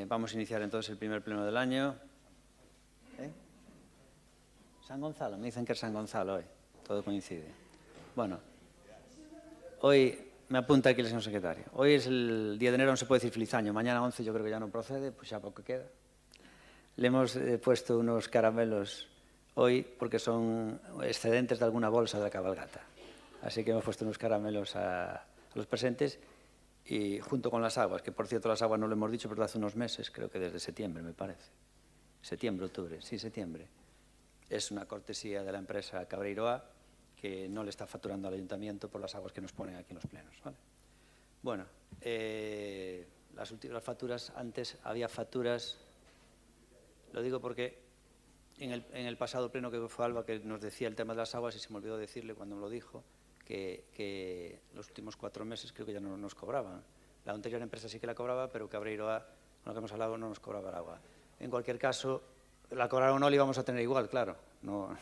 Vamos a iniciar entonces el primer pleno del año. San Gonzalo, me dicen que es San Gonzalo hoy, todo coincide. Bueno, hoy me apunta aquí el señor secretario. Hoy es el día de enero, no se puede decir feliz año. Mañana 11 yo creo que ya no procede, pues ya poco queda. Le hemos puesto unos caramelos hoy porque son excedentes de alguna bolsa de la cabalgata. Así que hemos puesto unos caramelos a los presentes y junto con las aguas, que por cierto las aguas no lo hemos dicho, pero hace unos meses, creo que desde septiembre me parece. Septiembre, octubre, sí, septiembre. Es una cortesía de la empresa Cabreiroa que no le está facturando al ayuntamiento por las aguas que nos ponen aquí en los plenos, ¿vale? Bueno, las facturas, antes había facturas, lo digo porque en el pasado pleno que fue Alba que nos decía el tema de las aguas y se me olvidó decirle cuando me lo dijo que los últimos 4 meses creo que ya no nos cobraban. La anterior empresa sí que la cobraba, pero Cabreiroa, con lo que hemos hablado, no nos cobraba el agua. En cualquier caso, la cobraron o no, la íbamos a tener igual, claro. No.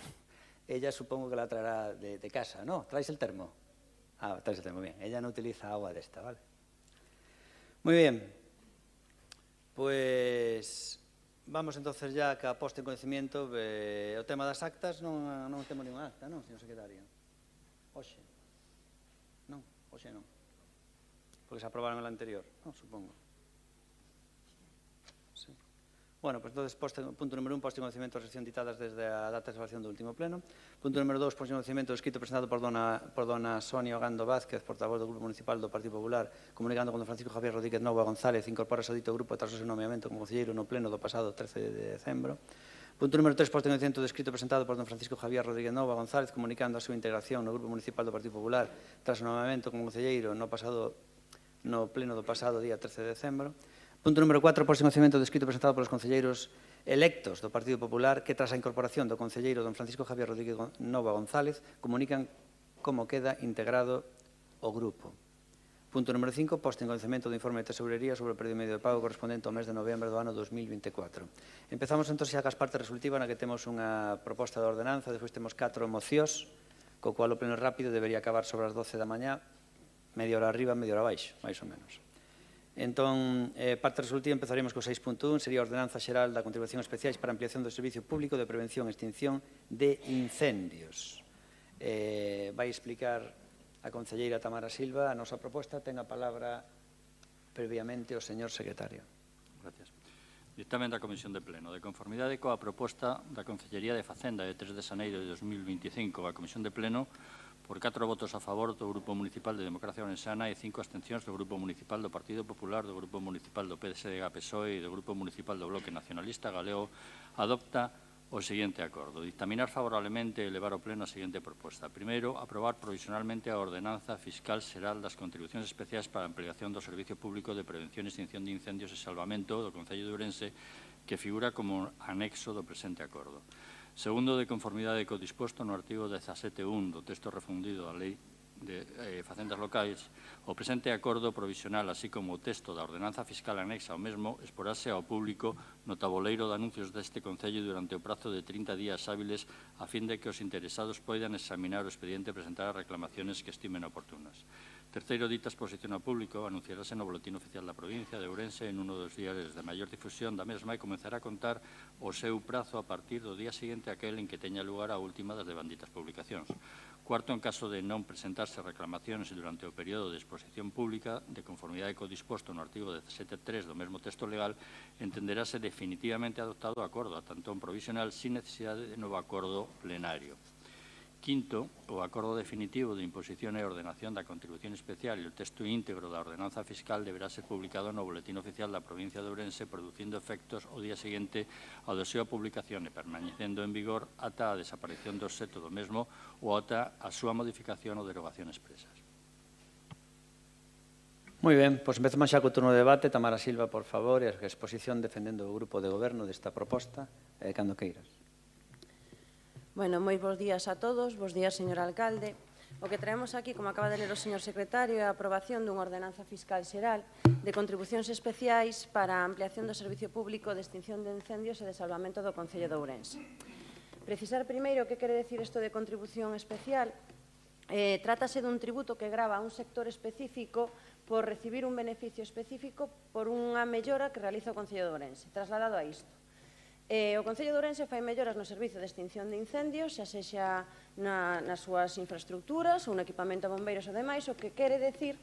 Ella supongo que la traerá de casa. ¿No? ¿Traes el termo? Ah, traes el termo, bien. Ella no utiliza agua de esta, ¿vale? Muy bien. Pues vamos entonces ya que posto en coñecemento o tema das actas. Non temos ninguna acta, non, señor secretario? Hoxe. Non, hoxe non. Porque se aprobaron el anterior, non, supongo. Sí. Bueno, pues entonces, punto número 1, posto en conocimiento de resolución ditadas desde a data de celebración do último pleno. Punto número 2, posto en conocimiento do escrito presentado por dona Sonia Ogando Vázquez, portavoz do Grupo Municipal do Partido Popular, comunicando con don Francisco Javier Rodríguez Nova González, incorporase ao dito grupo tras o seu nomeamento como concelleiro no pleno do pasado 13 de decembro. Punto número 3, posto en conocimiento do escrito presentado por don Francisco Javier Rodríguez Nova González, comunicando a súa integración no Grupo Municipal do Partido Popular tras o nomeamento como concelleiro no pleno do pasado día 13 de decembro. Punto número 4, posto en conocimiento do escrito presentado polos concelleiros electos do Partido Popular que tras a incorporación do concelleiro don Francisco Javier Rodríguez Nova González comunican como queda integrado o grupo. Punto número 5, posto en conocimiento do informe de tesorería sobre o período medio de pago correspondente ao mes de novembro do ano 2024. Empezamos entón xa cas partes resolutivas na que temos unha proposta de ordenanza, despois temos 4 mocións, co cual o pleno rápido debería acabar sobre as 12 da mañá, media hora arriba, media hora abaixo, máis ou menos. Entón, parte resolutiva, empezaremos co 6.1, sería a ordenanza xeral da contribución especiais para ampliación do servicio público de prevención e extinción de incendios. Vai explicar a concelleira Tamara Silva a nosa proposta. Ten a palabra previamente o señor secretario. Gracias. Dictamen da Comisión de Pleno. De conformidade coa proposta da Concellería de Facenda de 3 de xaneiro de 2025, a Comisión de Pleno, por 4 votos a favor do Grupo Municipal de Democracia Ourensana e 5 abstencións do Grupo Municipal do Partido Popular, do Grupo Municipal do PSDG-PSOE e do Grupo Municipal do Bloque Nacionalista Galego, adopta o seguinte acordo. Dictaminar favorablemente e elevar ao pleno a seguinte proposta. Primeiro, aprobar provisionalmente a ordenanza fiscal xeral das contribucións especiais para a ampliación do Servicio Público de Prevención e Extinción de Incendios e Salvamento do Concello de Ourense, que figura como anexo do presente acordo. Segundo, de conformidade co disposto no artigo 17.1 do texto refundido da Lei de Facendas Locais, o presente acordo provisional, así como o texto da ordenanza fiscal anexa ao mesmo, exporase ao público no tabuleiro de anuncios deste Concello durante o prazo de 30 días hábiles a fin de que os interesados poidan examinar o expediente e presentar as reclamaciones que estimen oportunas. Terceiro, dita exposición ao público anunciarase no Boletín Oficial da Provincia de Ourense en uno dos diarios de maior difusión da mesma e comenzará a contar o seu prazo a partir do día seguinte aquel en que teña lugar a última das devanditas publicacións. Cuarto, en caso de non presentarse reclamacións durante o período de exposición pública, de conformidade co disposto no artigo 17.3 do mesmo texto legal, entenderase definitivamente adoptado o acordo a tantón provisional sin necesidade de novo acordo plenario. Quinto, o acordo definitivo de imposición e ordenación da contribución especial e o texto íntegro da ordenanza fiscal deberá ser publicado no Boletín Oficial da Provincia de Ourense, producindo efectos o día seguinte ao da súa publicación e permanecendo en vigor ata a desaparición do obxecto do mesmo ou ata a súa modificación ou derogación expresas. Moi ben, pois empezamos xa co turno de debate. Tamara Silva, por favor, e a exposición defendendo o grupo de goberno desta proposta, cando queiras. Bueno, moi bons días a todos, bons días, señor alcalde. O que traemos aquí, como acaba de ler o señor secretario, é a aprobación dunha ordenanza fiscal xeral de contribucións especiais para a ampliación do servicio público de extinción de incendios e de salvamento do Concello de Ourense. Precisar primeiro que quere decir isto de contribución especial. Trátase dun tributo que grava a un sector específico por recibir un beneficio específico por unha mellora que realiza o Concello de Ourense, trasladado a isto. O Concello de Ourense fai melloras no servizo de extinción de incendios, xa sexa nas súas infraestructuras ou no equipamento a bombeiros e demais, o que quere decir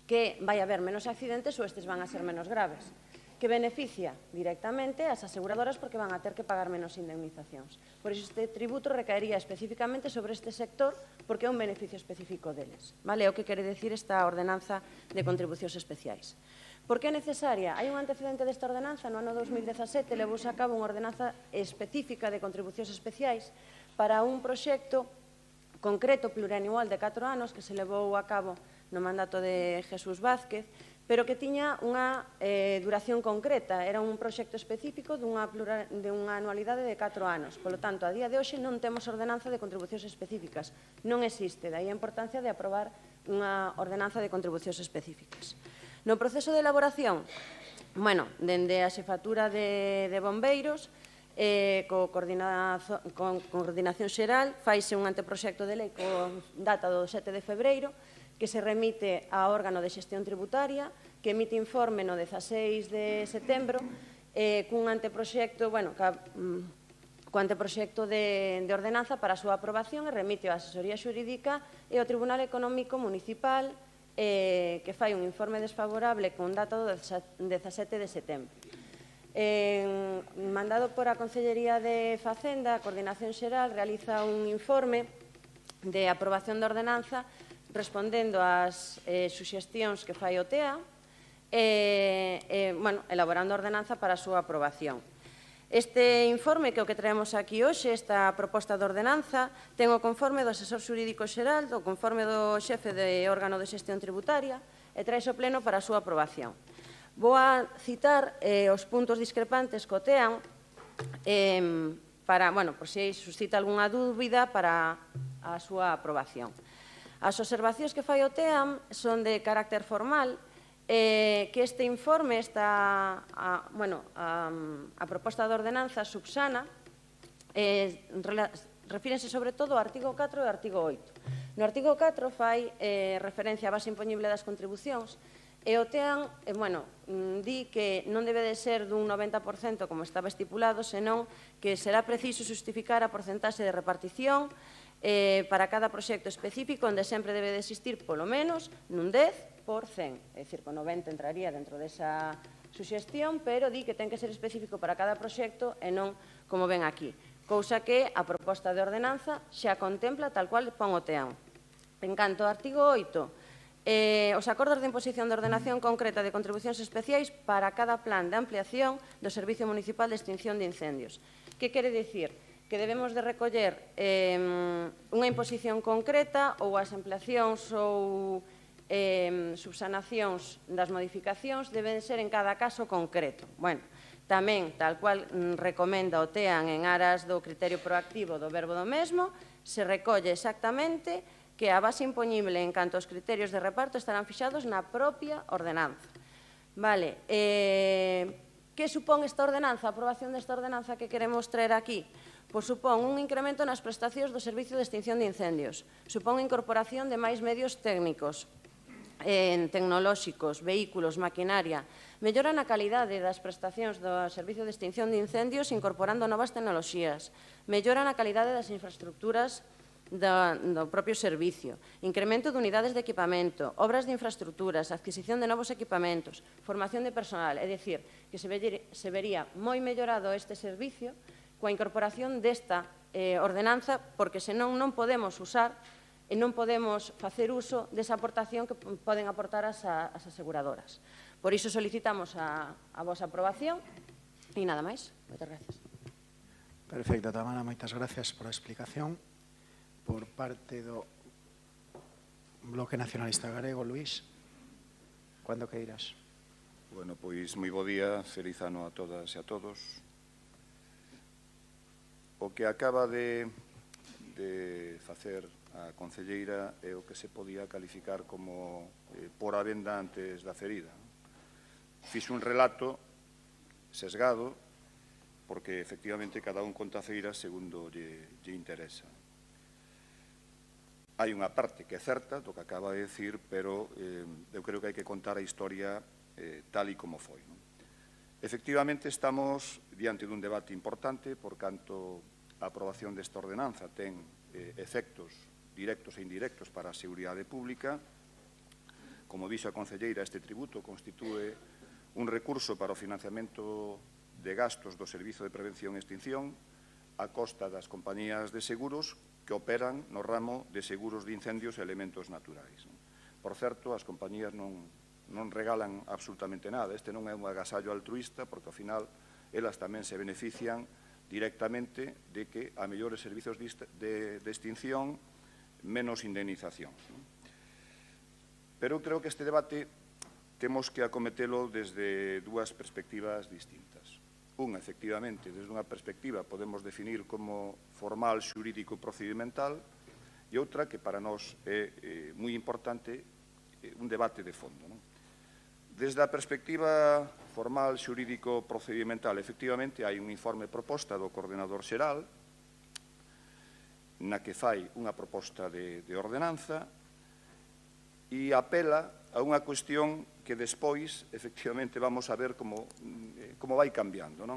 que vai haber menos accidentes ou estes van a ser menos graves, que beneficia directamente as aseguradoras porque van a ter que pagar menos indemnizacións. Por iso este tributo recaería especificamente sobre este sector porque é un beneficio específico deles. É o que quere decir esta ordenanza de contribucións especiais. Por que é necesaria? Hai un antecedente desta ordenanza. No ano 2017 levouse a cabo unha ordenanza específica de contribucións especiais para un proxecto concreto plurianual de 4 anos que se levou a cabo no mandato de Jesús Vázquez, pero que tiña unha duración concreta. Era un proxecto específico dunha anualidade de 4 anos. Polo tanto, a día de hoxe non temos ordenanza de contribucións específicas. Non existe, dai a importancia de aprobar unha ordenanza de contribucións específicas. No proceso de elaboración, dende a xefatura de bombeiros, con coordinación xeral, faise un anteproxecto de lei con data do 7 de febreiro, que se remite ao órgano de xestión tributaria, que emite informe no 16 de setembro, cun anteproxecto, co anteproxecto de ordenanza para a súa aprobación e remite a asesoría xurídica e ao Tribunal Económico Municipal, que fai un informe desfavorable con data do 17 de setembro. Mandado por a Consellería de Facenda, a Coordinación Xeral realiza un informe de aprobación da ordenanza respondendo ás suxestións que fai o TEA, elaborando a ordenanza para a súa aprobación. Este informe, que é o que traemos aquí hoxe, esta proposta de ordenanza, ten o conforme do asesor xurídico xeral, o conforme do xefe de órgano de xestión tributaria e traes o pleno para a súa aprobación. Vou a citar os puntos discrepantes co TEA por se suscita algunha dúbida para a súa aprobación. As observacións que fai o TEAM son de carácter formal, que este informe, a proposta de ordenanza subsana, refírense sobre todo ao artigo 4 e ao artigo 8. No artigo 4 fai referencia á base impoñible das contribucións e o TEAM di que non debe de ser dun 90% como estaba estipulado, senón que será preciso justificar a porcentaxe de repartición para cada proxecto específico onde sempre debe de existir polo menos nun 10%. É dicir, con 90 entraría dentro desa suxestión, pero di que ten que ser específico para cada proxecto e non como ven aquí. Cousa que a proposta de ordenanza xa contempla tal cual pon o TEAM. En canto ao artigo 8, os acordos de imposición de ordenación concreta de contribucións especiais para cada plan de ampliación do Servicio Municipal de Extinción de Incendios. Que quere dicir? Que debemos de recoller unha imposición concreta ou as ampliacións ou subsanacións das modificacións deben ser en cada caso concreto. Tamén, tal cual recomenda o TEAN en aras do criterio proactivo do verbo do mesmo, se recolle exactamente que a base impoñible en canto aos criterios de reparto estarán fixados na propia ordenanza. Que supón esta ordenanza, a aprobación desta ordenanza que queremos traer aquí? Pois supón un incremento nas prestacións do Servicio de Extinción de Incendios, supón a incorporación de máis medios técnicos, tecnolóxicos, vehículos, maquinaria, mellora na calidade das prestacións do Servicio de Extinción de Incendios incorporando novas tecnoloxías, mellora na calidade das infraestructuras do propio servicio, incremento de unidades de equipamento, obras de infraestructuras, adquisición de novos equipamentos, formación de personal, é dicir, que se vería moi mellorado este servicio coa incorporación desta ordenanza, porque senón non podemos usar e non podemos facer uso desa aportación que poden aportar as aseguradoras. Por iso solicitamos a vosa aprobación e nada máis. Moitas gracias. Perfecto, Tamara, moitas gracias por a explicación. Por parte do Bloque Nacionalista Galego, Luís, cando queiras. Bueno, pois moi bo día, feliz ano a todas e a todos. O que acaba de facer a concelleira é o que se podía calificar como por a venda antes da ferida. Fixo un relato sesgado, porque efectivamente cada un conta a feira segundo lle interesa. hai unha parte que é certa do que acaba de decir, pero eu creo que hai que contar a historia tal e como foi. Efectivamente, estamos diante dun debate importante, por canto a aprobación desta ordenanza ten efectos directos e indirectos para a seguridade pública. Como dixo a concelleira, este tributo constitúe un recurso para o financiamento de gastos do Servizo de Prevención e Extinción a costa das compañías de seguros que operan no ramo de seguros de incendios e elementos naturais. Por certo, as compañías non regalan absolutamente nada. Este non é un agasallo altruista, porque, ao final, elas tamén se benefician directamente de que a mellores servizos de extinción, menos indemnización. Pero eu creo que este debate temos que acometelo desde dúas perspectivas distintas. Unha, efectivamente, desde unha perspectiva podemos definir como formal, xurídico, procedimental, e outra que para nós é moi importante, un debate de fondo. Desde a perspectiva formal, xurídico, procedimental, efectivamente, hai un informe proposta do coordenador xeral na que fai unha proposta de ordenanza e apela a unha cuestión que despois, efectivamente, vamos a ver como vai cambiando.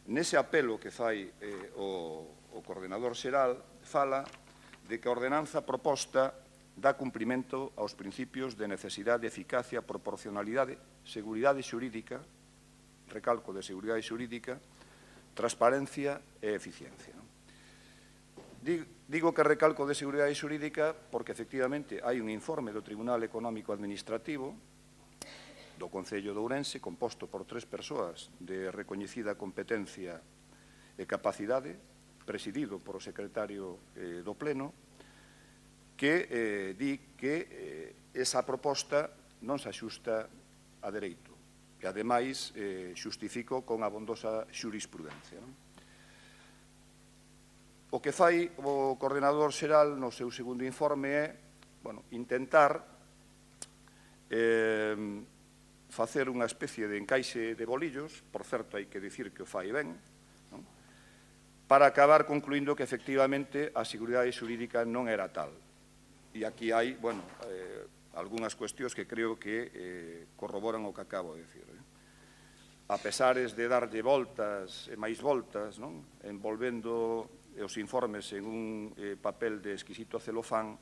Nese apelo que fai o coordenador xeral, fala de que a ordenanza proposta dá cumprimento aos principios de necesidade, eficacia, proporcionalidade, seguridade xurídica, recalco de seguridade xurídica, transparencia e eficiencia. Digo que recalco de seguridade xurídica porque, efectivamente, hai un informe do Tribunal Económico Administrativo do Concello de Ourense, composto por 3 persoas de recoñecida competencia e capacidade, presidido por o secretario do Pleno, que di que esa proposta non se axusta a dereito, e, ademais, xustifico con abondosa xurisprudencia. O que fai o coordenador xeral no seu segundo informe é intentar facer unha especie de encaixe de bolillos, por certo, hai que dicir que o fai ben, para acabar concluindo que, efectivamente, a seguridade xurídica non era tal. E aquí hai, algunhas cuestións que creo que corroboran o que acabo de dicir. A pesares de darlle voltas e máis voltas, envolvendo os informes en un papel de exquisito celofán,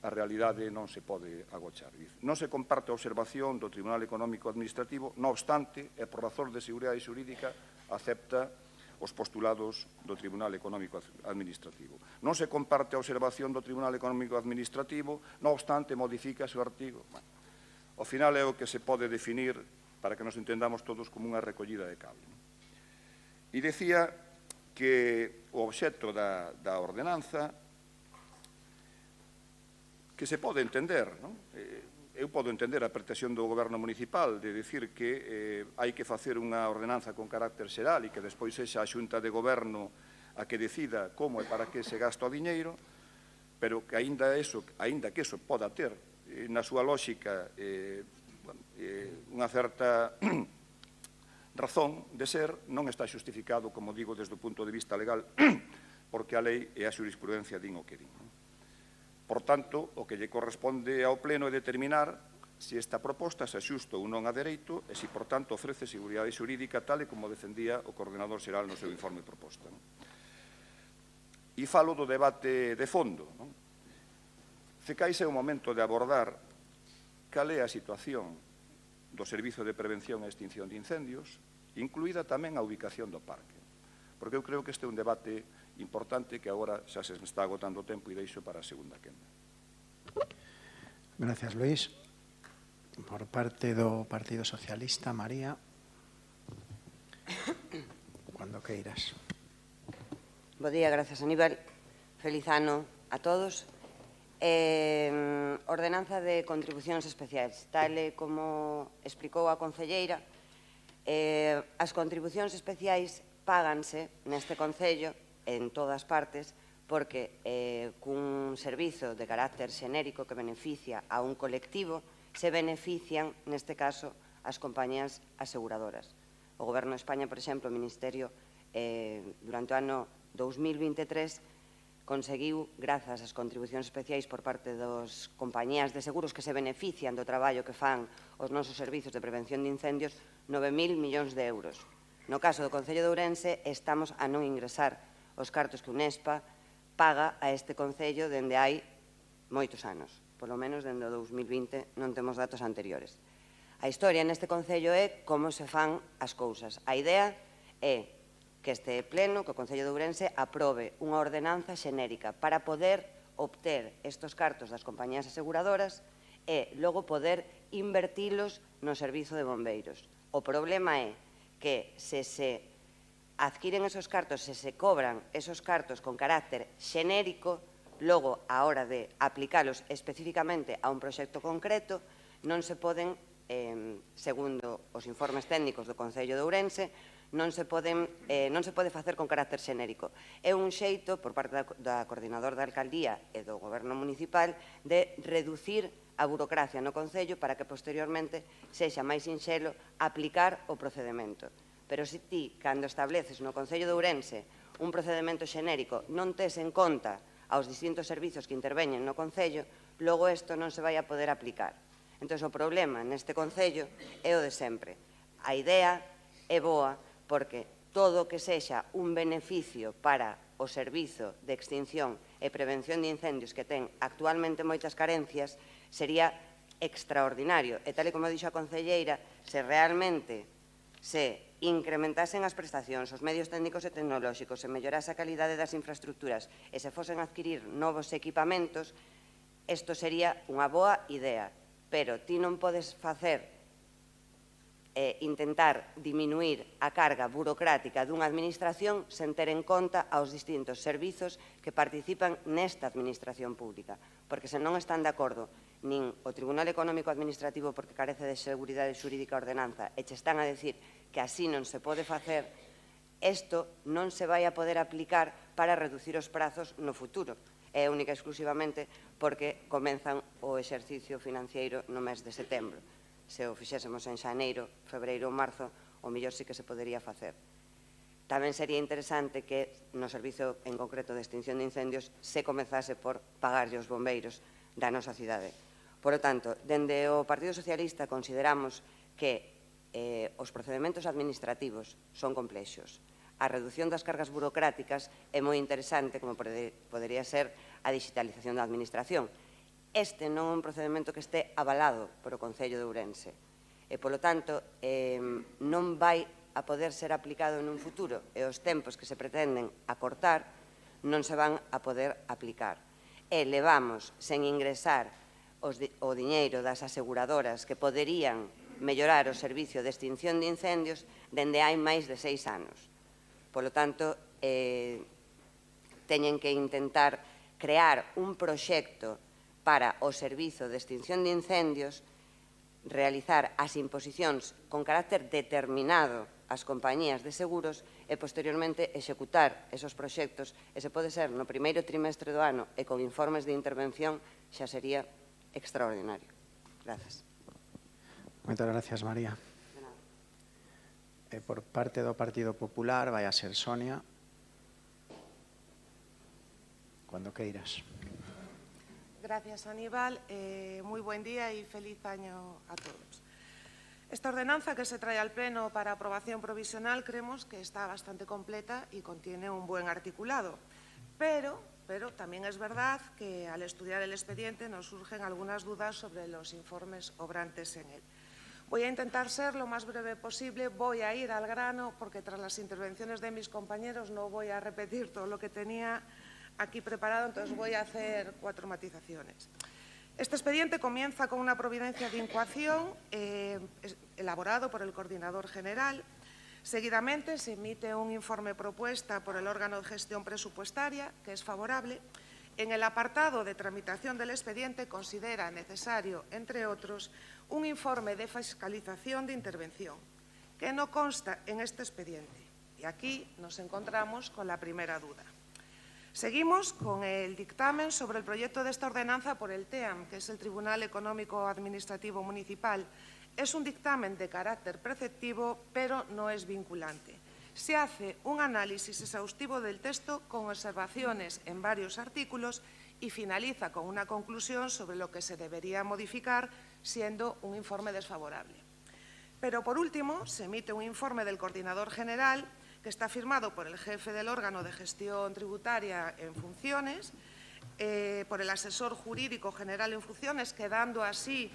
a realidade non se pode agochar. Non se comparte a observación do Tribunal Económico Administrativo, non obstante, e por razón de seguridade xurídica, acepta os postulados do Tribunal Económico Administrativo. Non se comparte a observación do Tribunal Económico Administrativo, non obstante, modifica o seu artigo. Ao final é o que se pode definir, para que nos entendamos todos, como unha recollida de cable. E decía que o obxecto da ordenanza, que se pode entender, eu podo entender a pretensión do Goberno municipal de dicir que hai que facer unha ordenanza con carácter xeral e que despois sexa a Xunta de Goberno a que decida como e para que se gasta o diñeiro, pero que aínda que eso poda ter na súa lógica unha certa razón de ser, non está xustificado, como digo, desde o punto de vista legal, porque a lei e a xurisprudencia din o que din. Por tanto, o que lle corresponde ao Pleno é determinar se esta proposta se axusta ou non a dereito e se, por tanto, ofrece seguridade xurídica tal e como defendía o coordenador xeral no seu informe proposta. E falo do debate de fondo. Cecais é o momento de abordar cal é a situación do Servizo de Prevención e Extinción de Incendios, incluída tamén a ubicación do parque. Porque eu creo que este é un debate importante que agora xa se está agotando o tempo e deixo para a segunda quenda. Gracias, Luís. Por parte do Partido Socialista, María, cuando queiras. Bo día, gracias, Aníbal. Feliz ano a todos. Ordenanza de contribucións especiais. Tal como explicou a concelleira, as contribucións especiais páganse neste Concello, en todas partes, porque cun servizo de carácter xenérico que beneficia a un colectivo, se benefician, neste caso, as compañías aseguradoras. O Goberno de España, por exemplo, o Ministerio, durante o ano 2023, conseguiu, grazas ás contribucións especiais por parte das compañías de seguros que se benefician do traballo que fan os nosos servizos de prevención de incendios, 9.000 millóns de euros. No caso do Concello de Ourense, estamos a non ingresar os cartos que Unespa paga a este Concello dende hai moitos anos. Polo menos dende o 2020 non temos datos anteriores. A historia neste Concello é como se fan as cousas. A idea é que este pleno, que o Concello de Ourense, aprobe unha ordenanza xenérica para poder obter estes cartos das compañías aseguradoras e logo poder invertilos no servizo de bombeiros. O problema é que se adquiren esos cartos, se cobran esos cartos con carácter xenérico, logo, a hora de aplicalos especificamente a un proxecto concreto, non se poden, segundo os informes técnicos do Concello de Ourense, non se pode facer con carácter xenérico. É un xeito, por parte da coordinador da alcaldía e do goberno municipal, de reducir a burocracia no Concello para que posteriormente sexa máis sinxelo aplicar o procedemento. Pero se ti, cando estableces no Concello de Ourense un procedemento xenérico, non tes en conta aos distintos servizos que interveñen no Concello, logo isto non se vai a poder aplicar. Entón, o problema neste Concello é o de sempre. A idea é boa, porque todo o que sexa un beneficio para o servizo de extinción e prevención de incendios que ten actualmente moitas carencias sería extraordinario. E tal e como dixo a concelleira, se realmente se incrementasen as prestacións, os medios técnicos e tecnolóxicos, se mellorase a calidade das infraestructuras e se fosen a adquirir novos equipamentos, isto sería unha boa idea. Pero ti non podes facer intentar diminuir a carga burocrática dunha administración sen ter en conta aos distintos servizos que participan nesta administración pública. Porque se non están de acordo nin o Tribunal Económico Administrativo porque carece de seguridade xurídica ordenanza e che están a decir que así non se pode facer, isto non se vai a poder aplicar para reducir os prazos no futuro. É única e exclusivamente porque comenzan o exercicio financiero no mes de setembro. Se o fixésemos en xaneiro, febreiro ou marzo, o mellor sí que se podería facer. Tamén sería interesante que no servizo en concreto de extinción de incendios se comezase por pagarlle os bombeiros da nosa cidade. Por lo tanto, dende o Partido Socialista consideramos que os procedementos administrativos son complexos. A reducción das cargas burocráticas é moi interesante, como podería ser a digitalización da administración. Este non é un procedimento que este avalado por o Concello de Ourense e, polo tanto, non vai a poder ser aplicado en un futuro e os tempos que se pretenden acortar non se van a poder aplicar. E levamos sen ingresar o diñeiro das aseguradoras que poderían mellorar o servicio de extinción de incendios dende hai máis de 6 anos. Polo tanto, teñen que intentar crear un proxecto para o servizo de extinción de incendios, realizar as imposicións con carácter determinado ás compañías de seguros e, posteriormente, executar esos proxectos. E se pode ser no primeiro trimestre do ano e con informes de intervención, xa sería extraordinario. Grazas. Moitas gracias, María. Por parte do Partido Popular, vai a ser Sonia. Cuando queiras. Gracias, Aníbal. Muy buen día y feliz año a todos. Esta ordenanza que se trae al Pleno para aprobación provisional creemos que está bastante completa y contiene un buen articulado. Pero también es verdad que al estudiar el expediente nos surgen algunas dudas sobre los informes obrantes en él. Voy a intentar ser lo más breve posible, voy a ir al grano porque tras las intervenciones de mis compañeros no voy a repetir todo lo que tenía aquí preparado, entonces voy a hacer 4 matizaciones. Este expediente comienza con una providencia de incoación elaborado por el coordinador general. Seguidamente se emite un informe propuesta por el órgano de gestión presupuestaria, que es favorable. En el apartado de tramitación del expediente considera necesario, entre otros, un informe de fiscalización de intervención, que no consta en este expediente. Y aquí nos encontramos con la primera duda. Seguimos con el dictamen sobre el proyecto de esta ordenanza por el TEAM, que es el Tribunal Económico Administrativo Municipal. Es un dictamen de carácter preceptivo, pero no es vinculante. se hace un análisis exhaustivo del texto con observaciones en varios artículos y finaliza con una conclusión sobre lo que se debería modificar, siendo un informe desfavorable. Pero, por último, se emite un informe del Coordinador General que está firmado por el jefe del órgano de gestión tributaria en funciones, por el asesor jurídico general en funciones, quedando así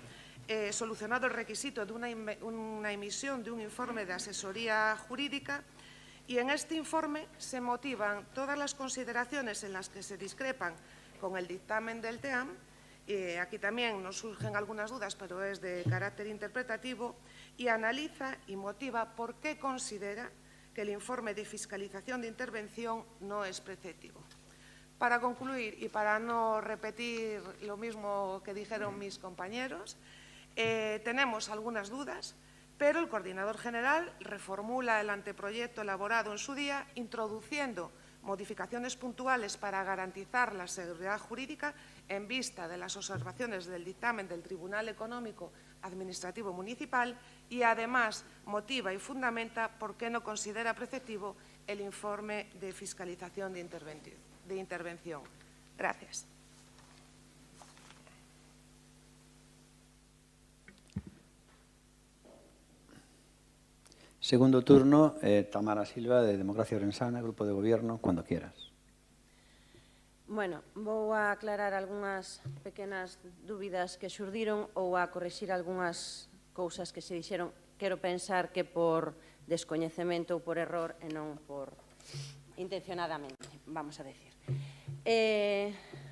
solucionado el requisito de una emisión de un informe de asesoría jurídica, y en este informe se motivan todas las consideraciones en las que se discrepan con el dictamen del TEAM. Aquí también nos surgen algunas dudas, pero es de carácter interpretativo, y analiza y motiva por qué considera que el informe de fiscalización de intervención no es preceptivo. Para concluir y para no repetir lo mismo que dijeron mis compañeros, tenemos algunas dudas, pero el Coordinador General reformula el anteproyecto elaborado en su día, introduciendo modificaciones puntuales para garantizar la seguridad jurídica en vista de las observaciones del dictamen del Tribunal Económico Administrativo Municipal, y además motiva y fundamenta por qué no considera preceptivo el informe de fiscalización de intervención. Gracias. Segundo turno, Tamara Silva, de Democracia Ourensana, Grupo de Gobierno, cuando quieras. Bueno, vou a aclarar algunhas pequenas dúbidas que xurdiron ou a corrixir algunhas cousas que se dixeron, quero pensar que por descoñecemento ou por error e non por intencionadamente, vamos a decir.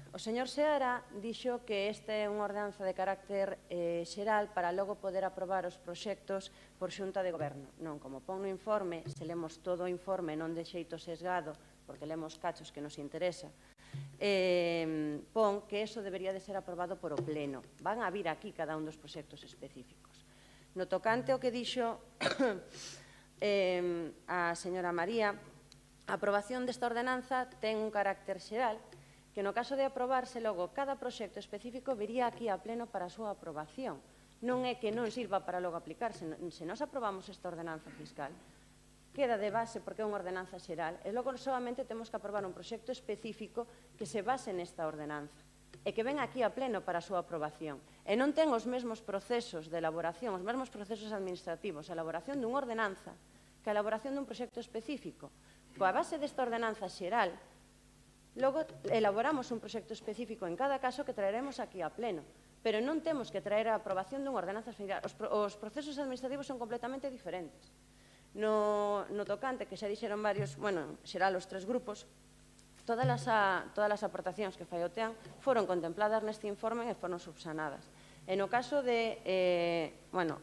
O señor Seara dixo que esta é unha ordenanza de carácter xeral para logo poder aprobar os proxectos por xunta de goberno. Non, como pon no informe, se lemos todo o informe non de xeito sesgado, porque lemos cachos que nos interesa, pon que eso debería de ser aprobado por o pleno. Van a vir aquí cada un dos proxectos específicos. No tocante ao que dixo a señora María, a aprobación desta ordenanza ten un carácter xeral que no caso de aprobarse logo cada proxecto específico viría aquí a pleno para a súa aprobación. Non é que non sirva para logo aplicarse. Se nós aprobamos esta ordenanza fiscal, queda de base porque é unha ordenanza xeral e logo solamente temos que aprobar un proxecto específico que se base nesta ordenanza e que ven aquí a pleno para a súa aprobación. E non ten os mesmos procesos de elaboración, os mesmos procesos administrativos, a elaboración dunha ordenanza que a elaboración dun proxecto específico. Coa base desta ordenanza xeral, logo elaboramos un proxecto específico en cada caso que traeremos aquí a pleno, pero non temos que traer a aprobación dunha ordenanza xeral. Os procesos administrativos son completamente diferentes. No tocante, que xa dixeron varios, bueno, xeral os tres grupos, todas as aportacións que fai o TEAM foron contempladas neste informe e foron subsanadas. E no caso de,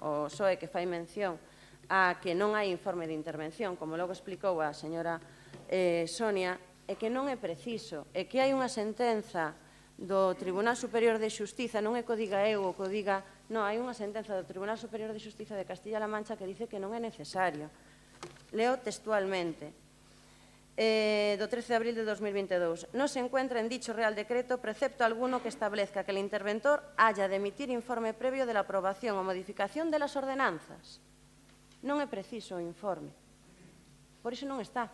o SOE que fai mención a que non hai informe de intervención, como logo explicou a señora Sonia, é que non é preciso, é que hai unha sentenza do Tribunal Superior de Xustiza, non é que o diga eu ou que o diga, non, hai unha sentenza do Tribunal Superior de Xustiza de Castilla-La Mancha que dice que non é necesario. Leo textualmente, do 13 de abril de 2022, non se encuentra en dicho Real Decreto precepto alguno que establezca que el interventor haya de emitir informe previo de la aprobación o modificación de las ordenanzas. Non é preciso o informe, por iso non está.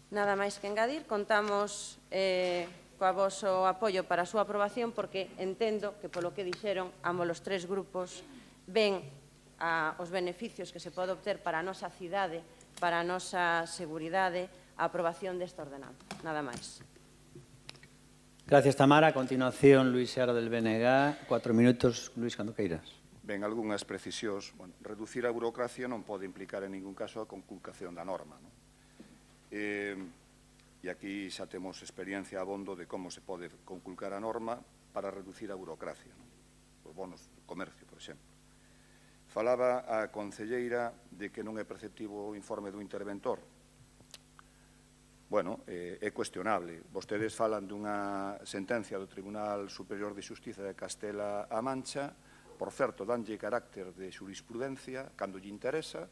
Nada máis que engadir, contamos coa voso apoio para a súa aprobación porque entendo que polo que dixeron ambos os tres grupos ven os beneficios que se pode obter para a nosa cidade, para a nosa seguridade, a aprobación desta ordenanza. Nada máis. Gracias, Tamara. A continuación, Luis Seara del BNG. 4 minutos. Luis, cando queiras. Ben, algunhas precisións. Reducir a burocracia non pode implicar en ningún caso a conculcación da norma, non? E aquí xa temos experiencia abondo de como se pode conculcar a norma para reducir a burocracia, os bonos do comercio, por exemplo. Falaba a concelleira de que non é preceptivo o informe do interventor. Bueno, é cuestionable. Vostedes falan dunha sentencia do Tribunal Superior de Xustiza de Castela-A Mancha, por certo, danlle carácter de xurisprudencia cando lle interesa,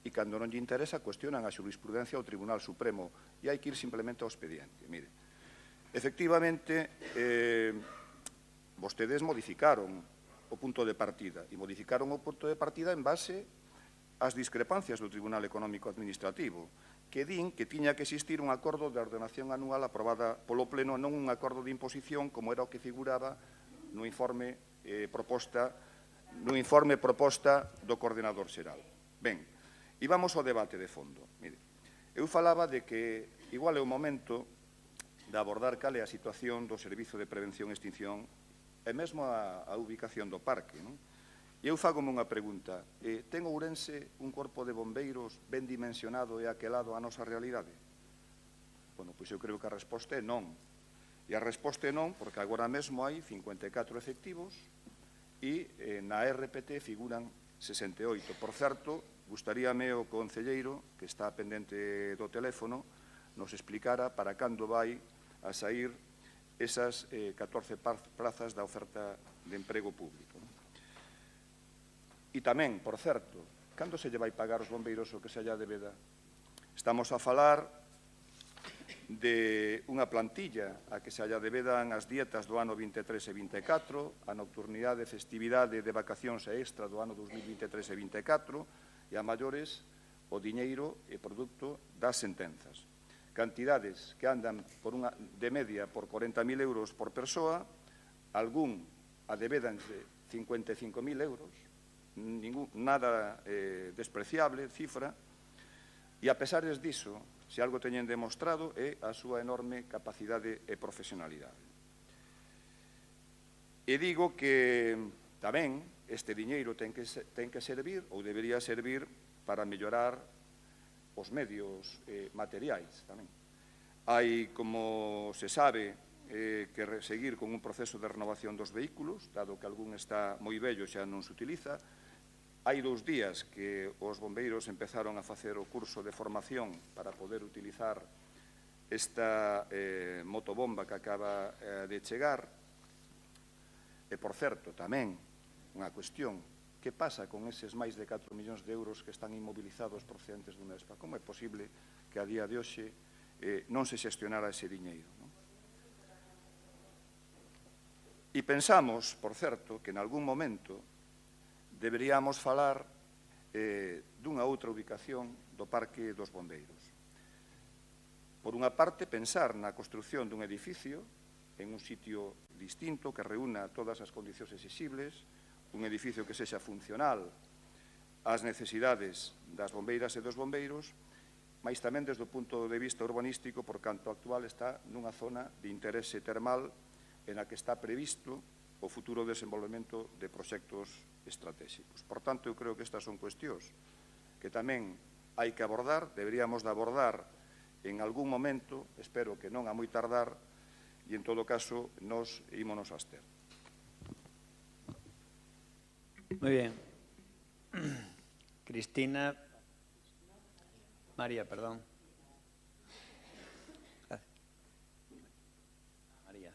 e cando non lle interesa cuestionan a xurisprudencia ao Tribunal Supremo e hai que ir simplemente ao expediente. Mire, efectivamente, vostedes modificaron o punto de partida e modificaron o punto de partida en base as discrepancias do Tribunal Económico Administrativo, que din que tiña que existir un acordo de ordenación anual aprobada polo Pleno, non un acordo de imposición como era o que figuraba no informe proposta do coordenador xeral. Ben, e vamos ao debate de fondo. Mire, eu falaba de que igual é o momento de abordar cal é a situación do Servizo de Prevención e Extinción e mesmo a ubicación do parque, non? E eu fagome unha pregunta. Ten Ourense un corpo de bombeiros ben dimensionado e aquelado á nosa realidade? Bueno, pois eu creo que a resposta é non. E a resposta é non porque agora mesmo hai 54 efectivos e na RPT figuran 68. Por certo, gustaríame o concelleiro, que está pendente do teléfono, nos explicara para cando vai a sair esas 14 plazas da oferta de emprego público. E tamén, por certo, cando se lle vai pagar os bombeiros o que se halla de veda? Estamos a falar de unha plantilla a que se halla de vedan as dietas do ano 23 e 24, a nocturnidade, festividade de vacacións e extra do ano 2023 e 24, e a maiores o diñeiro e produto das sentenzas. Cantidades que andan de media por 40.000 euros por persoa, algún a debedanse 55.000 euros, nada despreciable cifra, e a pesar diso, se algo teñen demostrado é a súa enorme capacidade e profesionalidade. E digo que tamén este diñeiro ten que servir ou debería servir para mellorar os medios materiais tamén. Hai, como se sabe, que seguir con un proceso de renovación dos vehículos, dado que algún está moi vello e xa non se utiliza. Hai 2 días que os bombeiros empezaron a facer o curso de formación para poder utilizar esta motobomba que acaba de chegar. E, por certo, tamén unha cuestión, que pasa con eses máis de 4 millóns de euros que están inmovilizados procedentes do UNESPA? Como é posible que a día de hoxe non se xestionara ese diñeiro? E pensamos, por certo, que en algún momento deberíamos falar dunha outra ubicación do Parque dos Bombeiros. Por unha parte, pensar na construción dun edificio en un sitio distinto que reúna todas as condicións exixibles, un edificio que sexa funcional ás necesidades das bombeiras e dos bombeiros, mas tamén desde o punto de vista urbanístico, por canto actual está nunha zona de interese termal en a que está previsto o futuro desenvolvemento de proxectos estratégicos. Por tanto, eu creo que estas son cuestións que tamén hai que abordar, deberíamos de abordar en algún momento, espero que non a moi tardar, e en todo caso, nos ímonos a abster. Muy bien. Cristina. María, perdón. María.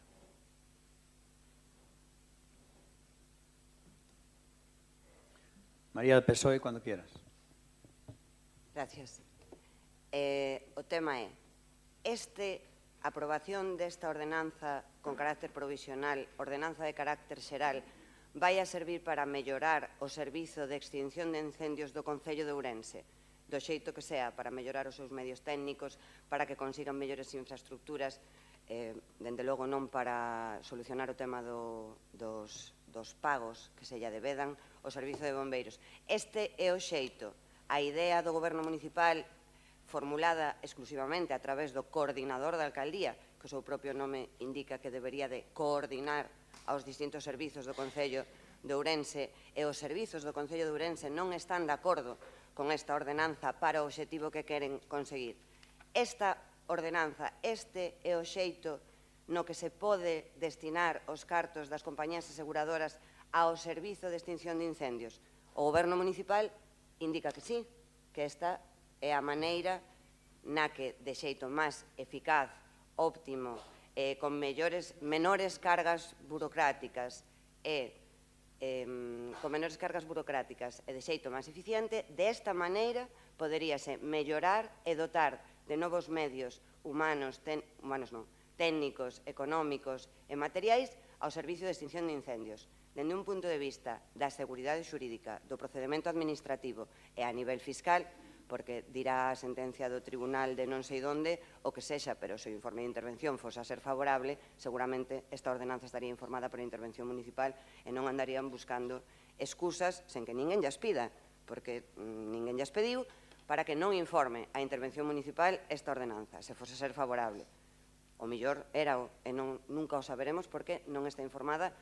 María del PSOE, cuando quieras. Gracias. O tema é, aprobación desta ordenanza con carácter provisional, ordenanza de carácter xeral, vai a servir para mellorar o servizo de extinción de incendios do Concello de Ourense, do xeito que sea, para mellorar os seus medios técnicos, para que consigan mellores infraestructuras, dende logo non para solucionar o tema dos pagos que se lla debedan o Servizo de Bombeiros. Este é o xeito, a idea do Goberno Municipal formulada exclusivamente a través do coordinador da alcaldía, que o seu propio nome indica que debería de coordinar aos distintos servizos do Concello de Ourense, e os servizos do Concello de Ourense non están de acordo con esta ordenanza para o obxectivo que queren conseguir. Esta ordenanza, este é o xeito no que se pode destinar os cartos das compañías aseguradoras ao servizo de extinción de incendios. O Goberno Municipal indica que sí, que esta é a maneira na que, de xeito máis eficaz, óptimo, con menores cargas burocráticas e de xeito máis eficiente, desta maneira poderíase mellorar e dotar de novos medios técnicos, económicos e materiais ao servicio de extinción de incendios. dende un punto de vista da seguridade xurídica, do procedimento administrativo e a nivel fiscal, porque dirá a sentencia do tribunal de non sei onde, o que sexa, pero se o informe de intervención fose a ser favorable, seguramente esta ordenanza estaría informada por a intervención municipal e non andarían buscando excusas sen que ninguén llas pida, porque ninguén llas pediu, para que non informe a intervención municipal esta ordenanza, se fose a ser favorable. O mellor era e nunca o saberemos porque non está informada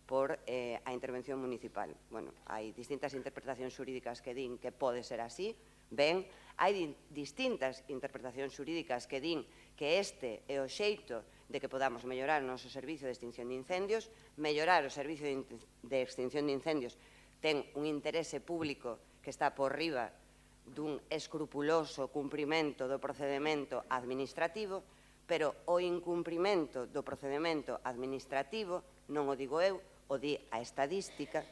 por a intervención municipal. Bueno, hai distintas interpretacións xurídicas que din que pode ser así, ben, hai distintas interpretacións xurídicas que din que este é o xeito de que podamos mellorar o noso servicio de extinción de incendios. Mellorar o servicio de extinción de incendios ten un interese público que está por riba dun escrupuloso cumprimento do procedimento administrativo, pero o incumprimento do procedimento administrativo, non o digo eu, o di a estadística,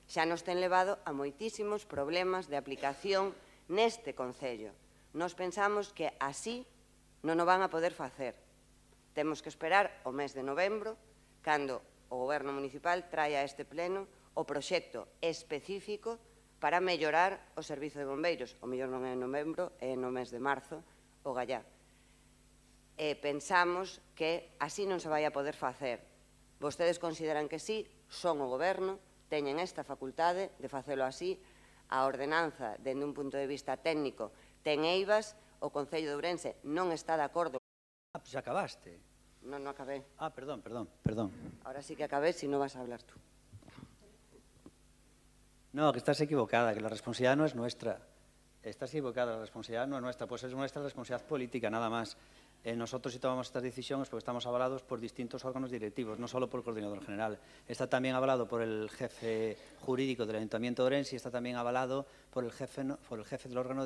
xa nos ten levado a moitísimos problemas de aplicación neste Concello. Nos pensamos que así non o van a poder facer. Temos que esperar o mes de novembro, cando o Goberno Municipal traia a este pleno o proxecto específico para mellorar o servizo de bombeiros. O mellor non é en novembro, é no mes de marzo, o gallá. E pensamos que así non se vai a poder facer. Vostedes consideran que sí, son o Goberno, teñen esta facultade de facelo así. A ordenanza, dende un punto de vista técnico, ten eivas, o Concello de Ourense non está de acordo. Ah, pues ya acabaste. Non acabé. Ah, perdón. Ahora sí que acabé, si no vas a hablar tú. No, que estás equivocada, que la responsabilidad no es nuestra. Estás equivocada, la responsabilidad no es nuestra, pues es nuestra responsabilidad política, nada más. Nosotros si tomamos estas decisiones porque estamos avalados por distintos órganos directivos, no solo por el coordinador general. Está también avalado por el jefe jurídico del Ayuntamiento de Ourense y está también avalado por el jefe del órgano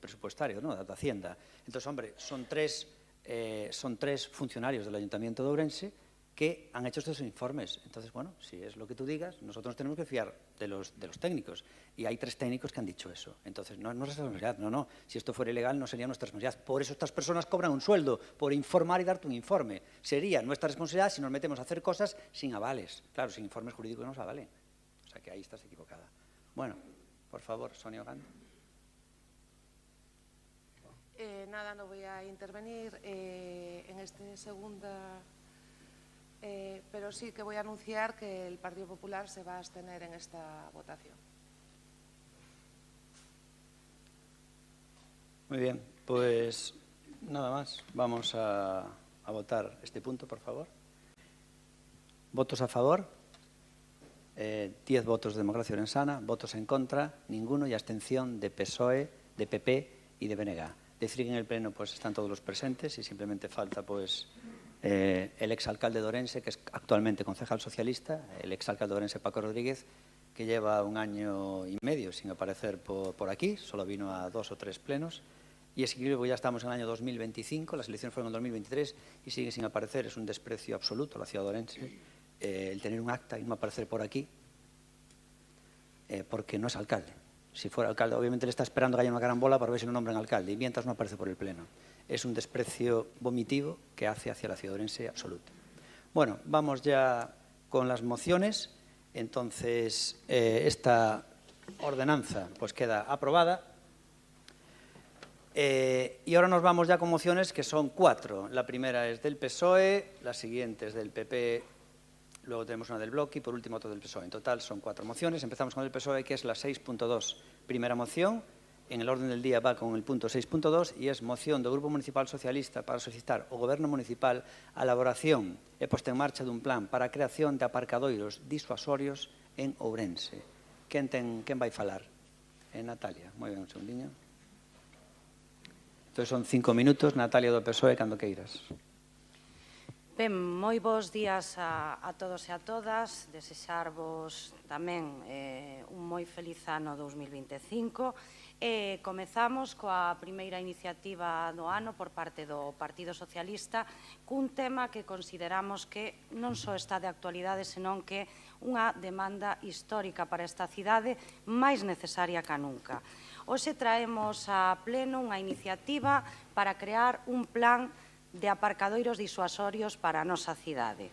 presupuestario, ¿no?, de Hacienda. Entonces, hombre, son tres funcionarios del Ayuntamiento de Ourense que han hecho estos informes. Entonces, bueno, si es lo que tú digas, nosotros nos tenemos que fiar de los técnicos. Y hay 3 técnicos que han dicho eso. Entonces, no es nuestra responsabilidad, no. Si esto fuera ilegal, no sería nuestra responsabilidad. Por eso estas personas cobran un sueldo, por informar y darte un informe. Sería nuestra responsabilidad si nos metemos a hacer cosas sin avales. Claro, sin informes jurídicos no nos avalen. O sea que ahí estás equivocada. Bueno, por favor, Sonia Ogando. Nada, no voy a intervenir en esta segunda... pero sí que voy a anunciar que el Partido Popular se va a abstener en esta votación. Muy bien, pues nada más. Vamos a votar este punto, por favor. ¿Votos a favor? 10 votos de Democracia Orensana, votos en contra, ninguno, y abstención de PSOE, de PP y de BNG. Decir que en el Pleno pues están todos los presentes y simplemente falta pues el exalcalde de Ourense, que es actualmente concejal socialista, el exalcalde de Ourense, Paco Rodríguez, que lleva 1 año y medio sin aparecer por aquí, solo vino a 2 o 3 plenos, y es increíble porque ya estamos en el año 2025, las elecciones fueron en 2023 y sigue sin aparecer. Es un desprecio absoluto a la ciudad de Ourense el tener un acta y no aparecer por aquí, porque no es alcalde. Si fuera alcalde, obviamente le está esperando que haya una carambola para ver si lo nombran alcalde, y mientras no aparece por el Pleno. Es un desprecio vomitivo que hace hacia la ciudad de Ourense absoluto. Bueno, vamos ya con las mociones. Entonces, esta ordenanza pues queda aprobada. Y ahora nos vamos ya con mociones que son 4. La primera es del PSOE, la siguiente es del PP, luego tenemos una del Bloque y por último otra del PSOE. En total son 4 mociones. Empezamos con el PSOE, que es la 6.2. Primera moción. En el orden del día va con el punto 6.2 y es moción do Grupo Municipal Socialista para solicitar ao Goberno Municipal a elaboración e posta en marcha dun plan para a creación de aparcadoiros disuasorios en Ourense. Quen vai falar? Natalia. Moi ben, un segundinho. Entón son 5 minutos. Natalia do PSOE, cando queiras. Ben, moi bons días a todos e a todas. Desexarvos tamén un moi feliz ano 2025. Comezamos coa primeira iniciativa do ano por parte do Partido Socialista cun tema que consideramos que non só está de actualidade, senón que unha demanda histórica para esta cidade máis necesaria que nunca. Hoxe traemos a pleno unha iniciativa para crear un plan de aparcadoiros disuasorios para a nosa cidade.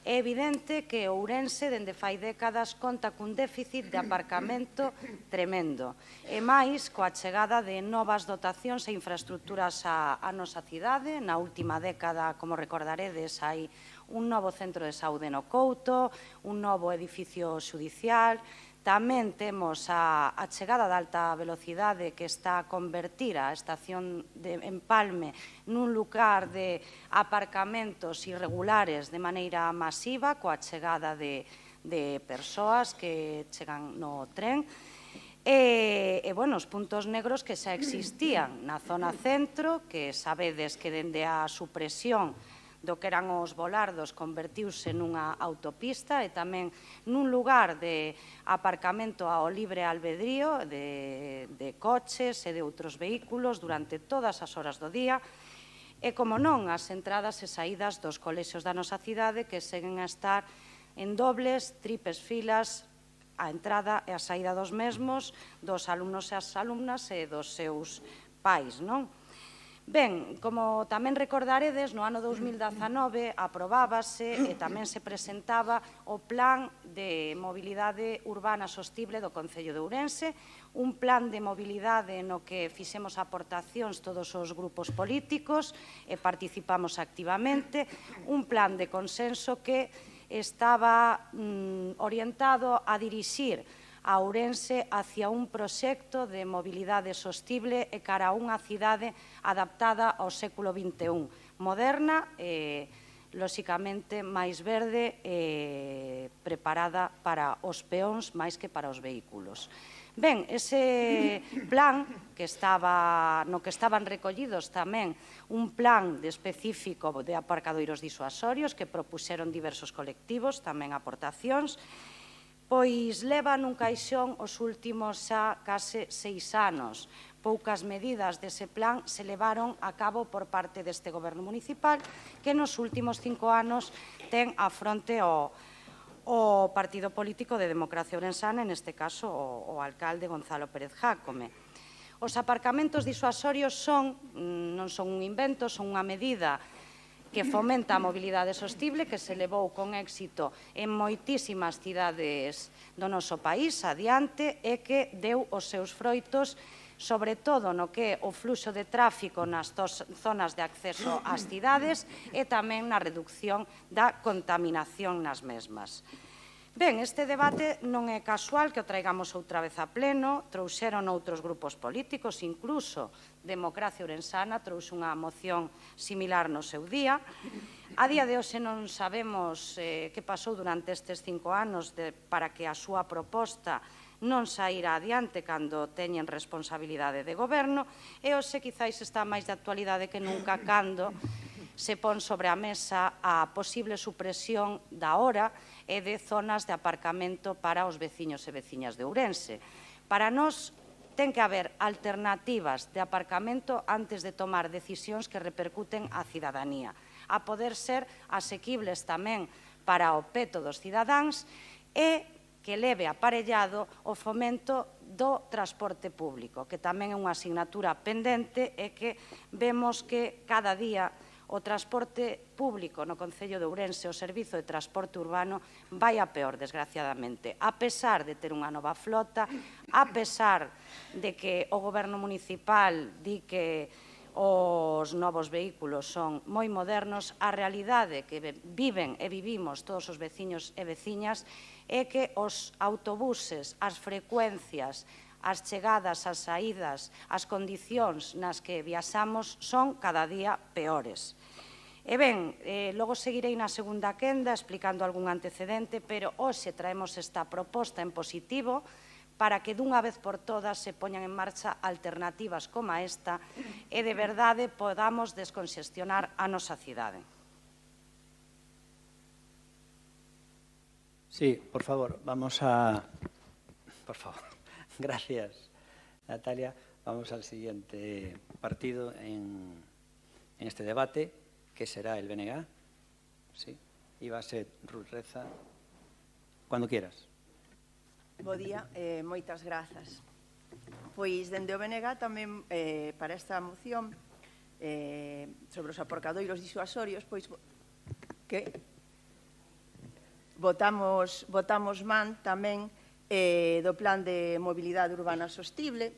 É evidente que Ourense, dende fai décadas, conta cun déficit de aparcamento tremendo. E máis, coa chegada de novas dotacións e infraestructuras á nosa cidade. Na última década, como recordaredes, hai un novo centro de saúde no Couto, un novo edificio xudicial. Tamén temos a chegada da alta velocidade que está a convertir a estación de Empalme nun lugar de aparcamentos irregulares de maneira masiva, coa chegada de persoas que chegan no tren. E, os puntos negros que xa existían na zona centro, que sabedes que dende a supresión do que eran os volardos convertiuse nunha autopista e tamén nun lugar de aparcamento ao libre albedrío de coches e de outros vehículos durante todas as horas do día e, como non, as entradas e saídas dos colexios da nosa cidade que seguen a estar en dobles, tripes filas a entrada e a saída dos mesmos, dos alumnos e as alumnas e dos seus pais, non? Ben, como tamén recordaredes, no ano 2019 aprobábase e tamén se presentaba o Plan de Mobilidade Urbana Sostible do Concello de Ourense, un plan de mobilidade no que fixemos aportacións todos os grupos políticos e participamos activamente, un plan de consenso que estaba orientado a dirixir a Ourense hacia un proxecto de mobilidade sostible e cara a unha cidade adaptada ao século XXI, moderna e, lóxicamente, máis verde e preparada para os peóns máis que para os vehículos. Ben, ese plan no que estaban recollidos tamén un plan específico de aparcadoiros disuasorios que propuxeron diversos colectivos, tamén aportacións, pois leva nun caixón os últimos xa case 6 anos. Poucas medidas dese plan se levaron a cabo por parte deste goberno municipal que nos últimos 5 anos ten á fronte o partido político de Democracia Ourensana, neste caso o alcalde Gonzalo Pérez Jácome. Os aparcamentos disuasorios non son un invento, son unha medida que fomenta a mobilidade sostible, que se levou con éxito en moitísimas cidades do noso país adiante e que deu os seus froitos, sobre todo no que é o fluxo de tráfico nas zonas de acceso ás cidades e tamén na reducción da contaminación nas mesmas. Ben, este debate non é casual que o traigamos outra vez a pleno, trouxeron outros grupos políticos, incluso Democracia Ourensana trouxe unha moción similar no seu día. A día de hoxe non sabemos que pasou durante estes 5 anos para que a súa proposta non saíra adiante cando teñen responsabilidade de goberno e hoxe quizáis está máis de actualidade que nunca cando se pon sobre a mesa a posible supresión da hora e de zonas de aparcamento para os veciños e veciñas de Ourense. Para nós ten que haber alternativas de aparcamento antes de tomar decisións que repercuten á cidadanía, a poder ser asequibles tamén para o peto dos cidadáns e que leve aparellado o fomento do transporte público, que tamén é unha asignatura pendente e que vemos que cada día o transporte público no Concello de Ourense, o servizo de transporte urbano, vai a peor, desgraciadamente. A pesar de ter unha nova flota, a pesar de que o goberno municipal di que os novos vehículos son moi modernos, a realidade que viven e vivimos todos os veciños e veciñas é que os autobuses, as frecuencias, as chegadas, as saídas, as condicións nas que viaxamos son cada día peores. E ben, logo seguirei na segunda quenda explicando algún antecedente, pero hoxe traemos esta proposta en positivo para que dunha vez por todas se poñan en marcha alternativas como esta e de verdade podamos desconxestionar a nosa cidade. Sí, por favor, vamos a... Por favor. Gracias, Natalia. Vamos al siguiente partido en este debate, que será el BNG. Sí, y va a ser Ruth Reza. Cuando quieras. Bo día, moitas grazas. Pois, dende o BNG tamén para esta moción sobre os aparcadoiros disuasorios, pois que votamos man tamén do Plan de Mobilidade Urbana Sostible,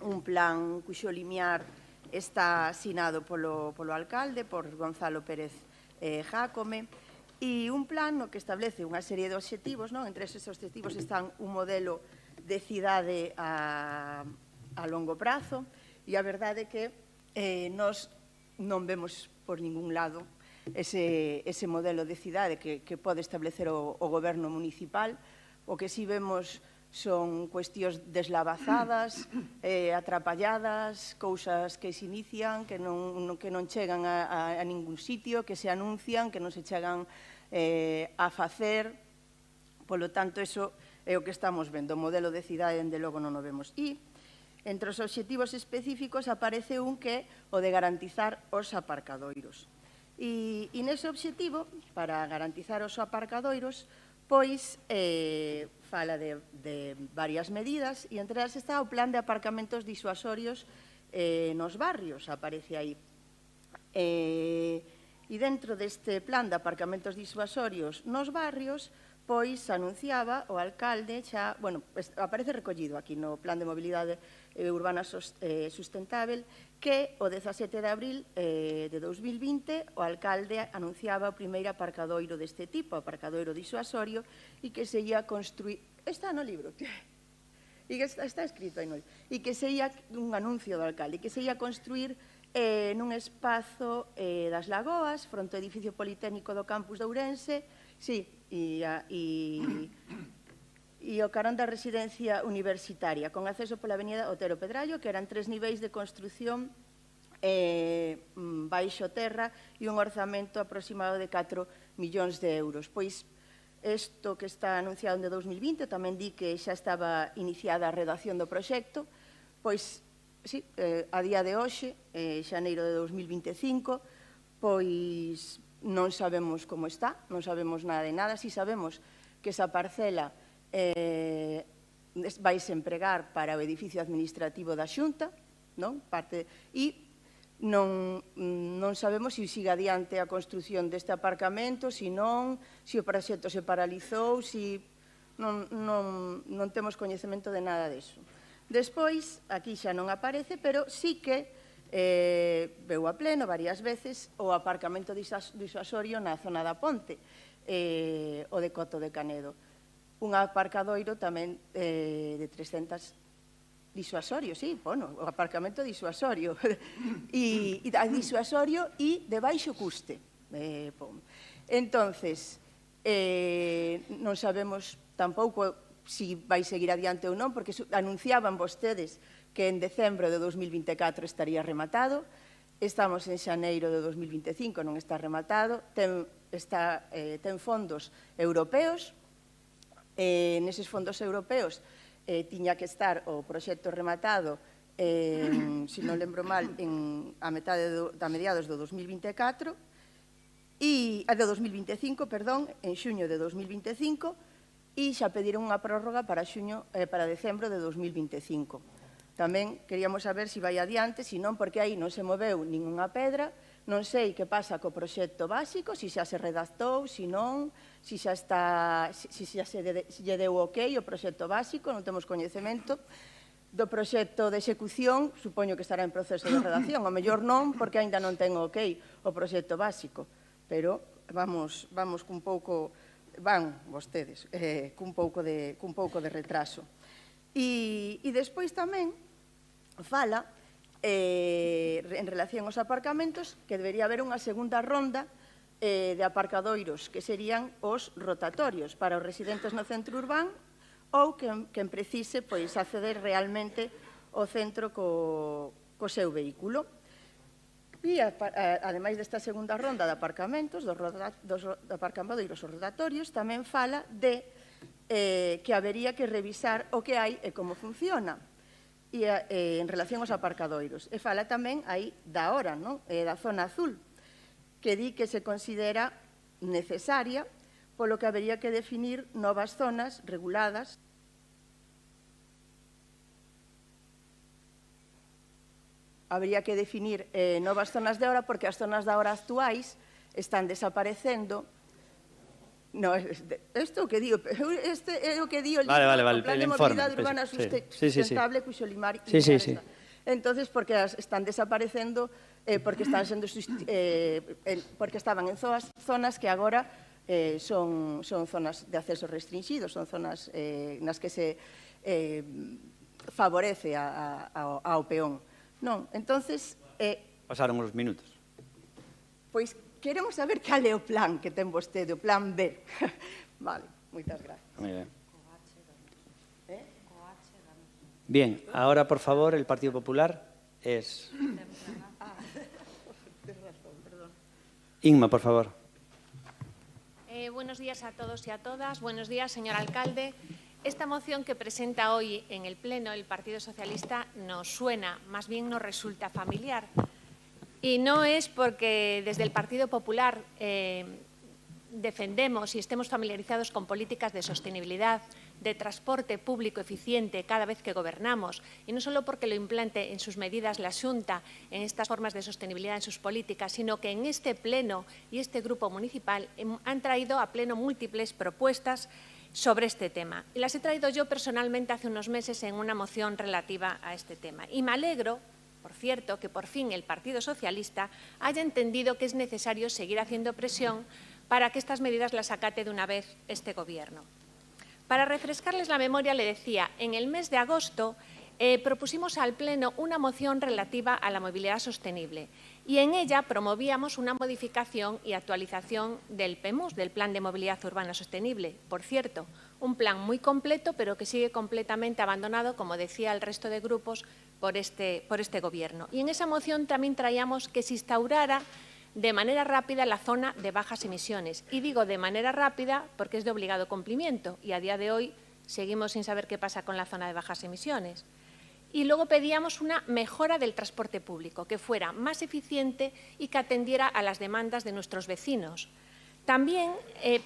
un plan cuxo limiar está asinado polo alcalde, por Gonzalo Pérez Jácome, e un plan no que establece unha serie de obxectivos, entre esos obxectivos están un modelo de cidade a longo prazo, e a verdade é que nós non vemos por ningún lado ese modelo de cidade que pode establecer o goberno municipal. O que si vemos son cuestións deslavazadas, atrapalladas, cousas que se inician, que non chegan a ningún sitio, que se anuncian, que non se chegan a facer. Polo tanto, eso é o que estamos vendo. O modelo de cidade, dende logo, non o vemos. E, entre os obxectivos específicos, aparece un que é o de garantizar os aparcadoiros. E nese obxectivo, para garantizar os aparcadoiros, pois fala de varias medidas e entre elas está o plan de aparcamentos disuasorios nos barrios, aparece aí. E dentro deste plan de aparcamentos disuasorios nos barrios, pois anunciaba o alcalde xa, bueno, aparece recollido aquí no plan de mobilidade urbana sustentável, que o 17 de abril de 2020 o alcalde anunciaba o primeiro aparcadoiro deste tipo, aparcadoiro disuasorio, e que se ia construir... Está no libro, e que está escrito aí no libro. E que se ia, un anuncio do alcalde, que se ia construir nun espazo das Lagoas, fronte ao edificio politécnico do campus de Ourense, sí, e o carón da residencia universitaria, con acceso pola avenida Otero Pedrallo, que eran 3 niveis de construción baixo terra e un orzamento aproximado de 4 millóns de euros. Pois isto que está anunciado en 2020 tamén di que xa estaba iniciada a redacción do proxecto, pois, sí, a día de hoxe, xaneiro de 2025, pois non sabemos como está, non sabemos nada de nada, si sabemos que esa parcela vais empregar para o edificio administrativo da Xunta, e non sabemos se sigue adiante a construción deste aparcamento, se non, se o proxecto se paralizou, se non temos coñecemento de nada disso. Despois, aquí xa non aparece, pero sí que veu a pleno varias veces o aparcamento disuasorio na zona da Ponte, o de Coto de Canedo. Un aparcadoiro tamén de 300 disuasorio, sí, bueno, o aparcamento disuasorio. E disuasorio e de baixo custe. Entonces, non sabemos tampouco se vai seguir adiante ou non, porque anunciaban vostedes que en decembro de 2024 estaría rematado. Estamos en xaneiro de 2025, non está rematado. Ten fondos europeos. Neses fondos europeos tiña que estar o proxecto rematado, se non lembro mal, a mediados do 2024, de 2025, perdón, en xuño de 2025, e xa pediron unha prórroga para decembro de 2025. Tamén queríamos saber se vai adiante, se non, porque aí non se moveu ningunha pedra, non sei que pasa co proxecto básico, se xa se redactou, se non, se xa se lle deu ok o proxecto básico, non temos coñecemento do proxecto de execución, supoño que estará en proceso de redacción, ao mellor non, porque aínda non ten ok o proxecto básico, pero vamos cun pouco, van vostedes, cun pouco de retraso. E despois tamén fala, en relación aos aparcamentos, que debería haber unha segunda ronda de aparcadoiros, que serían os rotatorios para os residentes no centro urbano ou quen precise acceder realmente ao centro co seu vehículo. E, ademais desta segunda ronda de aparcamentos, dos aparcadoiros ou rotatorios, tamén fala de que habería que revisar o que hai e como funciona en relación aos aparcadoiros. E fala tamén aí da hora, da zona azul, que di que se considera necesaria, polo que habería que definir novas zonas reguladas novas zonas de hora, porque as zonas de hora actuais están desaparecendo No, isto que digo, este é o que di o Vale, Plan de Mobilidade Urbana Sustentable, cuxo limar... Entonces, porque están desaparecendo, porque están sendo porque estaban en zonas que agora son zonas de acceso restringido, son zonas nas que se favorece ao peón. Non, entonces... Pasaron os minutos. Pois queremos saber cal é o plan que ten vostede, o plan B. Vale, moitas gracias. Muy bien. Bien, ahora, por favor, el Partido Popular es... Inma, por favor. Buenos días a todos y a todas. Buenos días, señor alcalde. Esta moción que presenta hoy en el Pleno el Partido Socialista nos suena, más bien nos resulta familiar. Y no es porque desde el Partido Popular defendemos y estemos familiarizados con políticas de sostenibilidad, de transporte público eficiente cada vez que gobernamos, y no solo porque lo implante en sus medidas la Xunta, en estas formas de sostenibilidad en sus políticas, sino que en este Pleno y este Grupo Municipal han traído a Pleno múltiples propuestas sobre este tema. Y las he traído yo personalmente hace unos meses en una moción relativa a este tema. Y me alegro, por cierto, que por fin el Partido Socialista haya entendido que es necesario seguir haciendo presión para que estas medidas las acate de una vez este Gobierno. Para refrescarles la memoria, le decía, en el mes de agosto propusimos al Pleno una moción relativa a la movilidad sostenible y en ella promovíamos una modificación y actualización del PEMUS, del Plan de Movilidad Urbana Sostenible. Por cierto, un plan muy completo, pero que sigue completamente abandonado, como decía el resto de grupos, por este Gobierno. Y en esa moción también traíamos que se instaurara de manera rápida la zona de bajas emisiones. Y digo de manera rápida porque es de obligado cumplimiento y a día de hoy seguimos sin saber qué pasa con la zona de bajas emisiones. Y luego pedíamos una mejora del transporte público, que fuera más eficiente y que atendiera a las demandas de nuestros vecinos. También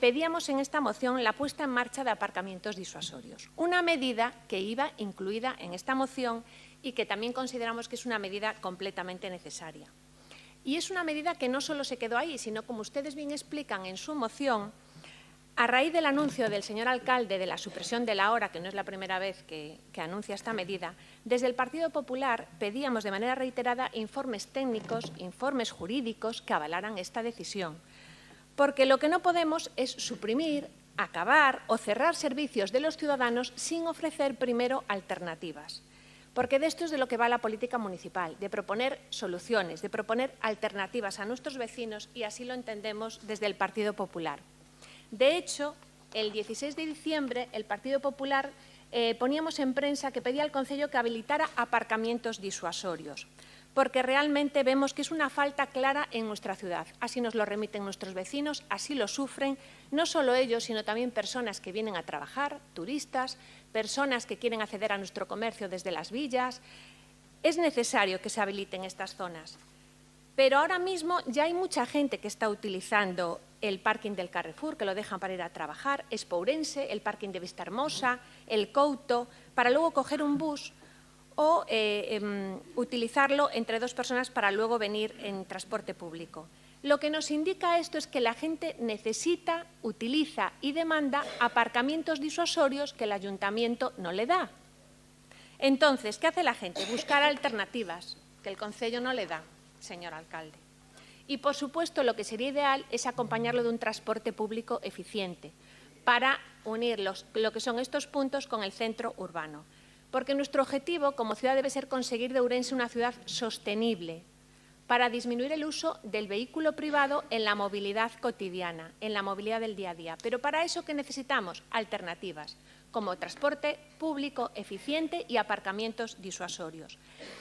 pedíamos en esta moción la puesta en marcha de aparcamientos disuasorios, una medida que iba incluida en esta moción y que también consideramos que es una medida completamente necesaria. Y es una medida que no solo se quedó ahí, sino, como ustedes bien explican en su moción, a raíz del anuncio del señor alcalde de la supresión de la hora, que no es la primera vez que anuncia esta medida, desde el Partido Popular pedíamos de manera reiterada informes técnicos, informes jurídicos que avalaran esta decisión. Porque lo que no podemos es suprimir, acabar o cerrar servicios de los ciudadanos sin ofrecer primero alternativas. Porque de esto es de lo que va la política municipal, de proponer soluciones, de proponer alternativas a nuestros vecinos, y así lo entendemos desde el Partido Popular. De hecho, el 16 de diciembre el Partido Popular poníamos en prensa que pedía al Concello que habilitara aparcamientos disuasorios, porque realmente vemos que es una falta clara en nuestra ciudad. Así nos lo remiten nuestros vecinos, así lo sufren, no solo ellos, sino también personas que vienen a trabajar, turistas, personas que quieren acceder a nuestro comercio desde las villas. Es necesario que se habiliten estas zonas. Pero ahora mismo ya hay mucha gente que está utilizando el parking del Carrefour, que lo dejan para ir a trabajar, Espourense, el parking de Vistahermosa, el Couto, para luego coger un bus o utilizarlo entre dos personas para luego venir en transporte público. Lo que nos indica esto es que la gente necesita, utiliza y demanda aparcamientos disuasorios que el ayuntamiento no le da. Entonces, ¿qué hace la gente? Buscar alternativas que el Concello no le da, señor alcalde. Y, por supuesto, lo que sería ideal es acompañarlo de un transporte público eficiente para unir lo que son estos puntos con el centro urbano. Porque nuestro objetivo como ciudad debe ser conseguir de Ourense una ciudad sostenible para disminuir el uso del vehículo privado en la movilidad cotidiana, en la movilidad del día a día. Pero para eso, ¿qué necesitamos? Alternativas, como transporte público eficiente y aparcamientos disuasorios.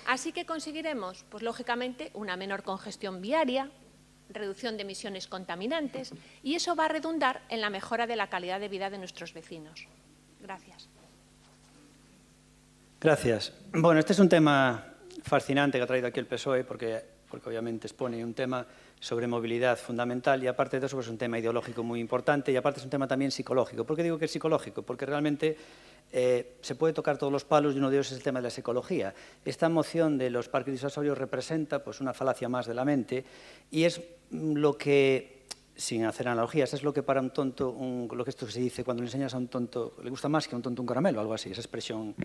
Así que conseguiremos, pues lógicamente, una menor congestión viaria, reducción de emisiones contaminantes, y eso va a redundar en la mejora de la calidad de vida de nuestros vecinos. Gracias. Gracias. Bueno, este es un tema fascinante que ha traído aquí el PSOE porque obviamente expone un tema sobre movilidad fundamental y aparte de eso pues, es un tema ideológico muy importante y aparte es un tema también psicológico. ¿Por qué digo que es psicológico? Porque realmente se puede tocar todos los palos y uno de ellos es el tema de la psicología. Esta moción de los parques disuasorios representa pues, una falacia más de la mente y es lo que sin hacer analogías, es lo que para un tonto, lo que esto se dice cuando le enseñas a un tonto, le gusta más que a un tonto un caramelo, algo así, esa expresión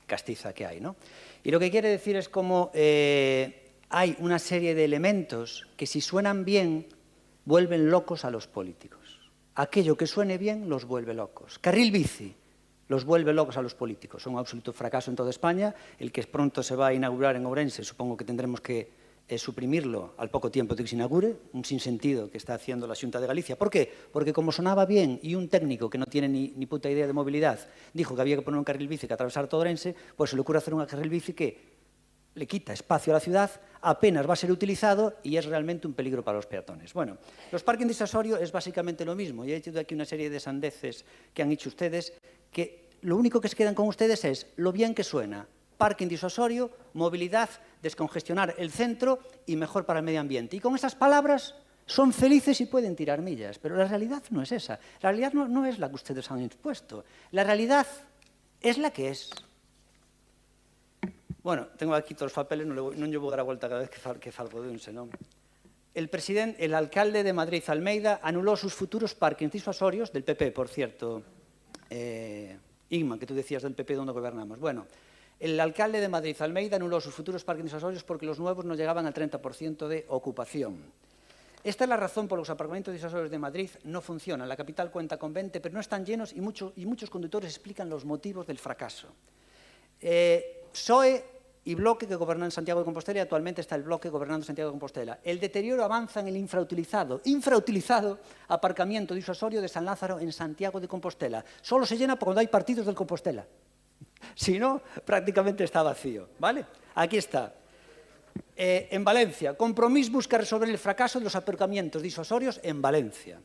castiza que hay, ¿no? Y lo que quiere decir es como hay una serie de elementos que si suenan bien, vuelven locos a los políticos. Aquello que suene bien los vuelve locos. Carril bici los vuelve locos a los políticos. Son un absoluto fracaso en toda España. El que pronto se va a inaugurar en Ourense, supongo que tendremos que suprimirlo al poco tiempo de que se inaugure, un sinsentido que está haciendo la Xunta de Galicia. ¿Por qué? Porque como sonaba bien y un técnico que no tiene ni puta idea de movilidad dijo que había que poner un carril bici que atravesar todo Ourense, pues se le ocurre hacer un carril bici que le quita espacio a la ciudad, apenas va a ser utilizado y es realmente un peligro para los peatones. Bueno, los parking disuasorio es básicamente lo mismo. Y he hecho aquí una serie de sandeces que han hecho ustedes, que lo único que se quedan con ustedes es lo bien que suena. Parking disuasorio, movilidad, descongestionar el centro y mejor para el medio ambiente. Y con esas palabras son felices y pueden tirar millas, pero la realidad no es esa. La realidad no es la que ustedes han expuesto. La realidad es la que es. Bueno, tengo aquí todos los papeles, non lle vou dar a volta cada vez que falgo de un senón. El alcalde de Madrid, Almeida, anuló sus futuros parkings disuasorios, del PP, por cierto. Inma, que tú decías del PP donde gobernamos. Bueno, el alcalde de Madrid, Almeida, anuló sus futuros parkings disuasorios porque los nuevos no llegaban al 30% de ocupación. Esta es la razón por la que los aparcamientos disuasorios de Madrid no funcionan. La capital cuenta con 20, pero no están llenos y muchos conductores explican los motivos del fracaso. PSOE y Bloque que gobernó en Santiago de Compostela y actualmente está el Bloque gobernando en Santiago de Compostela. El deterioro avanza en el infrautilizado aparcamiento disuasorio de San Lázaro en Santiago de Compostela. Solo se llena cuando hay partidos del Compostela. Si no, prácticamente está vacío, ¿vale? Aquí está. En Valencia, Compromís busca resolver el fracaso de los aparcamientos disuasorios en Valencia.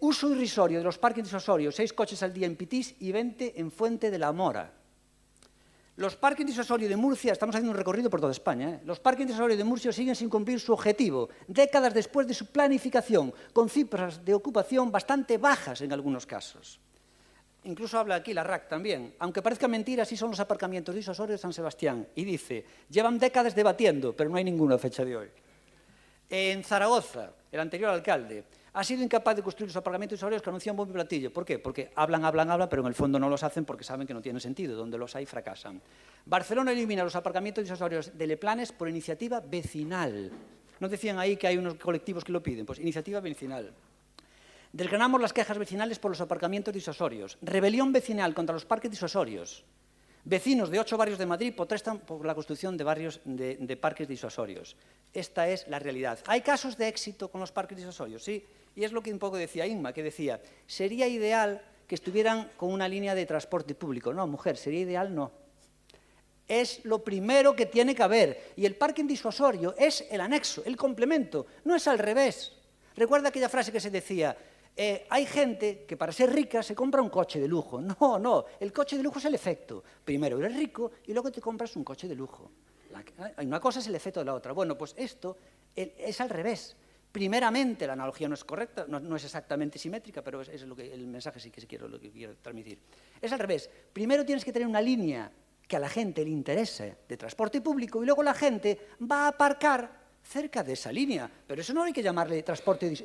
Uso irrisorio de los parkings disuasorios, 6 coches al día en Pitís y 20 en Fuente de la Mora. Los parkings disuasorios de Murcia, estamos haciendo un recorrido por toda España, los parkings disuasorios de Murcia siguen sin cumplir su objetivo, décadas después de su planificación, con cifras de ocupación bastante bajas en algunos casos. Incluso habla aquí la RAC también. Aunque parezca mentira, así son los aparcamientos disuasorios de San Sebastián. Y dice, llevan décadas debatiendo, pero no hay ninguna fecha de hoy. En Zaragoza, el anterior alcalde ha sido incapaz de construir los aparcamientos disuasorios que anuncian bombo y platillo. ¿Por qué? Porque hablan, pero en el fondo no los hacen porque saben que no tienen sentido. Donde los hay, fracasan. Barcelona elimina los aparcamientos disuasorios de Leplanes por iniciativa vecinal. ¿No decían ahí que hay unos colectivos que lo piden? Pues iniciativa vecinal. Desgranamos las quejas vecinales por los aparcamientos disuasorios. Rebelión vecinal contra los parques disuasorios. Vecinos de 8 barrios de Madrid protestan por la construcción de parques disuasorios. Esta es la realidad. ¿Hay casos de éxito con los parques disuasorios? Sí. Y es lo que un poco decía Inma, que decía, sería ideal que estuvieran con una línea de transporte público. No, mujer, sería ideal no. Es lo primero que tiene que haber. Y el parking disuasorio es el anexo, el complemento. No es al revés. Recuerda aquella frase que se decía, hay gente que para ser rica se compra un coche de lujo. No, el coche de lujo es el efecto. Primero eres rico y luego te compras un coche de lujo. Una cosa es el efecto de la otra. Bueno, pues esto es al revés. Primeramente, la analogía no es correcta, no es exactamente simétrica, pero es el mensaje sí que lo que quiero transmitir. Es al revés. Primero tienes que tener una línea que a la gente le interese de transporte público y luego la gente va a aparcar cerca de esa línea. Pero eso no hay que llamarle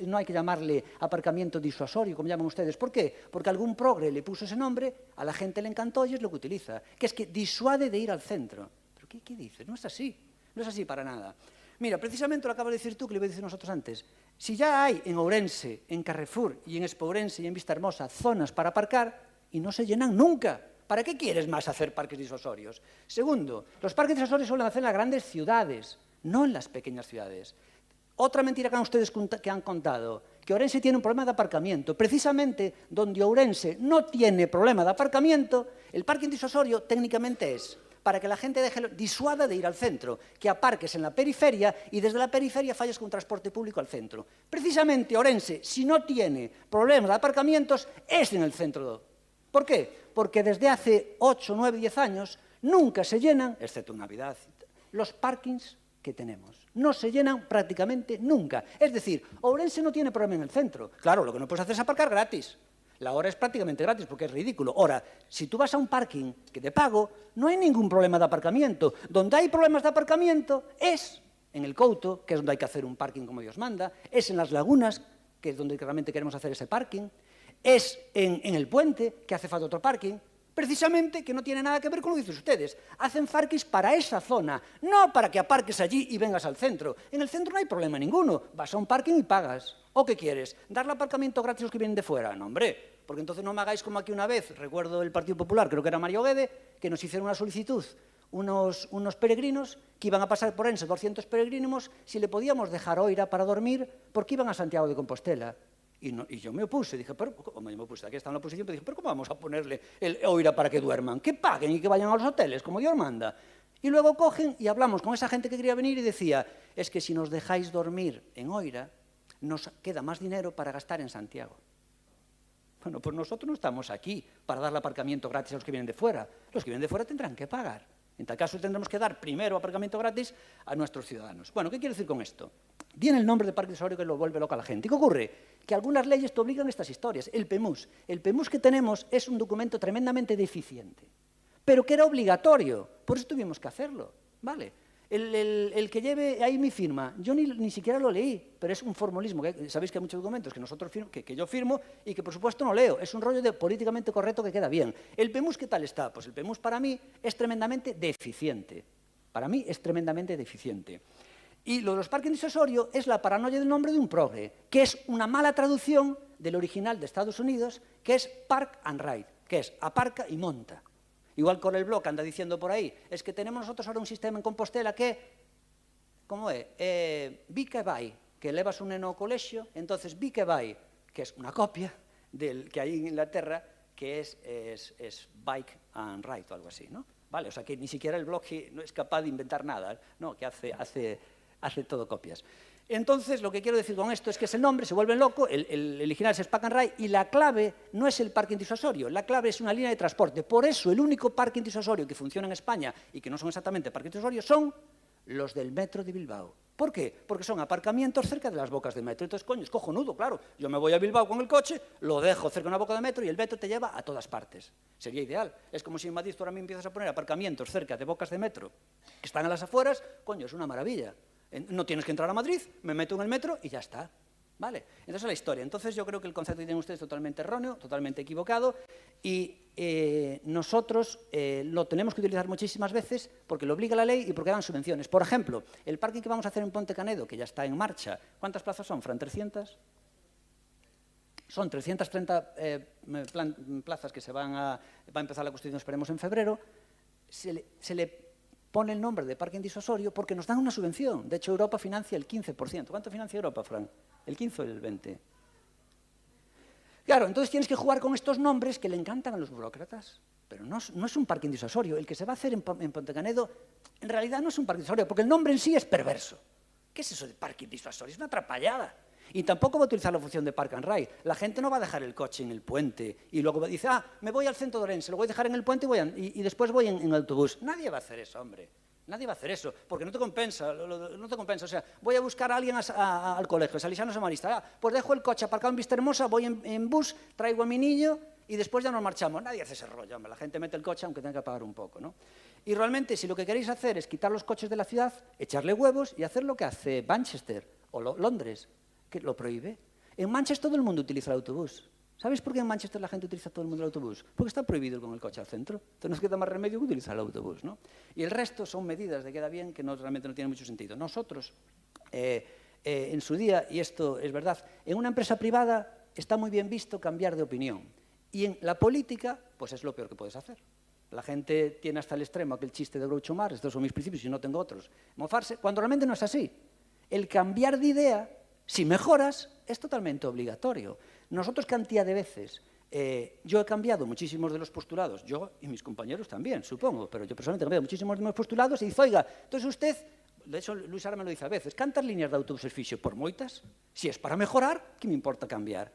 no hay que llamarle aparcamiento disuasorio, como llaman ustedes. ¿Por qué? Porque algún progre le puso ese nombre, a la gente le encantó y es lo que utiliza, que es que disuade de ir al centro. ¿Pero qué dices? No es así, no es así para nada. Mira, precisamente lo acabas de decir tú, que lo iba a decir nosotros antes. Si ya hay en Ourense, en Carrefour y en Expo Ourense y en Vista Hermosa zonas para aparcar y no se llenan nunca, ¿para qué quieres más hacer parques disuasorios? Segundo, los parques disuasorios suelen hacer en las grandes ciudades, no en las pequeñas ciudades. Otra mentira que ustedes han contado, que Ourense tiene un problema de aparcamiento. Precisamente donde Ourense no tiene problema de aparcamiento, el parking disuasorio técnicamente es para que la gente disuada de ir al centro, que aparques en la periferia y desde la periferia falles con transporte público al centro. Precisamente Ourense, si no tiene problemas de aparcamientos, es en el centro. ¿Por qué? Porque desde hace 8, 9, 10 años nunca se llenan, excepto en Navidad, los parkings que tenemos. No se llenan prácticamente nunca. Es decir, Ourense no tiene problema en el centro. Claro, lo que no puedes hacer es aparcar gratis. La hora es prácticamente gratis porque es ridículo. Ahora, si tú vas a un parking que te pago, no hay ningún problema de aparcamiento. Donde hay problemas de aparcamiento es en el Couto, que es donde hay que hacer un parking como Dios manda, es en las lagunas, que es donde realmente queremos hacer ese parking, es en el puente, que hace falta otro parking, precisamente que no tiene nada que ver con lo que dicen ustedes. Hacen parkings para esa zona, no para que aparques allí y vengas al centro. En el centro no hay problema ninguno, vas a un parking y pagas. ¿O qué quieres? ¿Darle aparcamiento gratis a los que vienen de fuera? No, hombre, porque entonces no me hagáis como aquí una vez, recuerdo el Partido Popular, creo que era Mario Guede, que nos hicieron una solicitud, unos peregrinos que iban a pasar por Ense, 200 peregrinos, si le podíamos dejar Oira para dormir, porque iban a Santiago de Compostela. Y yo me opuse, dije, pero, como yo me opuse, aquí está en la oposición, pero dije, pero ¿cómo vamos a ponerle el Oira para que duerman? Que paguen y que vayan a los hoteles, como Dios manda. Y luego cogen y hablamos con esa gente que quería venir y decía, es que si nos dejáis dormir en Oira, nos queda más dinero para gastar en Santiago. Bueno, pues nosotros no estamos aquí para darle aparcamiento gratis a los que vienen de fuera. Los que vienen de fuera tendrán que pagar. En tal caso tendremos que dar primero aparcamiento gratis a nuestros ciudadanos. Bueno, ¿qué quiero decir con esto? Viene el nombre de parque disuasorio que lo vuelve loca a la gente. ¿Y qué ocurre? Que algunas leyes te obligan a estas historias. El PEMUS. El PEMUS que tenemos es un documento tremendamente deficiente, pero que era obligatorio. Por eso tuvimos que hacerlo, ¿vale? El que lleve ahí mi firma, yo ni siquiera lo leí, pero es un formulismo. Sabéis que hay muchos documentos que yo firmo y que por supuesto no leo. Es un rollo de políticamente correcto que queda bien. ¿El PEMUS qué tal está? Pues el PEMUS para mí es tremendamente deficiente. Para mí es tremendamente deficiente. Y lo de los parques disuasorios es la paranoia del nombre de un progre, que es una mala traducción del original de Estados Unidos, que es Park and Ride, que es aparca y monta. Igual con el blog anda diciendo por ahí, es que tenemos nosotros ahora un sistema en Compostela que, ¿cómo es? Bi que vai, que levas un neno ao colexio, entonces bi que vai, que es una copia del que hay en Inglaterra, que es Bike and Ride o algo así, ¿no? Vale, o sea que ni siquiera el blog no es capaz de inventar nada, ¿no? Que hace todo copias. Entonces, lo que quiero decir con esto es que es el nombre, se vuelve loco, el original es Park and Ride y la clave no es el parking disuasorio, la clave es una línea de transporte. Por eso, el único parking disuasorio que funciona en España y que no son exactamente parking disuasorios son los del metro de Bilbao. ¿Por qué? Porque son aparcamientos cerca de las bocas de metro. Entonces, coño, es cojonudo, claro. Yo me voy a Bilbao con el coche, lo dejo cerca de una boca de metro y el metro te lleva a todas partes. Sería ideal. Es como si en Madrid tú ahora mismo empiezas a poner aparcamientos cerca de bocas de metro que están a las afueras, coño, es una maravilla. No tienes que entrar a Madrid, me meto en el metro y ya está. ¿Vale? Entonces es la historia. Entonces yo creo que el concepto que tienen ustedes es totalmente erróneo, totalmente equivocado y nosotros lo tenemos que utilizar muchísimas veces porque lo obliga la ley y porque dan subvenciones. Por ejemplo, el parking que vamos a hacer en Ponte Canedo, que ya está en marcha, ¿cuántas plazas son, Fran? ¿300? Son 330 plazas que va a empezar la construcción, esperemos, en febrero. Se le pone el nombre de parking disuasorio porque nos dan una subvención. De hecho, Europa financia el 15%. ¿Cuánto financia Europa, Fran? ¿El 15 o el 20? Claro, entonces tienes que jugar con estos nombres que le encantan a los burócratas. Pero no es un parking disuasorio. El que se va a hacer en Ponte Canedo, en realidad no es un parking disuasorio, porque el nombre en sí es perverso. ¿Qué es eso de parking disuasorio? Es una atrapallada. Y tampoco va a utilizar la función de Park and Ride. La gente no va a dejar el coche en el puente y luego dice, me voy al centro de Orense, lo voy a dejar en el puente y después voy en autobús. Nadie va a hacer eso, hombre. Nadie va a hacer eso, porque no te compensa. No te compensa. O sea, voy a buscar a alguien al colegio, Salesiano Samarista. Pues dejo el coche aparcado en Vistahermosa, voy en bus, traigo a mi niño y después ya nos marchamos. Nadie hace ese rollo, hombre. La gente mete el coche aunque tenga que pagar un poco, ¿no? Y realmente, si lo que queréis hacer es quitar los coches de la ciudad, echarle huevos y hacer lo que hace Manchester o Londres, que lo prohíbe. En Manchester todo el mundo utiliza el autobús. ¿Sabéis por qué en Manchester la gente utiliza todo el mundo el autobús? Porque está prohibido ir con el coche al centro. Entonces nos queda más remedio que utilizar el autobús, ¿no? Y el resto son medidas de queda bien que realmente no tienen mucho sentido. Nosotros, en su día, y esto es verdad, en una empresa privada está muy bien visto cambiar de opinión. Y en la política, pues es lo peor que puedes hacer. La gente tiene hasta el extremo aquel chiste de Groucho Marx, estos son mis principios y no tengo otros. Mofarse, cuando realmente no es así. El cambiar de idea, si mejoras, es totalmente obligatorio. Nosotros cantidad de veces, yo he cambiado muchísimos de los postulados, yo y mis compañeros también, supongo, pero yo personalmente he cambiado muchísimos de los postulados y dice, oiga, entonces usted, de hecho Luis ahora me lo dice a veces, ¿cantas líneas de autobuses fixo por moitas? Si es para mejorar, ¿qué me importa cambiar?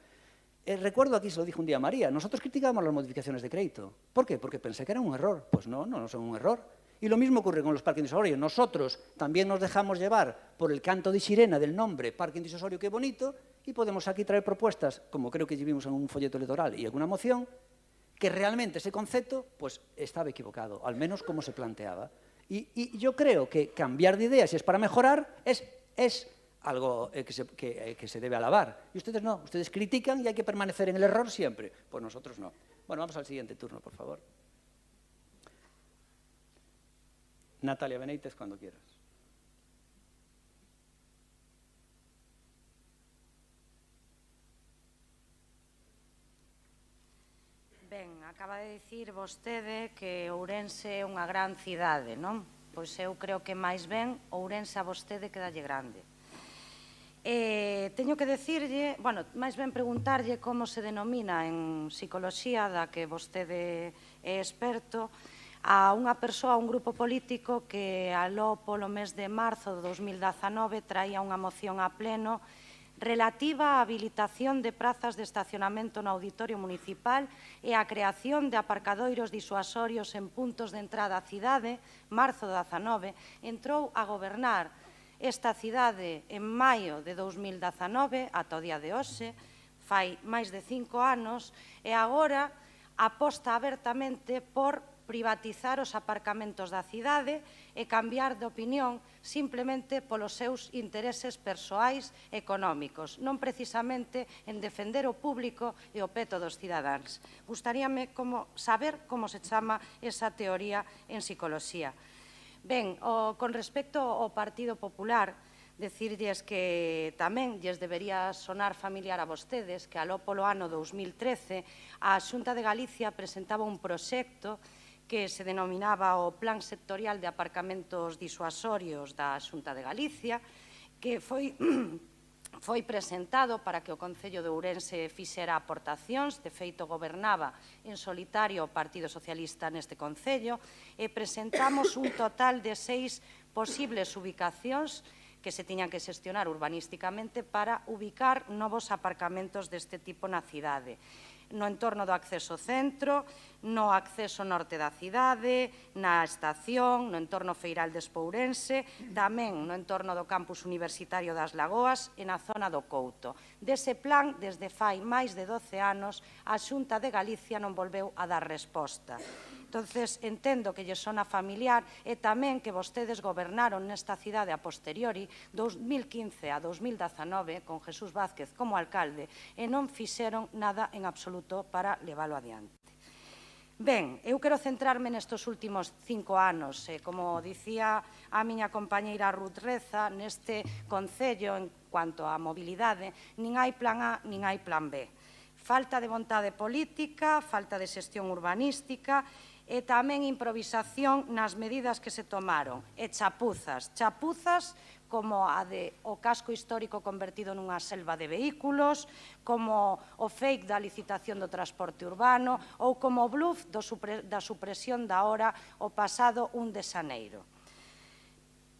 Recuerdo aquí, se lo dijo un día a María, nosotros criticábamos las modificaciones de crédito. ¿Por qué? Porque pensé que era un error. Pues no son un error. Y lo mismo ocurre con los parking disuasorios. Nosotros también nos dejamos llevar por el canto de sirena del nombre parking disuasorio, qué bonito, y podemos aquí traer propuestas, como creo que vimos en un folleto electoral y alguna moción, que realmente ese concepto pues estaba equivocado, al menos como se planteaba. Y yo creo que cambiar de ideas, si es para mejorar, es algo que se debe alabar. Y ustedes no, ustedes critican y hay que permanecer en el error siempre. Pues nosotros no. Bueno, vamos al siguiente turno, por favor. Natalia Benítez, cuando quieras. Ben, acaba de dicir vostede que Ourense é unha gran cidade, non? Pois eu creo que máis ben Ourense a vostede quedalle grande. Teño que decirlle, bueno, máis ben preguntarlle como se denomina en psicoloxía, da que vostede é experto, a unha persoa, un grupo político que aló polo mes de marzo de 2019 traía unha moción a pleno relativa á habilitación de prazas de estacionamento no auditorio municipal e á creación de aparcadoiros disuasorios en puntos de entrada á cidade, marzo de 2019, entrou a gobernar esta cidade en maio de 2019, ata o día de hoxe, fai máis de 5 anos, e agora aposta abertamente por privatizar os aparcamentos da cidade e cambiar de opinión simplemente polos seus intereses persoais económicos, non precisamente en defender o público e o peto dos cidadáns. Gustaríame saber como se chama esa teoría en psicoloxía. Ben, con respecto ao Partido Popular, decirlles que tamén lles debería sonar familiar a vostedes que aló polo ano 2013 a Xunta de Galicia presentaba un proxecto que se denominaba o Plan Sectorial de Aparcamentos Disuasorios da Xunta de Galicia, que foi presentado para que o Concello de Ourense fixera aportacións, de feito gobernaba en solitario o Partido Socialista neste Concello, e presentamos un total de 6 posibles ubicacións que se tiñan que xestionar urbanísticamente para ubicar novos aparcamentos deste tipo na cidade. No entorno do acceso centro, no acceso norte da cidade, na estación, no entorno feiral de Espourense, tamén no entorno do campus universitario das Lagoas e na zona do Couto. Dese plan, desde fai máis de 12 anos, a Xunta de Galicia non volveu a dar resposta. Entonces, entendo que lle sona familiar e tamén que vostedes gobernaron nesta cidade a posteriori, 2015 a 2019, con Jesús Vázquez como alcalde, e non fixeron nada en absoluto para leválo adiante. Ben, eu quero centrarme nestes últimos 5 anos. Como dicía a miña compañeira Ruth Reza, neste Concello, en cuanto á mobilidade, nin hai plan A, nin hai plan B. Falta de vontade política, falta de xestión urbanística e tamén improvisación nas medidas que se tomaron. E chapuzas como a o casco histórico convertido nunha selva de vehículos, como o fake da licitación do transporte urbano ou como o bluff da supresión da hora o pasado 1 de xaneiro.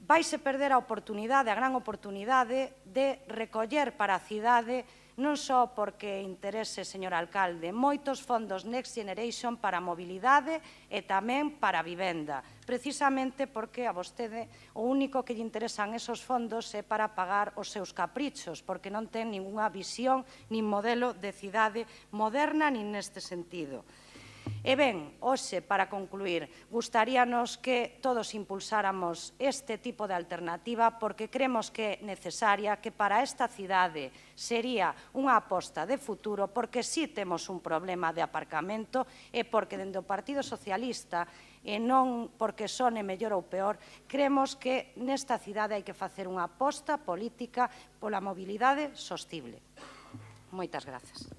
Vaise perder a gran oportunidade de recoller para a cidade non só porque interese, señor alcalde, moitos fondos Next Generation para a mobilidade e tamén para a vivenda, precisamente porque a vostede o único que lle interesan esos fondos é para pagar os seus caprichos, porque non ten ningunha visión nin modelo de cidade moderna nin neste sentido. E ben, hoxe, para concluir, gustaríanos que todos impulsáramos este tipo de alternativa porque cremos que é necesaria, que para esta cidade sería unha aposta de futuro, porque si temos un problema de aparcamento e porque dende o Partido Socialista e non porque sone mellor ou peor, cremos que nesta cidade hai que facer unha aposta política pola mobilidade sostible. Moitas grazas.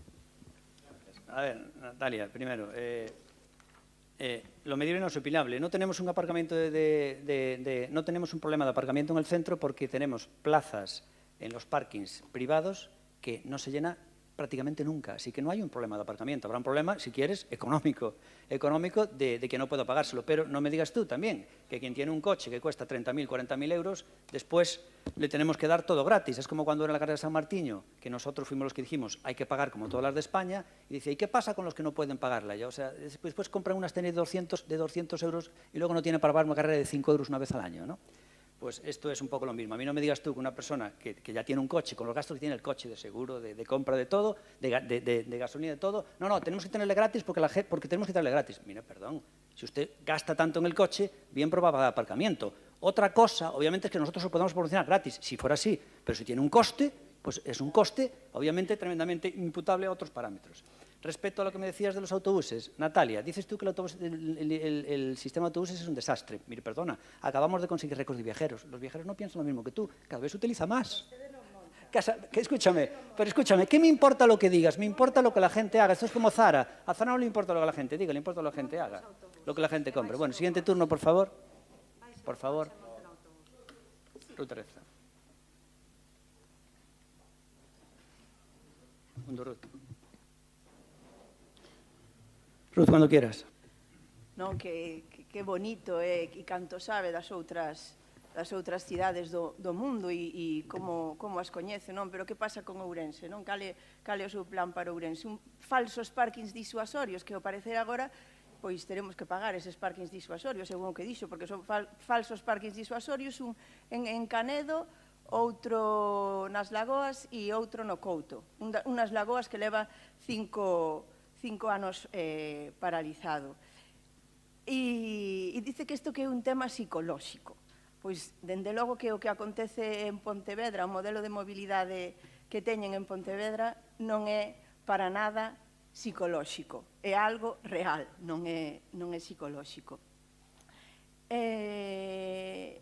A ver, Natalia, primero, lo medible no es opinable. No tenemos un aparcamiento no tenemos un problema de aparcamiento en el centro porque tenemos plazas en los parkings privados que no se llena prácticamente nunca. Así que no hay un problema de aparcamiento. Habrá un problema, si quieres, económico de que no puedo pagárselo. Pero no me digas tú también que quien tiene un coche que cuesta 30.000, 40.000 euros, después le tenemos que dar todo gratis. Es como cuando era la carrera de San Martiño, que nosotros fuimos los que dijimos hay que pagar como todas las de España, y dice, ¿y qué pasa con los que no pueden pagarla? Ya, o sea, después compran unas tenis de 200 euros y luego no tienen para pagar una carrera de 5 euros una vez al año, ¿no? Pues esto es un poco lo mismo. A mí no me digas tú que una persona que ya tiene un coche, con los gastos que tiene el coche, de seguro, de compra de todo, de gasolina de todo, no, tenemos que tenerle gratis porque tenemos que tenerle gratis. Mira, perdón, Si usted gasta tanto en el coche, bien probaba de aparcamiento. Otra cosa, obviamente, es que nosotros lo podemos proporcionar gratis, si fuera así, pero si tiene un coste, pues es un coste, obviamente, tremendamente imputable a otros parámetros. Respecto a lo que me decías de los autobuses, Natalia, dices tú que el sistema de autobuses es un desastre. Mire, perdona, acabamos de conseguir récords de viajeros. Los viajeros no piensan lo mismo que tú, cada vez se utiliza más. Escúchame, ¿qué me importa lo que digas? Me importa lo que la gente haga. Esto es como Zara. A Zara no le importa lo que la gente diga, le importa lo que la gente haga, lo que la gente compre. Bueno, siguiente turno, por favor. Por favor. Ruth Teresa. Ruth, cuando quieras. Non, que bonito é e canto sabe das outras cidades do mundo e como as coñece, non? Pero que pasa con Ourense, non? Cale o seu plan para Ourense? Falsos parkings disuasorios que ao parecer agora pois teremos que pagar eses parkings disuasorios, según o que dixo, porque son falsos parkings disuasorios, un en Canedo, outro nas Lagoas e outro no Couto. Unas Lagoas que leva 5 anos paralizado. E dice que isto que é un tema psicolóxico. Pois, dende logo que o que acontece en Pontevedra, o modelo de mobilidade que teñen en Pontevedra, non é para nada psicolóxico. É algo real, non é psicolóxico. E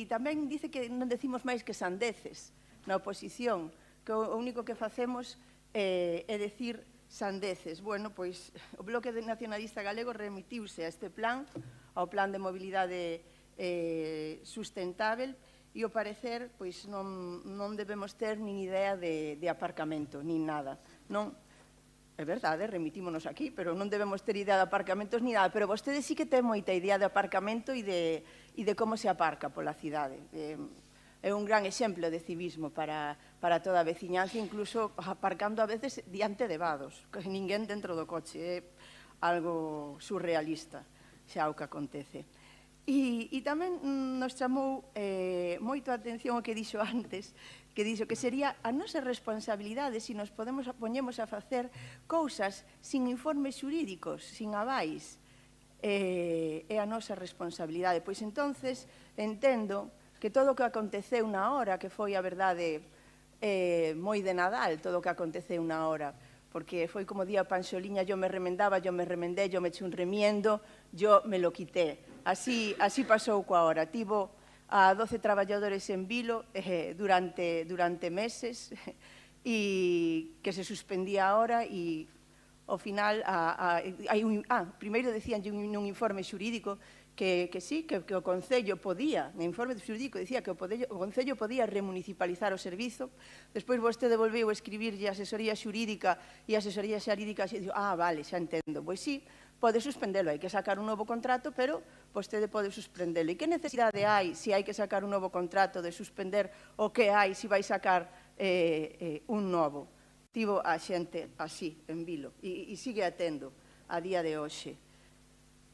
tamén dice que non decimos máis que sandeces na oposición, que o único que facemos é decir sandeces. Bueno, pois o Bloque Nacionalista Galego remitiuse a este plan, ao plan de mobilidade sustentável, e ao parecer pois non debemos ter nin idea de aparcamento, nin nada. Non, é verdade, remitímonos aquí, pero non debemos ter idea de aparcamentos ni nada, pero vostede sí que ten moita idea de aparcamento e de como se aparca pola cidade. É un gran exemplo de civismo para toda a veciñanza, incluso aparcando a veces diante de vados, que ninguén dentro do coche. É algo surrealista xa o que acontece. E tamén nos chamou moito a atención o que dixo antes, que dixo que sería a nosa responsabilidade se nos poñemos a facer cousas sin informes xurídicos, sin avais. É a nosa responsabilidade. Pois entonces entendo que todo o que aconteceu na hora, que foi a verdade moi de Nadal, todo o que aconteceu na hora, porque foi como día Panxoliña, yo me remendaba, yo me remendé, yo me eché un remiendo, yo me lo quité. Así pasou coa hora. Tivo a 12 traballadores en vilo durante meses e que se suspendía a hora e ao final primeiro decían nun informe xurídico que sí, que o Concello podía, no informe xurídico dicía que o Concello podía remunicipalizar o servizo, despois vostede volveu a escribirlle a asesoría xurídica e a asesoría xurídica e dixo, vale, xa entendo, pois sí, pode suspendelo, hai que sacar un novo contrato, pero vostede pode suspendelo. E que necesidade hai, se hai que sacar un novo contrato, de suspender o que hai, se vai sacar un novo? Tivo a xente así, en vilo, e sigue atendo a día de hoxe.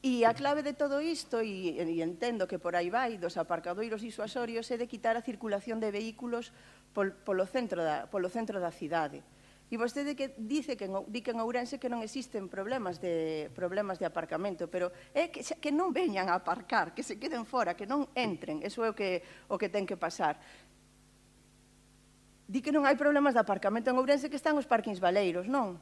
E a clave de todo isto, e entendo que por aí vai, dos aparcadoiros disuasorios, é de quitar a circulación de vehículos polo centro da cidade. E vostede que dice que en Ourense que non existen problemas de aparcamento, pero é que non veñan a aparcar, que se queden fora, que non entren, eso é o que ten que pasar. Di que non hai problemas de aparcamento en Ourense, que están os parkings baleiros, non?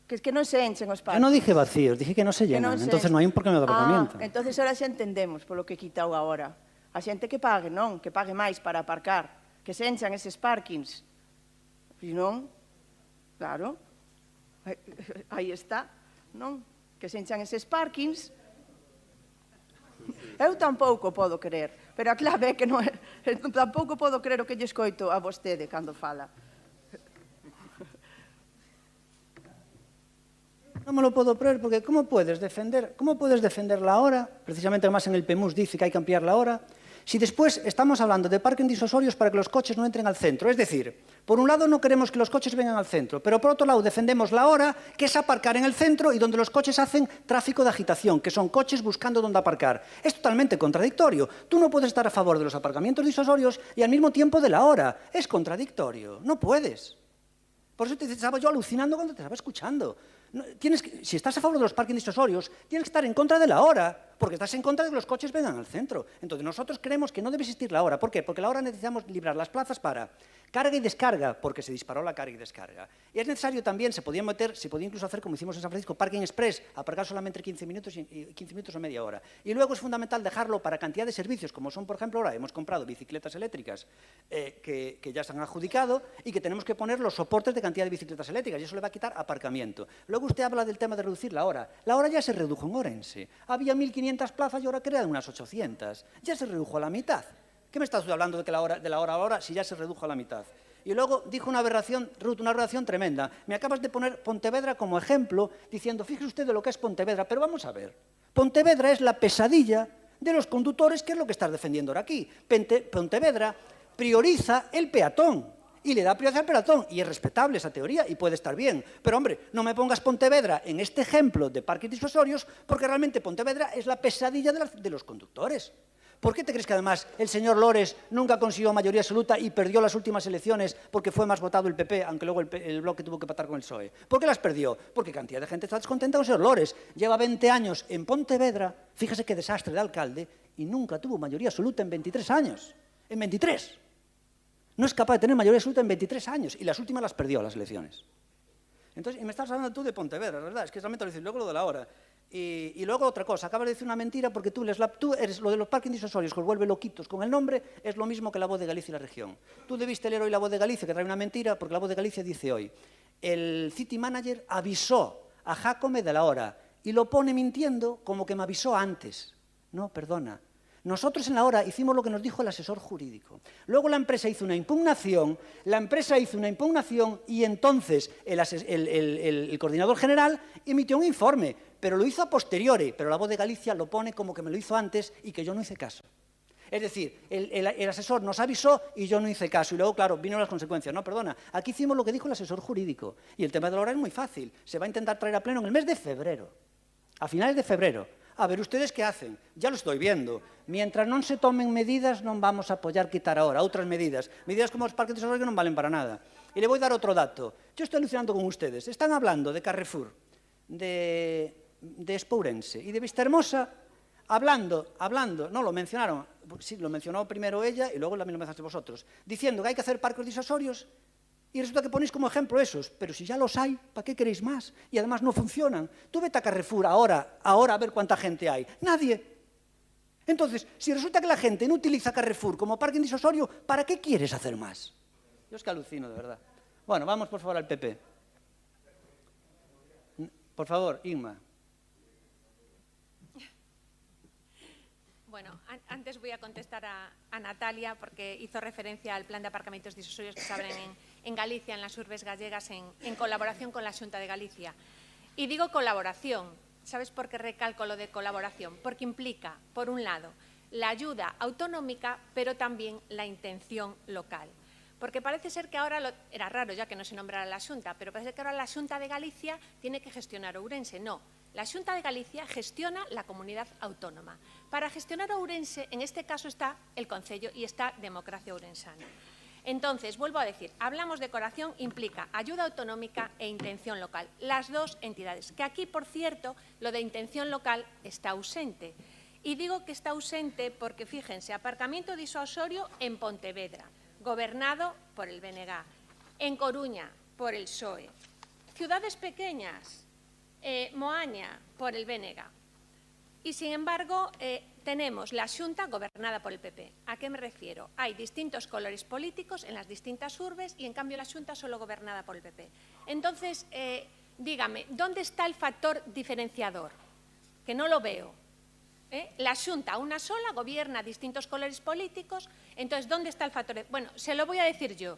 Que non se enchen os parkings. Eu non dije vacíos, dije que non se llenan, entonces non hai un problema de aparcamento. Entonces ahora xa entendemos polo que quitou agora. A xente que pague, non, que pague máis para aparcar, que se enchan eses parkings. E non, claro, aí está, non? Que se enchan eses parkings. Eu tampouco podo creer, pero a clave é que non, tampouco podo creer o que lle escoito a vostede cando fala. Non me lo podo creer, porque ¿cómo puedes defender la hora? Precisamente, además, en el PEMUS dice que hay que ampliar la hora. Si después estamos hablando de parking disuasorios para que los coches no entren al centro. Es decir, por un lado no queremos que los coches vengan al centro, pero por otro lado defendemos la hora, que es aparcar en el centro y donde los coches hacen tráfico de agitación, que son coches buscando dónde aparcar. Es totalmente contradictorio. Tú no puedes estar a favor de los aparcamientos disuasorios y al mismo tiempo de la hora. Es contradictorio. No puedes. Por eso te estaba yo alucinando cuando te estaba escuchando. Si estás a favor de los parking disuasorios, tienes que estar en contra de la hora, porque estás en contra de que los coches vengan al centro. Entonces, nosotros creemos que no debe existir la hora. ¿Por qué? Porque la hora necesitamos librar las plazas para carga y descarga, porque se disparó la carga y descarga. Y es necesario también, se podía incluso hacer, como hicimos en San Francisco, parking express, aparcar solamente 15 minutos o media hora. Y luego es fundamental dejarlo para cantidad de servicios, como son, por ejemplo, ahora hemos comprado bicicletas eléctricas que ya se han adjudicado y que tenemos que poner los soportes de cantidad de bicicletas eléctricas, y eso le va a quitar aparcamiento. Luego usted habla del tema de reducir la hora. La hora ya se redujo en Orense. Había 1.500 plazas y ahora quedan unas 800. Ya se redujo a la mitad. ¿Qué me estás hablando de la hora a hora si ya se redujo a la mitad? Y luego dijo una aberración, Ruth, una aberración tremenda. Me acabas de poner Pontevedra como ejemplo, diciendo, fíjese usted de lo que es Pontevedra, pero vamos a ver. Pontevedra es la pesadilla de los conductores, que es lo que estás defendiendo ahora aquí. Pontevedra prioriza el peatón y le da prioridad al peatón, y es respetable esa teoría y puede estar bien. Pero, hombre, no me pongas Pontevedra en este ejemplo de parques disuasorios, porque realmente Pontevedra es la pesadilla de los conductores. ¿Por qué te crees que además el señor Lores nunca consiguió mayoría absoluta y perdió las últimas elecciones porque fue más votado el PP, aunque luego el Bloque tuvo que pactar con el PSOE? ¿Por qué las perdió? Porque cantidad de gente está descontenta con el señor Lores. Lleva 20 años en Pontevedra, fíjese qué desastre de alcalde, y nunca tuvo mayoría absoluta en 23 años. En 23. No es capaz de tener mayoría absoluta en 23 años y las últimas las perdió las elecciones. Entonces, y me estás hablando tú de Pontevedra, ¿verdad? Es que realmente lo dices, luego lo de la hora. Y luego otra cosa, acabas de decir una mentira porque tú eres lo de los parking disuasorios que os vuelve loquitos con el nombre, es lo mismo que La Voz de Galicia y la región. Tú debiste leer hoy La Voz de Galicia, que trae una mentira, porque La Voz de Galicia dice hoy, el City Manager avisó a Jácome de la hora y lo pone mintiendo como que me avisó antes. No, perdona. Nosotros en la hora hicimos lo que nos dijo el asesor jurídico. Luego la empresa hizo una impugnación y entonces el coordinador general emitió un informe, pero lo hizo a posteriori, pero La Voz de Galicia lo pone como que me lo hizo antes y que yo no hice caso. Es decir, el asesor nos avisó y yo no hice caso. Y luego, claro, vino las consecuencias. No, perdona, aquí hicimos lo que dijo el asesor jurídico. Y el tema de la hora es muy fácil. Se va a intentar traer a pleno en el mes de febrero, a finales de febrero. A ver, ¿ustedes qué hacen? Ya lo estoy viendo. Mientras non se tomen medidas, non vamos a apoyar quitar ahora outras medidas. Medidas como os parques disuasorios que non valen para nada. Y le voy a dar otro dato. Yo estoy alucinando con ustedes. Están hablando de Carrefour, de Espourense y de Vistahermosa, hablando, no lo mencionaron, sí, lo mencionó primero ella y luego también lo mencionaste vosotros, diciendo que hay que hacer parques disuasorios. Y resulta que ponéis como ejemplo esos, pero si ya los hay, ¿para qué queréis más? Y además no funcionan. Tú vete a Carrefour ahora a ver cuánta gente hay. Nadie. Entonces, si resulta que la gente no utiliza Carrefour como parking disuasorio, ¿para qué quieres hacer más? Yo es que alucino, de verdad. Bueno, vamos por favor al PP. Por favor, Inma. Bueno, antes voy a contestar a Natalia, porque hizo referencia al plan de aparcamientos disuasorios que se abren en Galicia, en las urbes gallegas, en colaboración con la Xunta de Galicia. Y digo colaboración. ¿Sabes por qué recalco lo de colaboración? Porque implica, por un lado, la ayuda autonómica, pero también la intención local. Porque parece ser que ahora, era raro ya que no se nombrara la Xunta, pero parece que ahora la Xunta de Galicia tiene que gestionar Ourense. No. La Xunta de Galicia gestiona la comunidad autónoma. Para gestionar Ourense, en este caso está el Concello y está Democracia Ourensana. Entonces, vuelvo a decir, hablamos de colaboración, implica ayuda autonómica e intención local. Las dos entidades, que aquí, por cierto, lo de intención local está ausente. Y digo que está ausente porque, fíjense, aparcamiento disuasorio en Pontevedra, gobernado por el BNG, en Coruña, por el PSOE. Ciudades pequeñas, Moaña, por el BNG. Y, sin embargo, tenemos la Xunta gobernada por el PP. ¿A qué me refiero? Hay distintos colores políticos en las distintas urbes y, en cambio, la Xunta solo gobernada por el PP. Entonces, dígame, ¿dónde está el factor diferenciador? Que no lo veo. La Xunta, una sola, gobierna distintos colores políticos. Entonces, ¿dónde está el factor? Bueno, se lo voy a decir yo.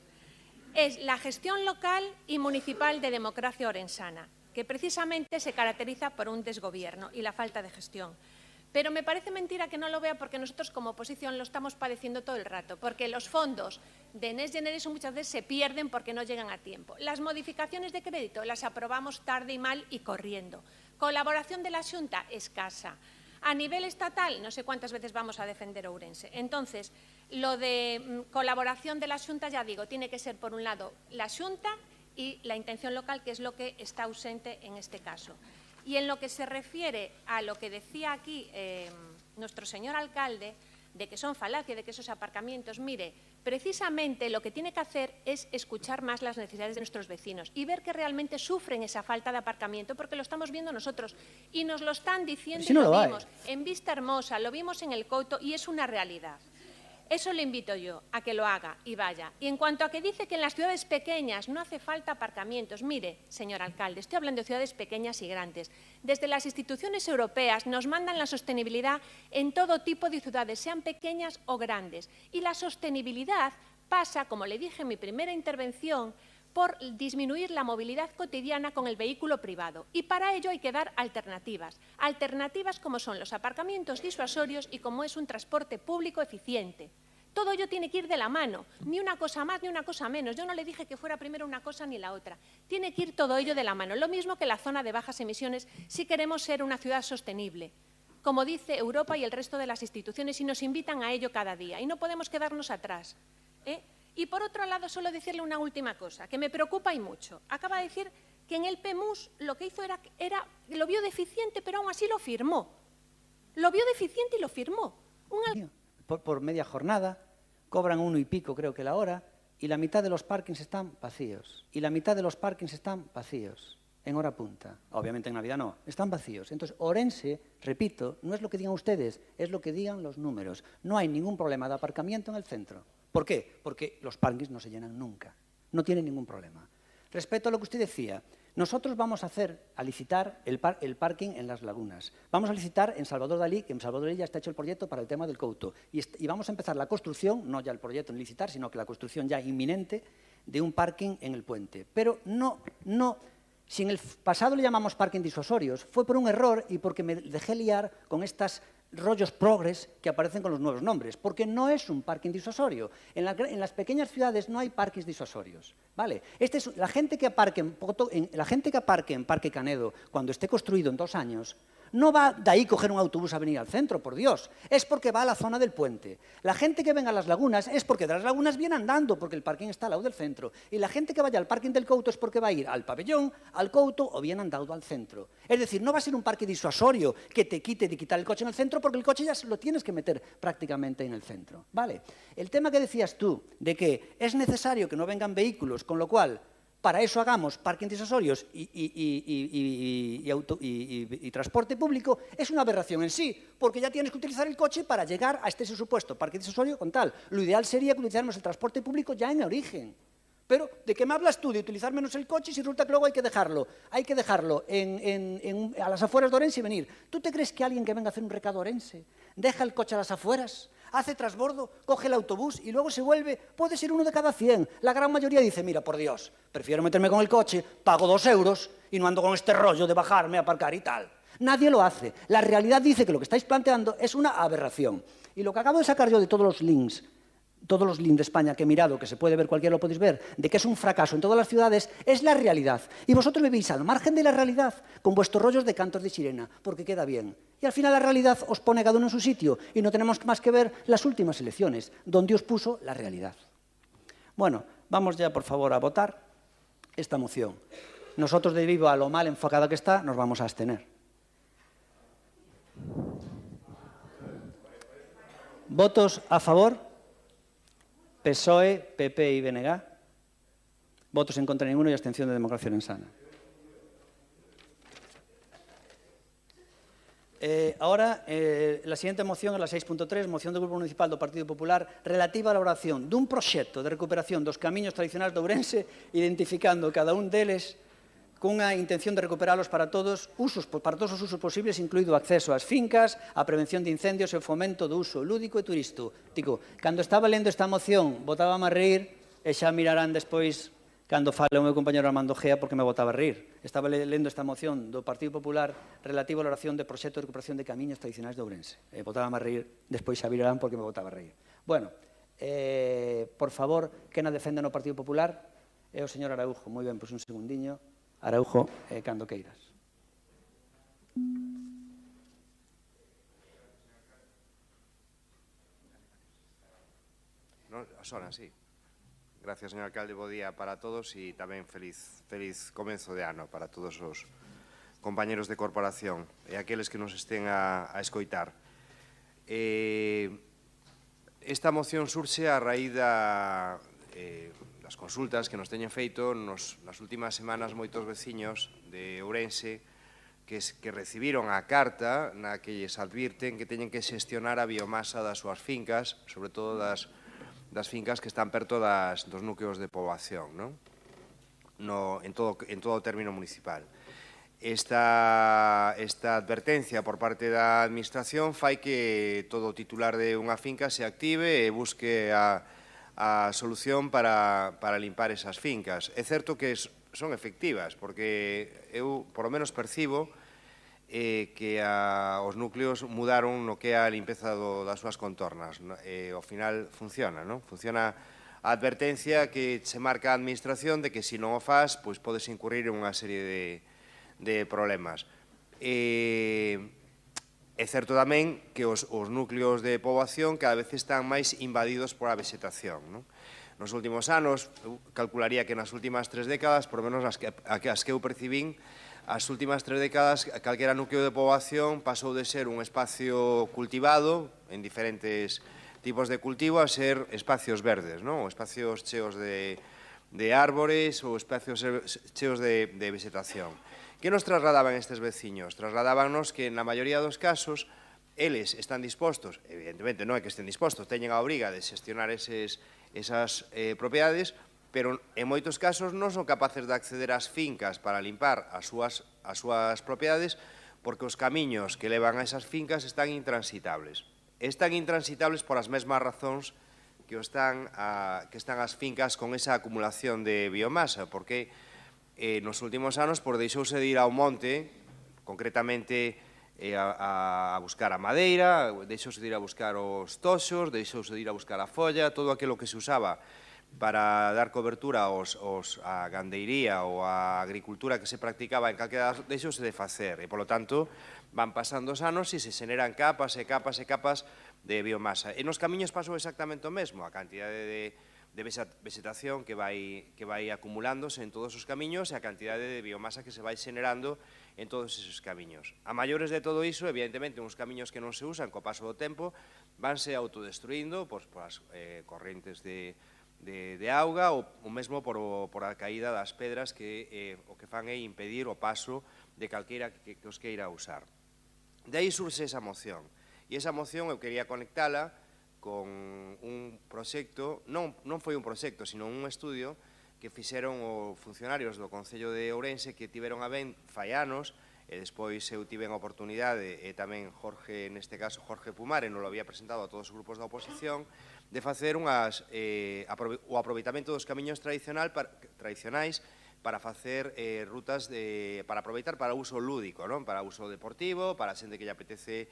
Es la gestión local y municipal de Democracia Ourensana, que precisamente se caracteriza por un desgobierno y la falta de gestión. Pero me parece mentira que no lo vea, porque nosotros como oposición lo estamos padeciendo todo el rato, porque los fondos de Next Generation muchas veces se pierden porque no llegan a tiempo. Las modificaciones de crédito las aprobamos tarde y mal y corriendo. Colaboración de la Xunta escasa. A nivel estatal, no sé cuántas veces vamos a defender Ourense. Entonces, lo de colaboración de la Xunta, ya digo, tiene que ser, por un lado, la Xunta y la intención local, que es lo que está ausente en este caso. Y en lo que se refiere a lo que decía aquí nuestro señor alcalde, de que son falacia, de que esos aparcamientos, mire, precisamente lo que tiene que hacer es escuchar más las necesidades de nuestros vecinos y ver que realmente sufren esa falta de aparcamiento, porque lo estamos viendo nosotros y nos lo están diciendo y lo vimos en Vista Hermosa, lo vimos en El Couto y es una realidad. Eso le invito yo, a que lo haga y vaya. Y en cuanto a que dice que en las ciudades pequeñas no hace falta aparcamientos, mire, señor alcalde, estoy hablando de ciudades pequeñas y grandes. Desde las instituciones europeas nos mandan la sostenibilidad en todo tipo de ciudades, sean pequeñas o grandes. Y la sostenibilidad pasa, como le dije en mi primera intervención, por disminuir la movilidad cotidiana con el vehículo privado. Y para ello hay que dar alternativas. Alternativas como son los aparcamientos disuasorios y como es un transporte público eficiente. Todo ello tiene que ir de la mano, ni una cosa más ni una cosa menos. Yo no le dije que fuera primero una cosa ni la otra. Tiene que ir todo ello de la mano. Lo mismo que la zona de bajas emisiones si queremos ser una ciudad sostenible, como dice Europa y el resto de las instituciones, y nos invitan a ello cada día. Y no podemos quedarnos atrás. Y por otro lado, solo decirle una última cosa, que me preocupa y mucho. Acaba de decir que en el PEMUS lo que hizo lo vio deficiente, pero aún así lo firmó. Lo vio deficiente y lo firmó. Por media jornada, cobran 1 y pico, creo que la hora, y la mitad de los parkings están vacíos. Y la mitad de los parkings están vacíos, en hora punta. Obviamente en Navidad no, están vacíos. Entonces, Ourense, repito, no es lo que digan ustedes, es lo que digan los números. No hay ningún problema de aparcamiento en el centro. ¿Por qué? Porque los parkings no se llenan nunca. No tienen ningún problema. Respecto a lo que usted decía, nosotros vamos a licitar el parking en las lagunas. Vamos a licitar en Salvador Dalí, que en Salvador Dalí ya está hecho el proyecto para el tema del Couto. Y vamos a empezar la construcción, no ya el proyecto en licitar, sino que la construcción ya inminente de un parking en el puente. Pero si en el pasado le llamamos parking disuasorios, fue por un error y porque me dejé liar con estas rollos progres que aparecen con los nuevos nombres, porque no es un parking disuasorio. En las pequeñas ciudades no hay parkings disuasorios, ¿vale? La gente que aparque en Parque Canedo cuando esté construido en 2 años, no va de ahí coger un autobús a venir al centro, por Dios, es porque va a la zona del puente. La gente que venga a las lagunas es porque de las lagunas viene andando, porque el parking está al lado del centro. Y la gente que vaya al parking del Couto es porque va a ir al pabellón, al Couto o bien andando al centro. Es decir, no va a ser un parque disuasorio que te quite de quitar el coche en el centro, porque el coche ya lo tienes que meter prácticamente en el centro, ¿vale? El tema que decías tú, de que es necesario que no vengan vehículos, con lo cual para eso hagamos parking disuasorios y transporte público, es una aberración en sí, porque ya tienes que utilizar el coche para llegar a este supuesto parking disuasorio con tal. Lo ideal sería que utilizáramos el transporte público ya en origen. Pero, ¿de qué me hablas tú? De utilizar menos el coche si resulta que luego hay que dejarlo a las afueras de Ourense y venir. ¿Tú te crees que alguien que venga a hacer un recado a Ourense deja el coche a las afueras, hace transbordo, coge el autobús y luego se vuelve? Puede ser 1 de cada 100. La gran mayoría dice, mira, por Dios, prefiero meterme con el coche, pago 2 euros y no ando con este rollo de bajarme, aparcar y tal. Nadie lo hace. La realidad dice que lo que estáis planteando es una aberración. Y lo que acabo de sacar yo de todos los links de España que he mirado, que se puede ver, cualquiera lo podéis ver, de que es un fracaso en todas las ciudades, es la realidad. Y vosotros vivís al margen de la realidad con vuestros rollos de cantos de sirena, porque queda bien. Y al final la realidad os pone cada uno en su sitio y no tenemos más que ver las últimas elecciones, donde os puso la realidad. Bueno, vamos ya, por favor, a votar esta moción. Nosotros, debido a lo mal enfocada que está, nos vamos a abstener. ¿Votos a favor? PSOE, PP y BNG. Votos en contra ninguno y abstención de Democracia Ourensana. Ahora, la siguiente moción é la 6.3, moción do Grupo Municipal do Partido Popular relativa á elaboración dun proxecto de recuperación dos camiños tradicionais de Ourense, identificando cada un deles cunha intención de recuperalos para todos os usos posibles, incluído o acceso ás fincas, a prevención de incendios e o fomento do uso lúdico e turístico. Cando estaba lendo esta moción, botábame a reír, e xa mirarán despois cando fale o meu compañero Armando Gea porque me botaba a reír. Estaba lendo esta moción do Partido Popular relativa á elaboración de proxecto de recuperación de camiños tradicionais de Ourense. E botábame a reír, despois xa mirarán porque me botaba a reír. Bueno, por favor, quen a defende no Partido Popular? É o señor Araújo. Moi ben, pois un segundiño. Araújo, cando queiras. No, a Sona, sí. Gracias, señor alcalde. Bo día para todos e tamén feliz comenzo de ano para todos os compañeros de corporación e aqueles que nos estén a escoitar. Esta moción surxe a raíz das consultas que nos teñen feito nas últimas semanas moitos veciños de Ourense que recibiron a carta na que lles advirten que teñen que xestionar a biomasa das súas fincas, sobre todo das fincas que están perto dos núcleos de poboación, en todo o término municipal. Esta advertencia por parte da Administración fai que todo titular de unha finca se active e busque a solución para limpar esas fincas. É certo que son efectivas, porque eu, por lo menos, percibo que os núcleos mudaron no que é a limpeza das súas contornas. Ao final funciona, non? Funciona a advertencia que se marca a Administración de que se non o faz, pois podes incurrir en unha serie de problemas. É certo tamén que os núcleos de poboación cada vez están máis invadidos por a vegetación. Nos últimos anos, calcularía que nas últimas 3 décadas, por lo menos as que eu percibín, as últimas 3 décadas, calquera núcleo de poboación pasou de ser un espacio cultivado en diferentes tipos de cultivo a ser espacios verdes, espacios cheos de árbores ou espacios cheos de vegetación. Que nos trasladaban estes veciños? Trasladábanos que, na maioría dos casos, eles están dispostos, evidentemente non é que estén dispostos, teñen a obriga de xestionar esas propiedades, pero en moitos casos non son capaces de acceder ás fincas para limpar as súas propiedades porque os camiños que levan a esas fincas están intransitables. Están intransitables por as mesmas razóns que están as fincas con esa acumulación de biomasa, porque nos últimos anos deixouse de ir ao monte, concretamente a buscar a madeira, deixouse de ir a buscar os toxos, deixouse de ir a buscar a folla, todo aquilo que se usaba para dar cobertura a gandeiría ou a agricultura que se practicaba en calquera deixouse de facer e, polo tanto, van pasando os anos e se xeneran capas e capas e capas de biomasa. E nos camiños pasou exactamente o mesmo, a cantidade de vegetación que vai acumulándose en todos os camiños e a cantidade de biomasa que se vai xenerando en todos esos camiños. A maiores de todo iso, evidentemente, uns camiños que non se usan co paso do tempo vanse autodestruindo por as correntes de auga ou mesmo por a caída das pedras que o que fan é impedir o paso de calqueira que os queira usar. De aí surxe esa moción. E esa moción eu quería conectala con un proxecto, non foi un proxecto, sino un estudio que fixeron os funcionarios do Concello de Ourense que tiveron a ben fai anos, e despois eu tiven a oportunidade, e tamén Jorge, neste caso Jorge Pumare, nos lo había presentado a todos os grupos da oposición, de facer o aproveitamento dos camiños tradicionais para facer rutas para aproveitar para uso lúdico, para uso deportivo, para a xente que lle apetece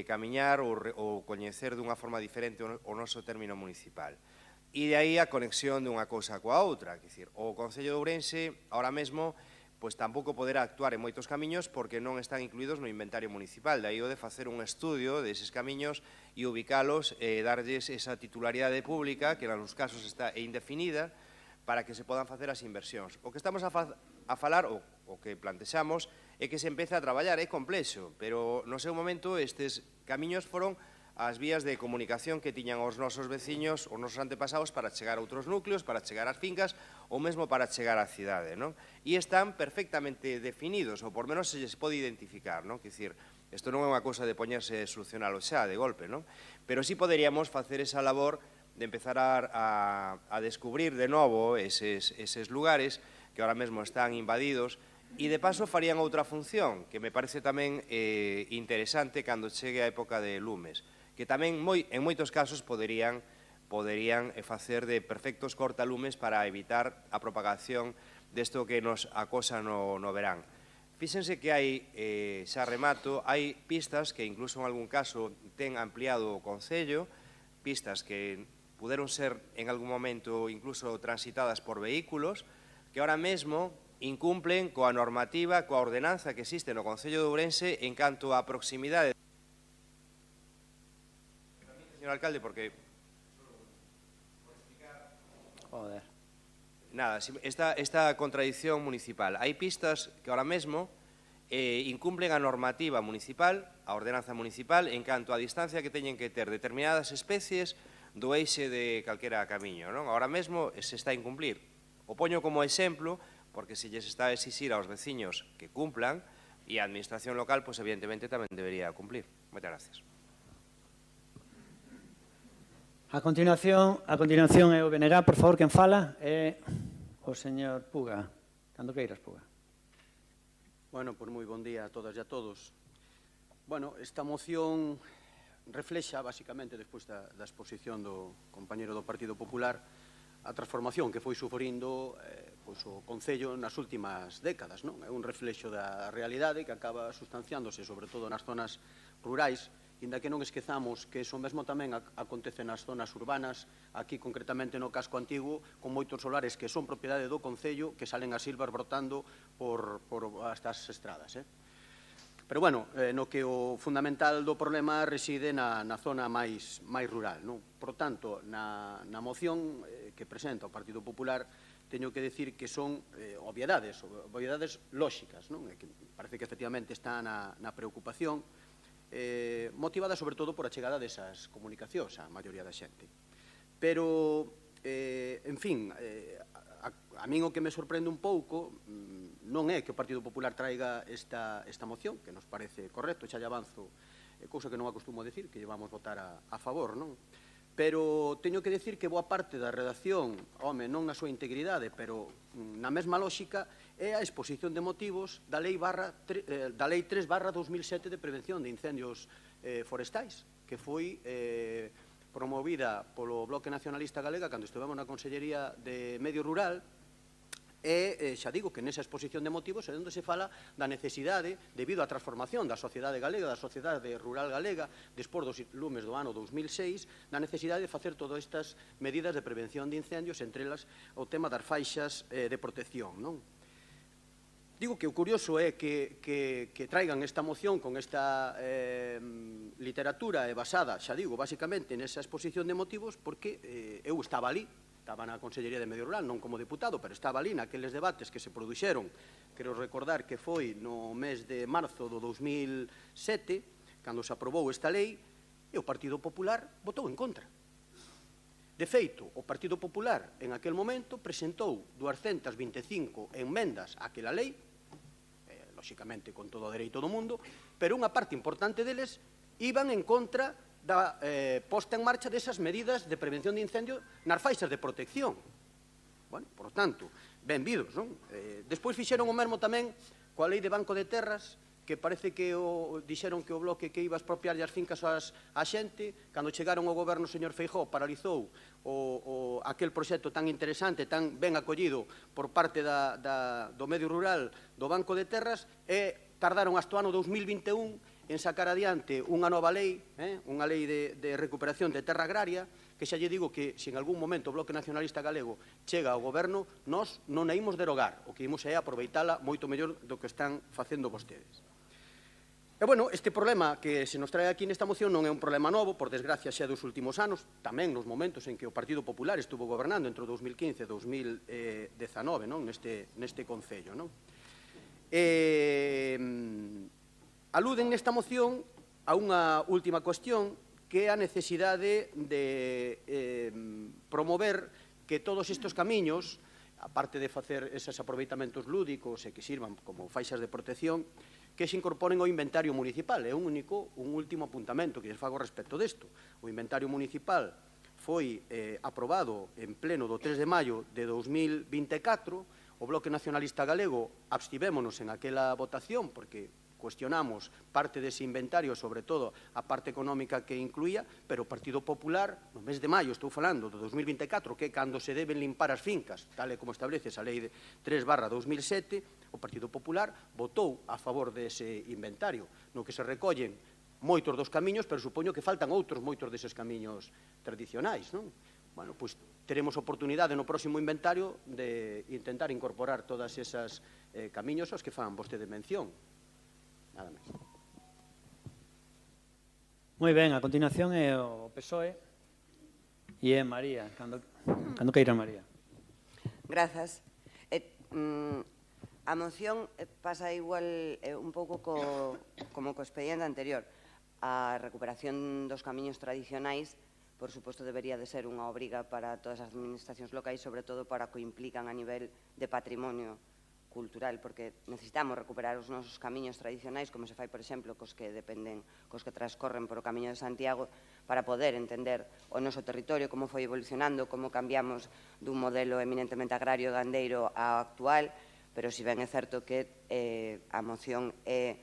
camiñar ou coñecer dunha forma diferente o noso término municipal. E de aí a conexión dunha cousa coa outra, que dicir, o Concello de Ourense, ahora mesmo, pois tampouco poderá actuar en moitos camiños porque non están incluídos no inventario municipal, daí o de facer un estudio deses camiños e ubicalos e darlles esa titularidade pública, que en algúns casos está indefinida, para que se podan facer as inversións. O que estamos a falar, o que plantexamos, é que se empece a traballar, é complexo, pero no seu momento estes camiños foron as vías de comunicación que tiñan os nosos veciños, os nosos antepasados para chegar a outros núcleos, para chegar ás fincas ou mesmo para chegar á cidade, E están perfectamente definidos, ou por menos se lles pode identificar, Que dicir, isto non é unha cousa de poñerse a solucionalo xa, de golpe, Pero sí poderíamos facer esa labor de empezar a descubrir de novo eses lugares que ahora mesmo están invadidos e de paso farían outra función que me parece tamén interesante cando chegue a época de lumes, que tamén en moitos casos poderían facer de perfectos cortalumes para evitar a propagación desto que nos acosa no verán. Fíxense que hai, xa remato, hai pistas que incluso en algún caso ten ampliado o Concello, pistas que puderon ser en algún momento incluso transitadas por vehículos, que ahora mesmo incumplen coa normativa, coa ordenanza que existe no Concello de Ourense en canto á proximidade. Señor alcalde, porque Joder. Nada, esta contradicción municipal. Hai pistas que ahora mesmo incumplen a normativa municipal, a ordenanza municipal, en canto a distancia que teñen que ter determinadas especies do eixe de calquera camiño. Ahora mesmo se está a incumplir. O poño como exemplo, porque se lles está a exixir aos veciños que cumplan, e a administración local, pois evidentemente tamén debería cumplir. Moitas gracias. A continuación é o BNG, por favor, quen fala é o señor Puga. Cando queiras, Puga. Bueno, pois moi bon día a todas e a todos. Bueno, esta moción reflexa, basicamente, despois da exposición do compañero do Partido Popular, a transformación que foi sufrindo o Concello nas últimas décadas. É un reflexo da realidade que acaba sustanciándose, sobre todo nas zonas rurais, inda que non esquezamos que iso mesmo tamén acontece nas zonas urbanas, aquí concretamente no casco antigo, con moitos solares que son propiedade do Concello, que salen as silvas brotando por estas estradas. Pero, bueno, no que o fundamental do problema reside na zona máis rural. Por tanto, na moción que presenta o Partido Popular, teño que decir que son obviedades lóxicas, que parece que efectivamente está na preocupación, motivada sobre todo por a chegada desas comunicacións á maioría da xente. Pero, en fin, a min o que me sorprende un pouco non é que o Partido Popular traiga esta moción, que nos parece correcto, xa lle avanzo, cousa que non acostumo a decir, que lle vamos votar a favor, non? Pero teño que decir que boa parte da redacción, home, non na súa integridade, pero na mesma lóxica, é a exposición de motivos da Lei 3/2007 de prevención de incendios forestais, que foi promovida polo Bloque Nacionalista Galega cando estivemos na Consellería de Medio Rural, e xa digo que nesa exposición de motivos é onde se fala da necesidade, debido á transformación da sociedade galega, da sociedade rural galega, despois dos lumes do ano 2006, da necesidade de facer todas estas medidas de prevención de incendios, entre elas o tema das faixas de protección. Digo que o curioso é que traigan esta moción con esta literatura basada, xa digo, basicamente nesa exposición de motivos, porque eu estaba ali, estaba na Consellería de Medio Rural, non como deputado, pero estaba ali naqueles debates que se produxeron, quero recordar que foi no mes de marzo do 2007, cando se aprobou esta lei, e o Partido Popular votou en contra. De feito, o Partido Popular, en aquel momento, presentou 225 enmendas àquela lei, lóxicamente con todo o dereito do mundo, pero unha parte importante deles iban en contra da posta en marcha desas medidas de prevención de incendio nas faixas de protección. Bueno, por tanto, benvidos, non? Despois fixeron o mesmo tamén coa lei de Banco de Terras, que parece que dixeron que o Bloque que iba a expropiarlle as fincas á xente, cando chegaron ao goberno o señor Feijóo paralizou aquel proxecto tan interesante, tan ben acollido por parte do medio rural do Banco de Terras, e tardaron hasta o ano 2021 en sacar adiante unha nova lei, unha lei de recuperación de terra agraria, que xa lle digo que se en algún momento o Bloque Nacionalista Galego chega ao goberno, nós non a imos derogar, o que imos é aproveitala moito mellor do que están facendo vostedes. E, bueno, este problema que se nos trae aquí nesta moción non é un problema novo, por desgracia xa dos últimos anos, tamén nos momentos en que o Partido Popular estuvo gobernando entre o 2015 e 2019, neste Concello. Aluden nesta moción a unha última cuestión, que é a necesidade de promover que todos estes camiños, aparte de facer eses aproveitamentos lúdicos e que sirvan como faixas de protección, que se incorporen ao inventario municipal. É un último apuntamento que lles fago respecto desto. O inventario municipal foi aprobado en pleno do 3 de maio de 2024. O Bloque Nacionalista Galego abstivémonos en aquela votación porque cuestionamos parte dese inventario, sobre todo a parte económica que incluía, pero o Partido Popular, no mes de maio, estou falando do 2024, que é cando se deben limpar as fincas, tal e como establece esa lei 3/2007, o Partido Popular votou a favor dese inventario, no que se recollen moitos dos camiños, pero supoño que faltan outros moitos deses camiños tradicionais, non? Bueno, pois teremos oportunidade no próximo inventario de intentar incorporar todas esas camiños aos que fan vostede mención. Nada máis. Moi ben, a continuación é o PSOE e é María, cando queira María. Grazas. A moción pasa igual un pouco como co expediente anterior. A recuperación dos camiños tradicionais, por suposto, debería de ser unha obriga para todas as administracións locais, sobre todo para o que implican a nivel de patrimonio cultural, porque necesitamos recuperar os nosos camiños tradicionais, como se fai, por exemplo, cos que transcorren por o Camiño de Santiago, para poder entender o noso territorio, como foi evolucionando, como cambiamos dun modelo eminentemente agrario e gandeiro ao actual, pero si ben é certo que a moción é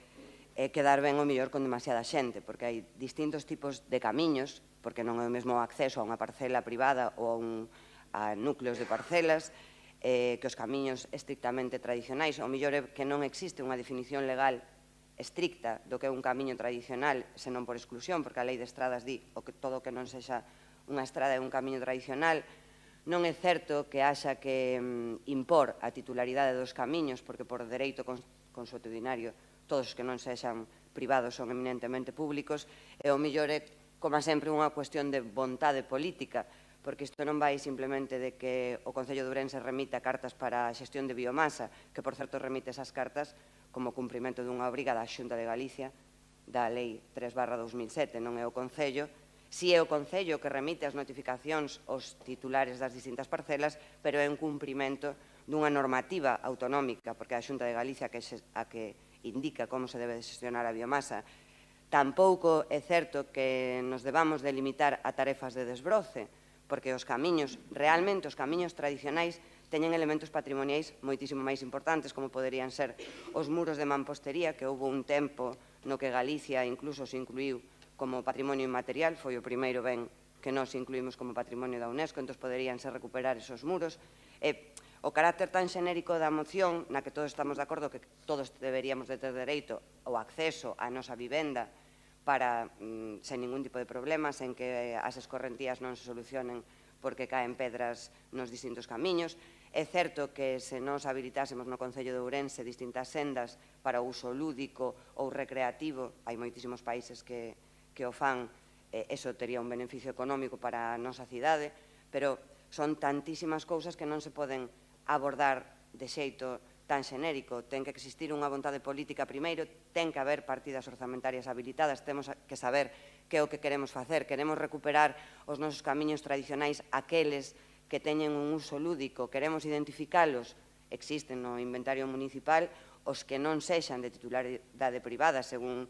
quedar ben o mellor con demasiada xente, porque hai distintos tipos de camiños, porque non é o mesmo acceso a unha parcela privada ou a núcleos de parcelas, que os camiños estrictamente tradicionais. O mellor é que non existe unha definición legal estricta do que é un camiño tradicional, senón por exclusión, porque a Lei de Estradas di que todo o que non sexa unha estrada é un camiño tradicional. Non é certo que haxa que impor a titularidade dos camiños, porque por dereito consuetudinario todos os que non sexan privados son eminentemente públicos, e o mellor é, como sempre, unha cuestión de vontade política, porque isto non vai simplemente de que o Concello de Ourense remita cartas para a xestión de biomasa, que, por certo, remite esas cartas como cumprimento dunha obriga da Xunta de Galicia, da Lei 3/2007, non é o Concello. Si é o Concello que remite as notificacións aos titulares das distintas parcelas, pero é un cumprimento dunha normativa autonómica, porque é a Xunta de Galicia a que indica como se debe xestionar a biomasa. Tampouco é certo que nos debamos de limitar a tarefas de desbroce, porque os camiños, realmente os camiños tradicionais, teñen elementos patrimoniais moitísimo máis importantes, como poderían ser os muros de mampostería, que houve un tempo no que Galicia incluso se incluiu como patrimonio inmaterial, foi o primeiro ben que nós incluímos como patrimonio da UNESCO, entón poderíanse recuperar esos muros. O carácter tan xenérico da moción, na que todos estamos de acordo que todos deberíamos de ter dereito ao acceso á nosa vivenda para, sen ningún tipo de problema, sen que as escorrentías non se solucionen porque caen pedras nos distintos camiños. É certo que se nos habilitásemos no Concello de Ourense distintas sendas para o uso lúdico ou recreativo, hai moitísimos países que o fan, eso tería un beneficio económico para a nosa cidade, pero son tantísimas cousas que non se poden abordar de xeito tan xenérico. Ten que existir unha vontade política primeiro, ten que haber partidas orzamentarias habilitadas, temos que saber que é o que queremos facer. Queremos recuperar os nosos camiños tradicionais, aqueles que teñen un uso lúdico, queremos identificalos, existen no inventario municipal, os que non sexan de titularidade privada, según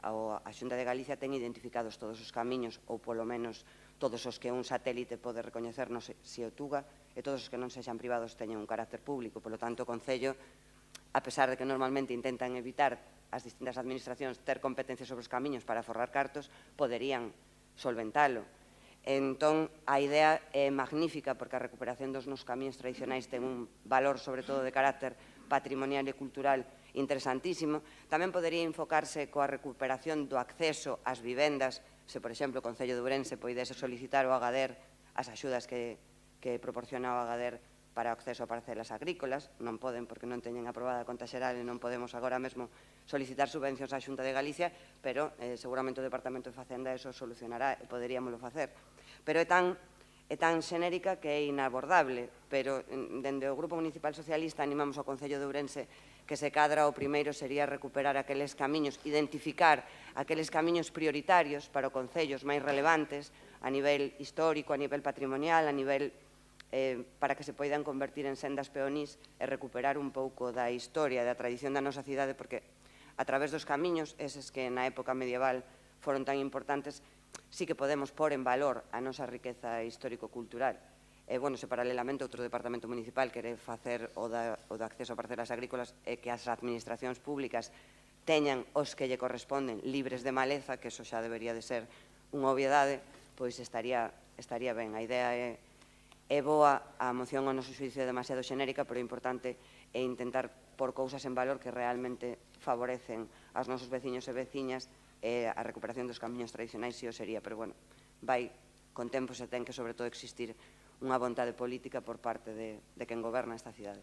a Xunta de Galicia ten identificados todos os camiños, ou polo menos todos os que un satélite pode recoñecernos se o tuga, e todos os que non sexan privados teñen un carácter público. Polo tanto, o Concello, a pesar de que normalmente intentan evitar as distintas administracións ter competencias sobre os camiños para forrar cartos, poderían solventalo. Entón, a idea é magnífica porque a recuperación dos nosos camiños tradicionais ten un valor, sobre todo, de carácter patrimonial e cultural interesantísimo. Tamén podería enfocarse coa recuperación do acceso ás vivendas, se, por exemplo, o Concello de Ourense poidese solicitar o Agader as axudas que proporciona o Agader para o acceso a parcelas agrícolas. Non poden porque non teñen aprobada a conta xeral e non podemos agora mesmo solicitar subvencións á Xunta de Galicia, pero seguramente o Departamento de Facenda eso solucionará e poderíamoslo facer. Pero é tan xenérica que é inabordable, pero dende o Grupo Municipal Socialista animamos ao Concello de Ourense que se cadra o primeiro sería recuperar aqueles camiños, identificar aqueles camiños prioritarios para o concellos máis relevantes a nivel histórico, a nivel patrimonial, a nivel para que se poidan convertir en sendas peonís e recuperar un pouco da historia e da tradición da nosa cidade, porque a través dos camiños, eses que na época medieval foron tan importantes, sí que podemos pôr en valor a nosa riqueza histórico-cultural. Se paralelamente outro departamento municipal quere facer o do acceso a parcelas agrícolas e que as administracións públicas teñan os que lle corresponden libres de maleza, que eso xa debería de ser unha obviedade, pois estaría ben. A idea é boa, a moción ao noso xuicio é demasiado xenérica, pero é importante intentar por cousas en valor que realmente favorecen aos nosos veciños e veciñas, a recuperación dos camiños tradicionais si o sería, pero vai con tempo se ten que sobre todo existir unha vontade política por parte de quen goberna esta cidade.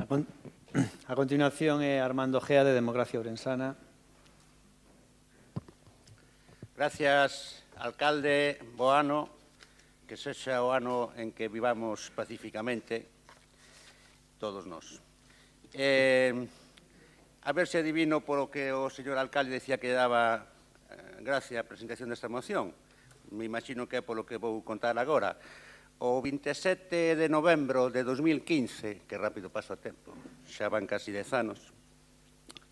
A continuación é Armando Gea, de Democracia Ourensana. Gracias, alcalde. Bo ano. que sexa o ano en que vivamos pacificamente todos nós. A ver se adivino polo que o señor alcalde decía que daba gracia a presentación desta moción. Me imagino que é polo que vou contar agora. O 27 de novembro de 2015, que rápido paso o tempo, xa van casi 10 anos,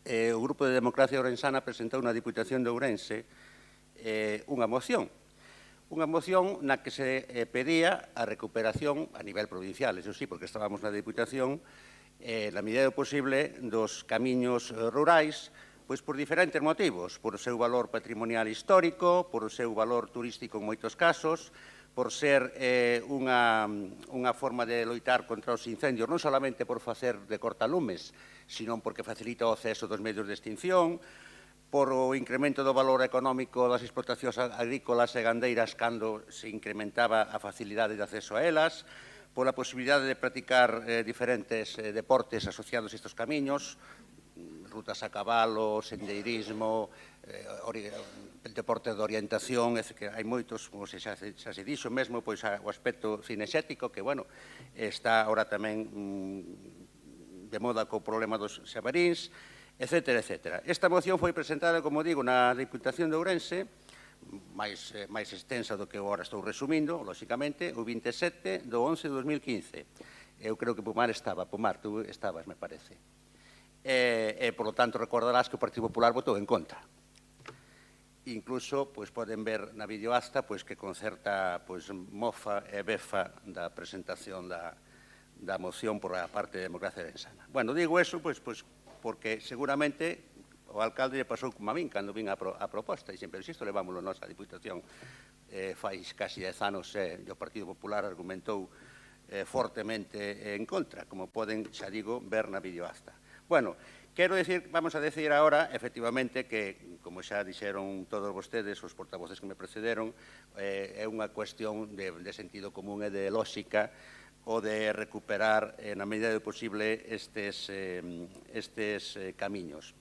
o Grupo de Democracia Ourensana presentou na Diputación de Ourense unha moción na que se pedía a recuperación a nivel provincial, eso sí, porque estábamos na Diputación, na medida do posible, dos camiños rurais, pois por diferentes motivos, por o seu valor patrimonial histórico, por o seu valor turístico en moitos casos, por ser unha forma de loitar contra os incendios, non solamente por facer de cortalumes, sino porque facilita o acceso dos medios de extinción, por o incremento do valor económico das explotacións agrícolas e gandeiras cando se incrementaba a facilidade de acceso a elas, pola posibilidade de practicar diferentes deportes asociados a estes camiños, rutas a cabalo, sendeirismo, deportes de orientación, que hai moitos, como xa se dixo mesmo, pois o aspecto cinexético, que, bueno, está ahora tamén de moda co problema dos xabaríns, etcétera, etcétera. Esta moción foi presentada, como digo, na Diputación de Ourense, máis extensa do que agora estou resumindo, lóxicamente, o 27 do 11 de 2015. Eu creo que Pomar estaba, Pomar, tú estabas, me parece. Por lo tanto, recordarás que o Partido Popular votou en contra. Incluso, pois, poden ver na videoasta que con certa mofa e befa da presentación da moción por a parte de Democracia Ourensana. Bueno, digo eso, porque seguramente o alcalde lle pasou como a min cando vin a proposta, e sempre insisto, levámoslo nós a Diputación fai casi 10 anos e o Partido Popular argumentou fortemente en contra, como poden, xa digo, ver na videoasta. Bueno, vamos a decir agora, efectivamente, que, como xa dixeron todos vostedes, os portavoces que me precederon, é unha cuestión de sentido común e de lógica o de recuperar, na medida do posible, estes camiños.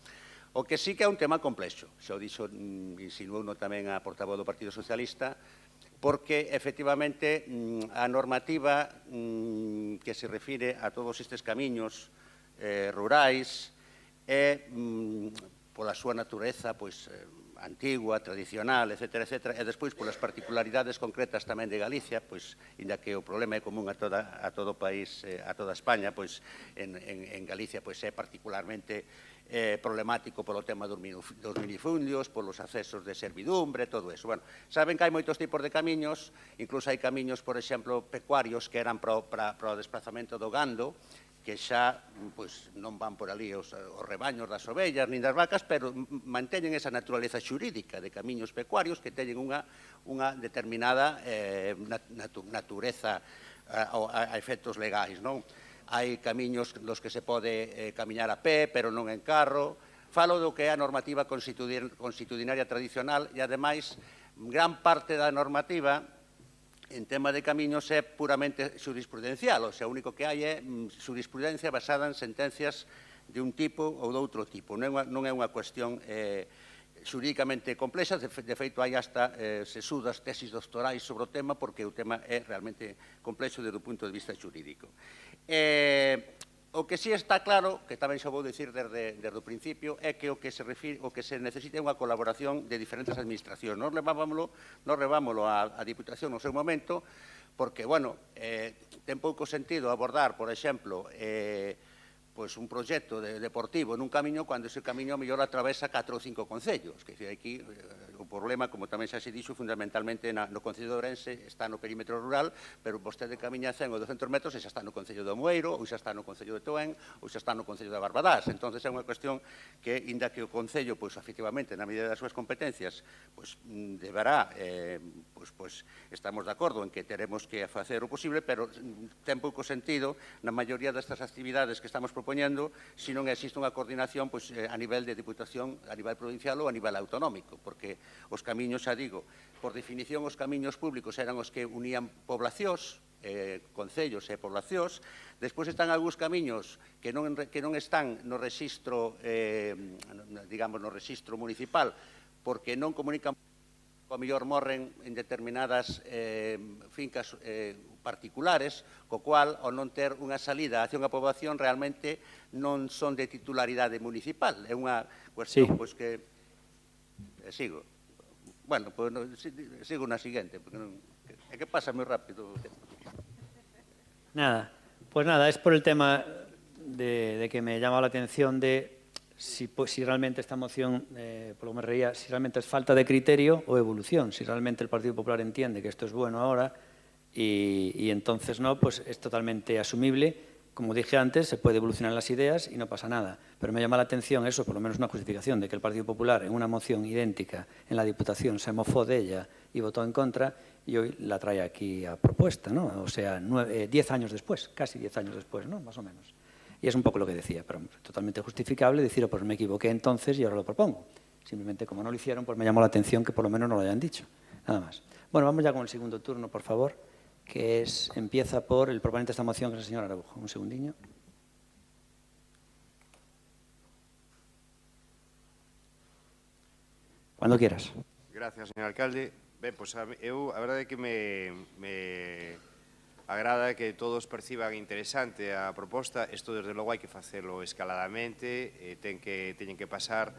O que sí que é un tema complexo, xa o dixo, insinuou tamén a portavoz do Partido Socialista, porque, efectivamente, a normativa que se refire a todos estes camiños rurais e pola súa natureza antigua, tradicional, etcétera, etcétera, e despois polas particularidades concretas tamén de Galicia, inda que o problema é común a todo o país, a toda España, en Galicia é particularmente problemático polo tema dos minifundios, polos accesos de servidumbre, todo eso. Bueno, saben que hai moitos tipos de camiños, incluso hai camiños, por exemplo, pecuarios que eran para o desplazamento do gando, que xa non van por ali os rebaños das ovellas nin das vacas, pero manteñen esa naturaleza xurídica de camiños pecuarios que teñen unha determinada natureza a efectos legais, non? Hai camiños nos que se pode camiñar a pé, pero non en carro. Falo do que é a normativa constitucionaria tradicional e, ademais, gran parte da normativa en tema de camiños é puramente jurisprudencial, o sea, o único que hai é jurisprudencia basada en sentencias de un tipo ou de outro tipo. Non é unha cuestión xurídicamente complexa, de feito hai hasta sesudas tesis doctorais sobre o tema, porque o tema é realmente complexo desde o punto de vista xurídico. O que sí está claro, que tamén xa vou dicir desde o principio, é que o que se necesita é unha colaboración de diferentes administracións. Nos levámoslo á Diputación no seu momento, porque, bueno, ten pouco sentido abordar, por exemplo, un proxecto deportivo nun camiño cando ese camiño mellor atravesa 4 ou 5 concellos. Que aquí o problema, como tamén xa se dixo, fundamentalmente no Concello de Ourense está no perímetro rural, pero vostede camiña 100 ou 200 metros e xa está no Concello de Omoeiro, ou xa está no Concello de Toén, ou xa está no Concello de Barbadás. Entón, é unha cuestión que, inda que o Concello, efectivamente, na medida das súas competencias, deberá, estamos de acordo en que teremos que facer o posible, pero ten pouco sentido na maioría destas actividades que estamos propoñendo se non existe unha coordinación a nivel de Diputación, a nivel provincial ou a nivel autonómico, porque os camiños, xa digo, por definición os camiños públicos eran os que unían poblacións, concellos e poblacións. Despois están algúns camiños que non están no registro, digamos, no registro municipal, porque non comunican co mellor morren en determinadas fincas particulares, co cual, ao non ter unha salida hacia unha poboación, realmente non son de titularidade municipal. É unha cuestión, pois, que... Sigo. Bueno, pois sigo na seguinte, porque é que pasa moi rápido o tempo. Nada, pues nada, es por el tema de que me llama la atención de si realmente esta moción, por lo que me reía, si realmente es falta de criterio o evolución, si realmente el Partido Popular entiende que esto es bueno ahora y entonces no, pues es totalmente asumible. Como dije antes, se puede evolucionar las ideas y no pasa nada. Pero me llama la atención eso, por lo menos una justificación, de que el Partido Popular en una moción idéntica en la Diputación se mofó de ella y votó en contra y hoy la trae aquí a propuesta, ¿no? O sea, 10 años después, casi 10 años después, ¿no? Más o menos. Y es un poco lo que decía, pero totalmente justificable decir, pues me equivoqué entonces y ahora lo propongo. Simplemente como no lo hicieron, pues me llamó la atención que por lo menos no lo hayan dicho. Nada más. Bueno, vamos ya con el segundo turno, por favor, que empieza por el proponente de esta moción, que es el señor Araujo. Un segundinho. Cuando quieras. Gracias, señor alcalde. Ben, pois a verdade é que me agrada que todos perciban interesante a proposta. Isto, desde logo, hai que facelo escaladamente, teñen que pasar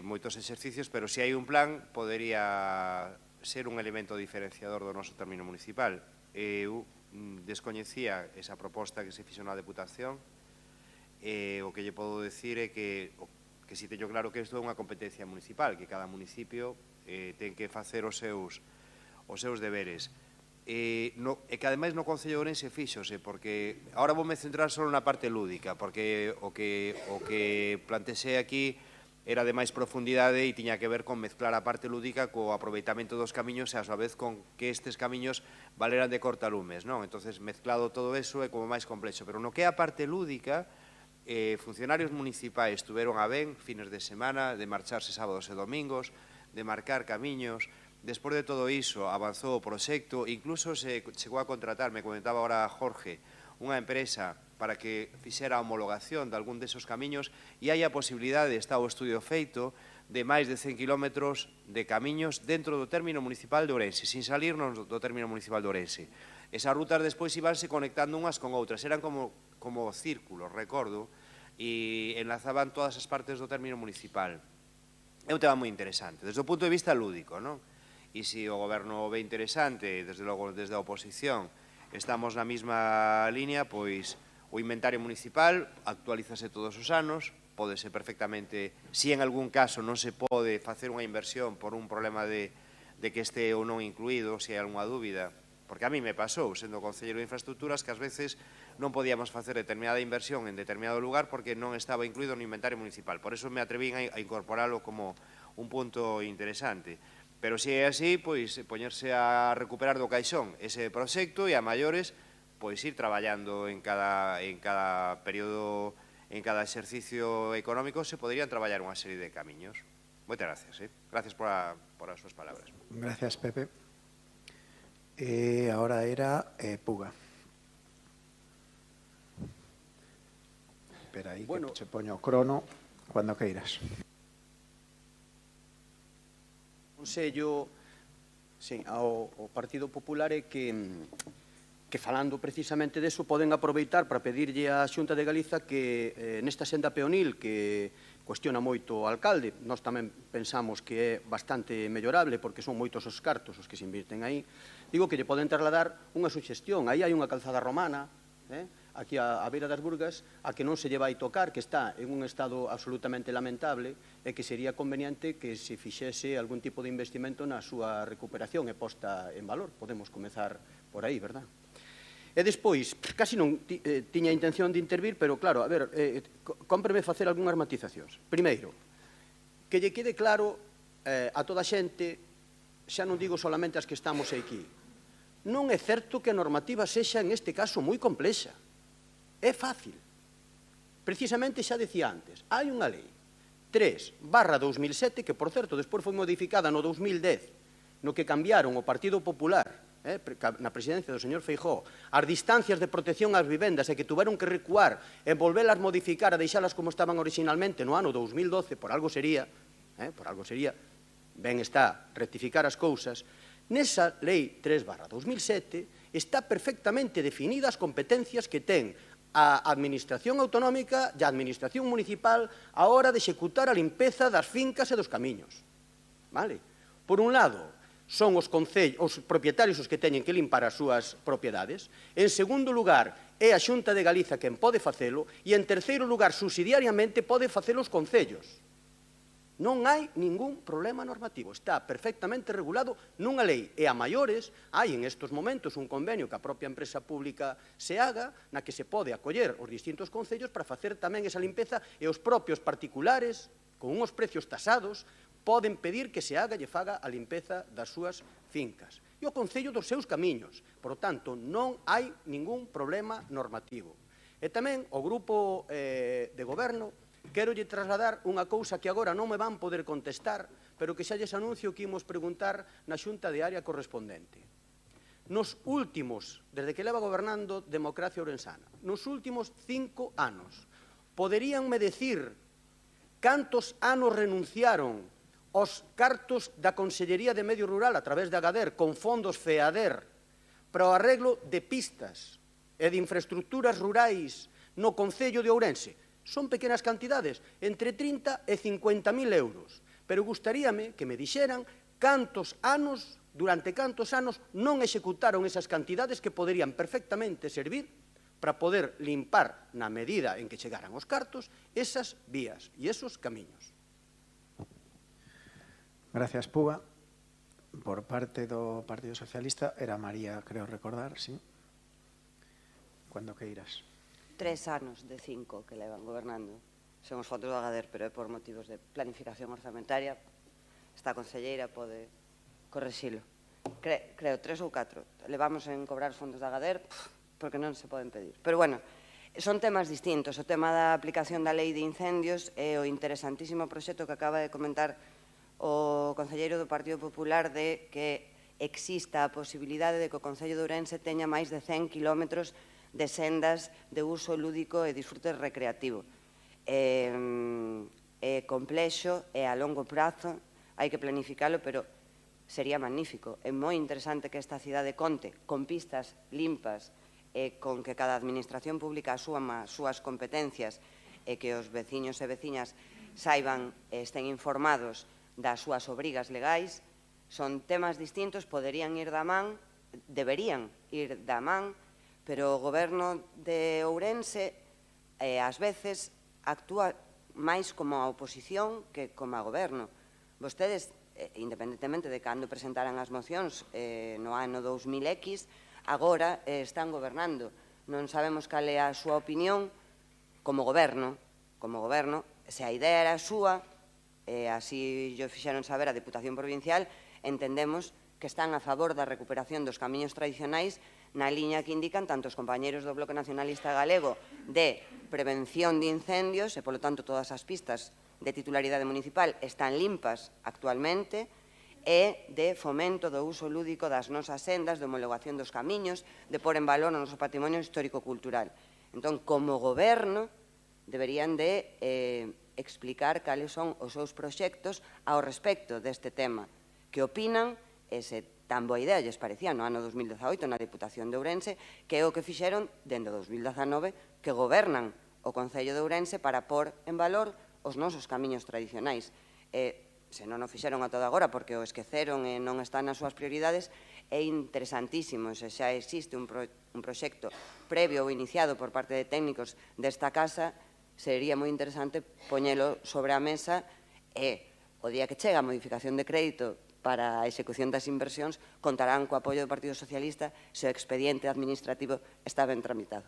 moitos exercicios, pero se hai un plan, podería ser un elemento diferenciador do noso término municipal. Eu descoñecía esa proposta que se fixo na Deputación, o que lle podo decir é que si teño claro que isto é unha competencia municipal, que cada municipio ten que facer os seus deberes. E que, ademais, no Concello de Ourense fíxose, porque agora voume centrar só na parte lúdica, porque o que plantexei aquí era de máis profundidade e tiña que ver con mezclar a parte lúdica co aproveitamento dos camiños e, a súa vez, con que estes camiños valeran de cortalumes, non? Entonces, mezclado todo eso é como máis complexo. Pero no que é a parte lúdica, funcionarios municipais tuveron a ben, fines de semana, de marcharse sábados e domingos, de marcar camiños. Despois de todo iso, avanzou o proxecto, incluso se chegou a contratar, me comentaba ahora Jorge, unha empresa para que fixera a homologación de algún desos camiños e hai a posibilidade, está o estudio feito, de máis de 100 kilómetros de camiños dentro do término municipal de Ourense, sin salirnos do término municipal de Ourense. Esas rutas despois ibanse conectando unhas con outras, eran como círculos, recordo, e enlazaban todas as partes do término municipal. É un tema moi interesante, desde o punto de vista lúdico, non? E se o goberno ve interesante, desde logo desde a oposición, estamos na mesma línea, pois o inventario municipal actualízase todos os anos, pódese perfectamente, se en algún caso non se pode facer unha inversión por un problema de que este ou non incluído, se hai algunha dúbida, porque a mí me pasou, sendo concelleiro de infraestructuras, que ás veces non podíamos facer determinada inversión en determinado lugar porque non estaba incluído no inventario municipal. Por eso me atrevín a incorporalo como un punto interesante. Pero se é así, pois poñerse a recuperar do caixón ese proxecto e a maiores, pois ir traballando en cada período, en cada exercicio económico, se poderían traballar unha serie de camiños. Moitas gracias. Gracias por as súas palabras. Gracias, Pepe. Ahora era Puga. Espera aí, que se poño o crono cando queiras. Consello ao Partido Popular é que falando precisamente deso poden aproveitar para pedirlle á Xunta de Galiza que nesta senda peonil que cuestiona moito o alcalde, nós tamén pensamos que é bastante mellorable porque son moitos os cartos os que se invirten aí, digo que lle poden trasladar unha suxestión. Aí hai unha calzada romana, aquí a beira das Burgas, a que non se lle vai tocar, que está en un estado absolutamente lamentable e que sería conveniente que se fixese algún tipo de investimento na súa recuperación e posta en valor. Podemos comezar por aí, verdad? E despois, casi non tiña intención de intervir, pero claro, a ver, cómpreme facer algunhas matizacións. Primeiro, que lle quede claro a toda a xente, xa non digo solamente as que estamos aquí, non é certo que a normativa sexa, en este caso, moi complexa. É fácil. Precisamente xa decía antes, hai unha lei 3/2007, que, por certo, despois foi modificada no 2010, no que cambiaron o Partido Popular, na presidencia do señor Feijóo, as distancias de protección ás vivendas e que tuveron que recuar e volvelas modificar a deixalas como estaban originalmente no ano 2012, por algo sería, ben está rectificar as cousas, nesa Lei 3/2007 está perfectamente definidas as competencias que ten a Administración Autonómica e a Administración Municipal a hora de executar a limpeza das fincas e dos camiños. Vale? Por un lado, son os propietarios os que teñen que limpar as súas propiedades. En segundo lugar, é a Xunta de Galiza quen pode facelo. E en terceiro lugar, subsidiariamente, pode facelo os concellos. Non hai ningún problema normativo. Está perfectamente regulado nunha lei. E a maiores, hai en estes momentos un convenio que a propia empresa pública se haga, na que se pode acoller os distintos concellos para facer tamén esa limpeza, e os propios particulares, con uns precios tasados, poden pedir que se haga e faga a limpeza das súas fincas. E o concello dos seus camiños. Por tanto, non hai ningún problema normativo. E tamén o grupo de goberno quero lle trasladar unha cousa que agora non me van poder contestar, pero que xa lles anuncio que imos preguntar na Xunta de Área correspondente. Nos últimos, desde que leva gobernando Democracia Ourensana, nos últimos 5 anos, poderíanme decir cantos anos renunciaron aos cartos da Consellería de Medio Rural a través de Agader con fondos FEADER para o arreglo de pistas e de infraestructuras rurais no Concello de Ourense? Son pequenas cantidades, entre 30 e 50.000 euros. Pero gustaríame que me dixeran durante cantos anos non executaron esas cantidades que poderían perfectamente servir para poder limpar, na medida en que chegaran os cartos, esas vías e esos camiños. Gracias, Puga. Por parte do Partido Socialista, era María, creo recordar, sí? Cuando queiras. 3 anos de 5 que levan gobernando. Son os fondos do Agader, pero é por motivos de planificación orzamentaria. Esta conselleira pode correxilo. Creo 3 ou 4. Levamos en cobrar fondos do Agader porque non se poden pedir. Pero, bueno, son temas distintos. O tema da aplicación da lei de incendios é o interesantísimo proxecto que acaba de comentar o concelleiro do Partido Popular de que exista a posibilidade de que o Concello de Ourense teña máis de 100 kilómetros de sendas de uso lúdico e disfrute recreativo. É complexo, é a longo prazo, hai que planificalo, pero sería magnífico. É moi interesante que esta cidade conte con pistas limpas e con que cada administración pública asuma as súas competencias e que os veciños e veciñas saiban e estén informados das súas obrigas legais. Son temas distintos, poderían ir da man, deberían ir da man, pero o goberno de Ourense ás veces actúa máis como a oposición que como a goberno. Vostedes, independentemente de cando presentaran as mocións no ano 2000X, agora están gobernando. Non sabemos cal é a súa opinión como goberno. Se a idea era a súa, así yo fixeron saber a Deputación Provincial, entendemos que están a favor da recuperación dos camiños tradicionais na liña que indican tanto os compañeros do Bloque Nacionalista Galego de prevención de incendios e, polo tanto, todas as pistas de titularidade municipal están limpas actualmente e de fomento do uso lúdico das nosas sendas, de homologación dos camiños, de pôr en valor o noso patrimonio histórico-cultural. Entón, como goberno, deberían de explicar cales son os seus proxectos ao respecto deste tema, que opinan e se tan boa idea lles parecía no ano 2018 na Deputación de Ourense, que é o que fixeron dende 2019 que gobernan o Concello de Ourense para pôr en valor os nosos camiños tradicionais. Se non o fixeron a todo agora porque o esqueceron e non están nas súas prioridades, é interesantísimo. Se xa existe un proxecto previo ou iniciado por parte de técnicos desta casa, sería moi interesante poñelo sobre a mesa e o día que chega a modificación de crédito para a execución das inversións, contarán co apoio do Partido Socialista se o expediente administrativo está ben tramitado.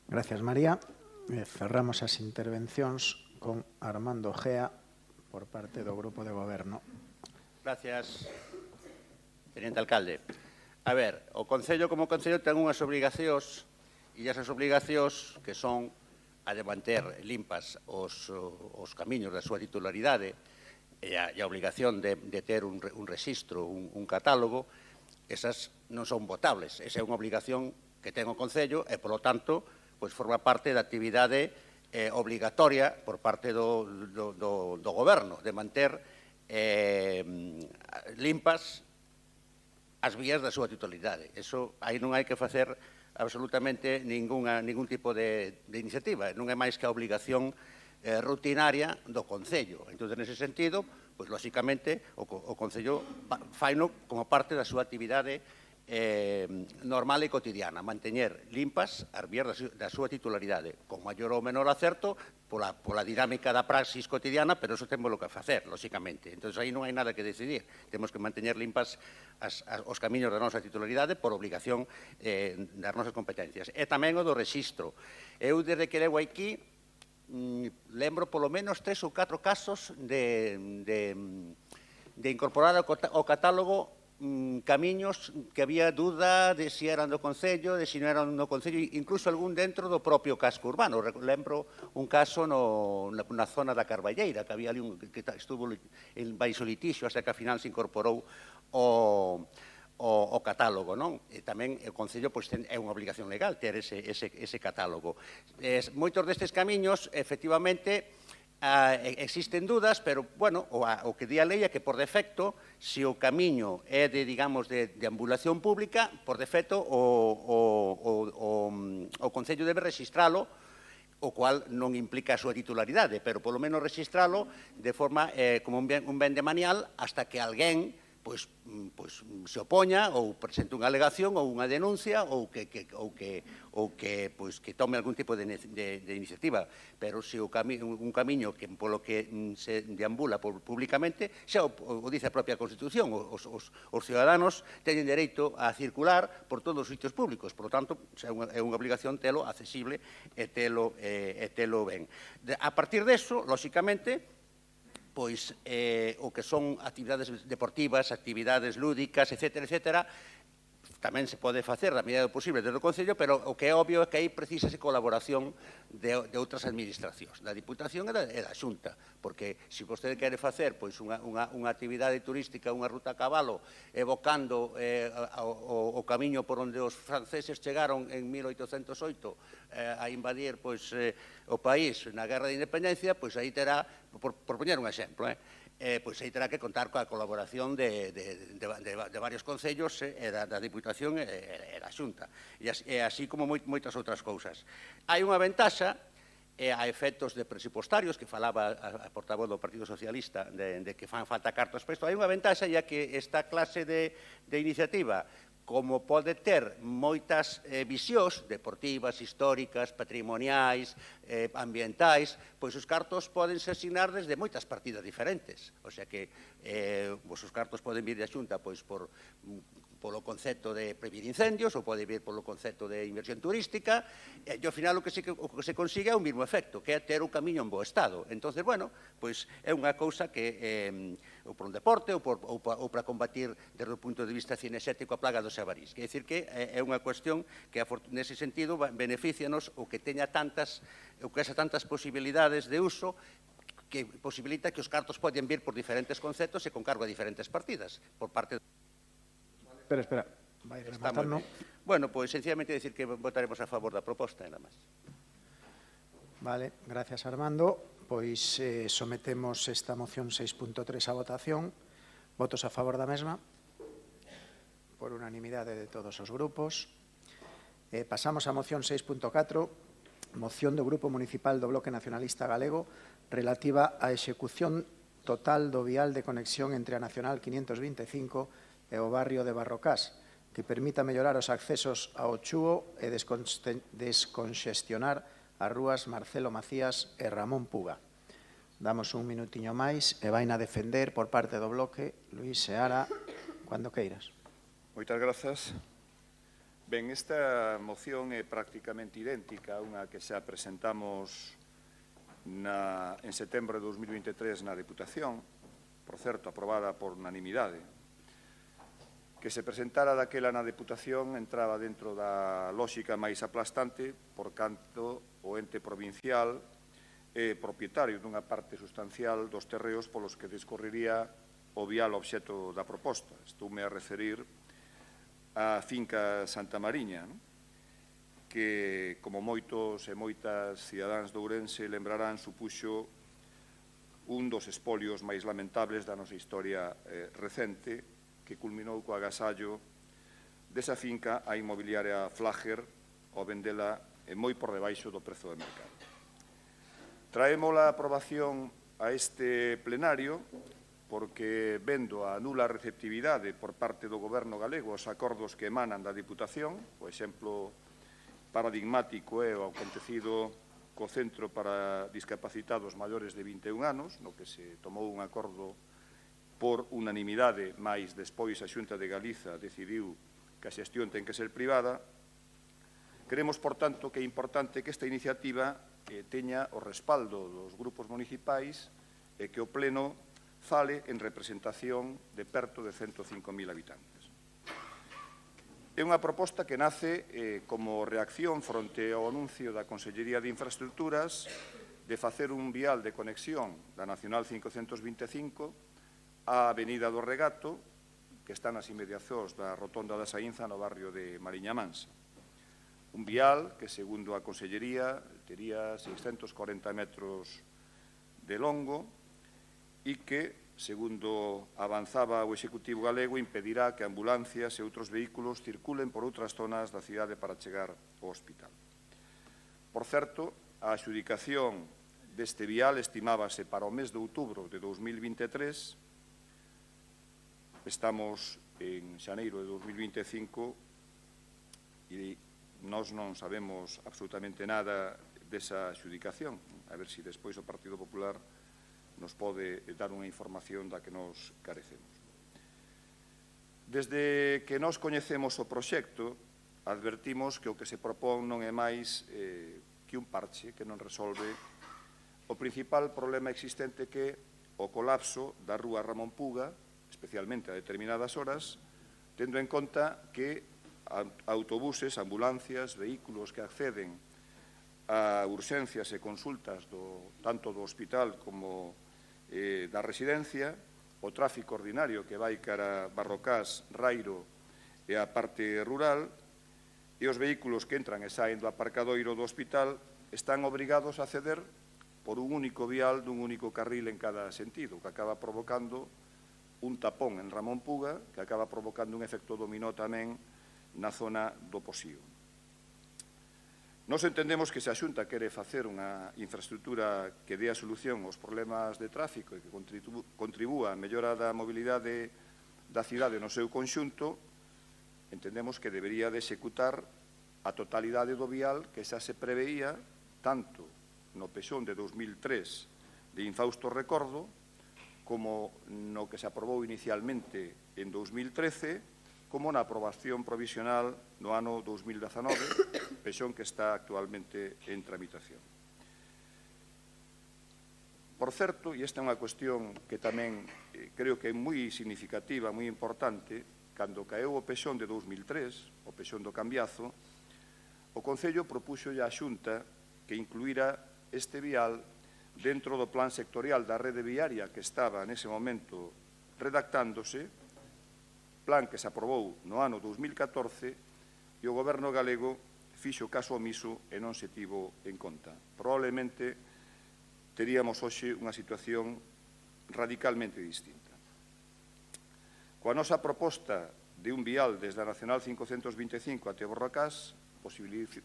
Gracias, María. Cerramos as intervencións con Armando Gea por parte do Grupo de Goberno. Gracias, Teniente Alcalde. A ver, o Concello como Concello ten unhas obrigacións e esas obrigacións que son a de manter limpas os camiños da súa titularidade e a obligación de ter un rexistro, un catálogo, esas non son votables. Esa é unha obligación que ten o Concello e, polo tanto, forma parte da actividade obligatoria por parte do Goberno de manter limpas as vías da súa titularidade. Eso, aí non hai que facer absolutamente ningún tipo de iniciativa. Non é máis que a obligación rutinaria do Concello. Entón, nese sentido, pois, lóxicamente, o Concello faino como parte da súa actividade normal e cotidiana, manteñer limpas as vías da súa titularidade, con maior ou menor acerto, pola dinámica da praxis cotidiana, pero eso temos que facer, lóxicamente. Entón, aí non hai nada que decidir. Temos que manteñer limpas os camiños da nosa titularidade por obligación das nosas competencias. E tamén o do rexistro. Eu, desde que levo aquí, lembro polo menos 3 ou 4 casos de incorporar ao catálogo camiños que había duda de si eran do Concello, de si non eran do Concello, incluso algún dentro do propio casco urbano. Lembro un caso na zona da Carballeira, que había ali que estuvo en baixo litixio, hasta que a final se incorporou o catálogo, non? E tamén o Concello é unha obligación legal ter ese catálogo. Moitos destes camiños, efectivamente, existen dudas, pero, bueno, o que di a lei é que, por defecto, se o camiño é de, digamos, de ambulación pública, por defecto, o Concello debe registralo, o cual non implica a súa titularidade, pero, polo menos, registralo de forma como un ben de manial hasta que alguén se opoña ou presente unha alegación ou unha denuncia ou que tome algún tipo de iniciativa. Pero se un camiño que polo que se deambula públicamente, xa o dice a propia Constitución, os ciudadanos teñen dereito a circular por todos os sitios públicos, por lo tanto, é unha obligación telo accesible e telo ben. A partir deso, lóxicamente, pois o que son actividades deportivas, actividades lúdicas, etcétera, tamén se pode facer da medida do posible desde o Concello, pero o que é obvio é que aí precisase colaboración de outras administracións, da Diputación e da Xunta, porque se vostede quere facer unha actividade turística, unha ruta a cabalo, evocando o camiño por onde os franceses chegaron en 1808 a invadir o país na Guerra de Independencia, pois aí terá, por poñer un exemplo, pois aí terá que contar coa colaboración de varios concellos e da Diputación e da Xunta, e así como moitas outras cousas. Hai unha ventaxa a efectos de presupostarios, que falaba a portavoz do Partido Socialista de que fan falta cartas para isto. Hai unha ventaxa, ya que esta clase de iniciativa, como pode ter moitas visións deportivas, históricas, patrimoniais, ambientais, pois os cartos podense asignar desde moitas partidas diferentes. O sea que os cartos poden vir da Xunta polo concepto de previr incendios, ou pode vir polo concepto de inversión turística, e ao final o que se consigue é o mesmo efecto, que é ter o camiño en bo estado. Entón, bueno, pois é unha cousa que, ou por un deporte, ou para combatir desde o punto de vista cinexético a plaga dos xabarís. Quer dicir que é unha cuestión que, nese sentido, beneficianos o que teña tantas posibilidades de uso, que posibilita que os cartos poden vir por diferentes conceptos e con cargo a diferentes partidas, por parte... Espera, vai rematar, non? Bueno, pois, sencillamente, decir que votaremos a favor da proposta, e nada máis. Vale, gracias, Armando. Pois sometemos esta moción 6.3 a votación. Votos a favor da mesma? Por unanimidade de todos os grupos. Pasamos a moción 6.4, moción do Grupo Municipal do Bloque Nacionalista Galego relativa á execución total do vial de conexión entre a Nacional 525 e o barrio de Barrocás, que permita mellorar os accesos ao Chúo e desconxestionar as rúas Marcelo Macías e Ramón Puga. Damos un minutiño máis e vaina a defender por parte do bloque Luís Seara, cando queiras. Moitas grazas. Ben, esta moción é prácticamente idéntica a unha que xa presentamos en setembro de 2023 na Diputación, por certo, aprobada por unanimidade. Que se presentara daquela na Deputación entraba dentro da lógica máis aplastante, por canto o ente provincial é propietario dunha parte sustancial dos terreos polos que discorrería o vial obxecto da proposta. Estoume a referir á finca Santa Mariña, que, como moitos e moitas cidadáns de Ourense lembrarán, supuxo un dos espolios máis lamentables da nosa historia recente, que culminou co agasallo desa finca a inmobiliaria Flagger ao vendela moi por debaixo do prezo de mercado. Traemos a aprobación a este plenario porque, vendo a nula receptividade por parte do Goberno galego aos acordos que emanan da Diputación, o exemplo paradigmático é o acontecido co Centro para Discapacitados maiores de 21 anos, no que se tomou un acordo por unanimidade, mais despois a Xunta de Galiza decidiu que a xestión ten que ser privada. Creemos, por tanto, que é importante que esta iniciativa teña o respaldo dos grupos municipais e que o Pleno fale en representación de perto de 105.000 habitantes. É unha proposta que nace como reacción fronte ao anuncio da Consellería de Infraestructuras de facer un vial de conexión da Nacional 525 á Avenida do Regato, que está nas inmediacións da Rotonda da Saínza no barrio de Mariña Mansa. Un vial que, segundo a Consellería, tería 640 metros de longo e que, segundo avanzaba o Executivo galego, impedirá que ambulancias e outros vehículos circulen por outras zonas da cidade para chegar ao hospital. Por certo, a adxudicación deste vial estimábase para o mes de outubro de 2023. Estamos en xaneiro de 2025 e nós non sabemos absolutamente nada desa adxudicación. A ver se despois o Partido Popular nos pode dar unha información da que nos carecemos. Desde que nos coñecemos o proxecto, advertimos que o que se propón non é máis que un parche que non resolve o principal problema existente, que o colapso da rúa Ramón Puga, especialmente a determinadas horas, tendo en conta que autobuses, ambulancias, vehículos que acceden a urxencias e consultas tanto do hospital como da residencia, o tráfico ordinario que vai cara Barrocás, Rairo e a parte rural, e os vehículos que entran e saen do aparcadoiro do hospital están obrigados a ceder por un único vial dun único carril en cada sentido, que acaba provocando un tapón en Ramón Puga, que acaba provocando un efecto dominó tamén na zona do Posío. Nos entendemos que se a Xunta quere facer unha infraestructura que dé a solución aos problemas de tráfico e que contribúa á mellora da mobilidade da cidade no seu conxunto, entendemos que debería de executar a totalidade do vial que xa se preveía tanto no pexón de 2003 de infausto recordo como no que se aprobou inicialmente en 2013, como na aprobación provisional no ano 2019, pexón que está actualmente en tramitación. Por certo, e esta é unha cuestión que tamén creo que é moi significativa, moi importante, cando caeu o pexón de 2003, o pexón do Cambiazo, o Concello propuxo a Xunta que incluíra este vial dentro do plan sectorial da rede viaria que estaba nese momento redactándose, plan que se aprobou no ano 2014 e o Goberno galego fixo caso omiso e non se tivo en conta. Probablemente teríamos hoxe unha situación radicalmente distinta. Coa nosa proposta de un vial desde a Nacional 525 até Borrocás,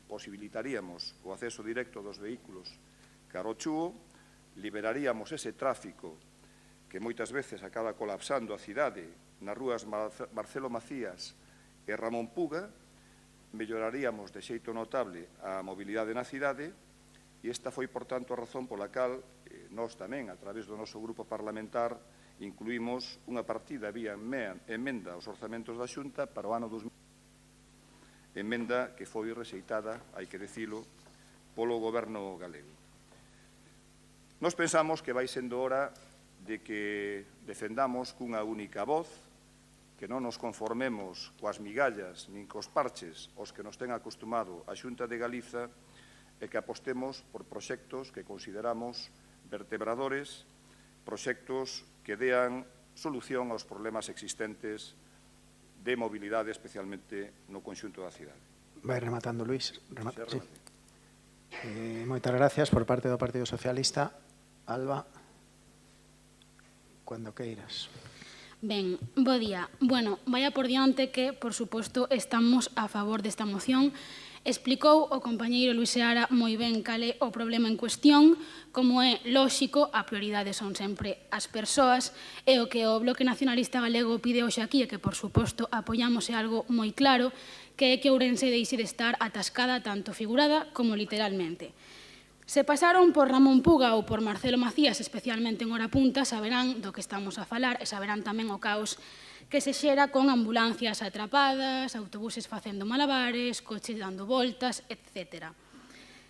posibilitaríamos o acceso directo dos vehículos cara ao Chúo, liberaríamos ese tráfico que moitas veces acaba colapsando a cidade nas rúas Marcelo Macías e Ramón Puga, melloraríamos de xeito notable a mobilidade na cidade e esta foi, por tanto, a razón pola cal nós tamén, a través do noso grupo parlamentar, incluímos unha partida vía emenda aos orzamentos da Xunta para o ano 2000, emenda que foi rexeitada, hai que dicilo, polo Goberno galego. Nos pensamos que vai sendo hora de que defendamos cunha única voz, que non nos conformemos coas migallas nin cos parches aos que nos ten acostumado a Xunta de Galiza e que apostemos por proxectos que consideramos vertebradores, proxectos que dean solución aos problemas existentes de mobilidade, especialmente no conxunto da cidade. Vai rematando, Luís. Sí. Moitas gracias por parte do Partido Socialista. Alba. cuando queiras. Ben, bo día. Bueno, vaya por diante que, por suposto, estamos a favor desta moción. Explicou o compañeiro Luís Seara moi ben cal é o problema en cuestión. Como é lóxico, a prioridade son sempre as persoas, e o que o Bloque Nacionalista Galego pide hoxe aquí, e que, por suposto, apoiamos é algo moi claro, que é que Ourense deixe de estar atascada tanto figurada como literalmente. Se pasaron por Ramón Puga ou por Marcelo Macías, especialmente en hora punta, saberán do que estamos a falar e saberán tamén o caos que se xera con ambulancias atrapadas, autobuses facendo malabares, coches dando voltas, etc.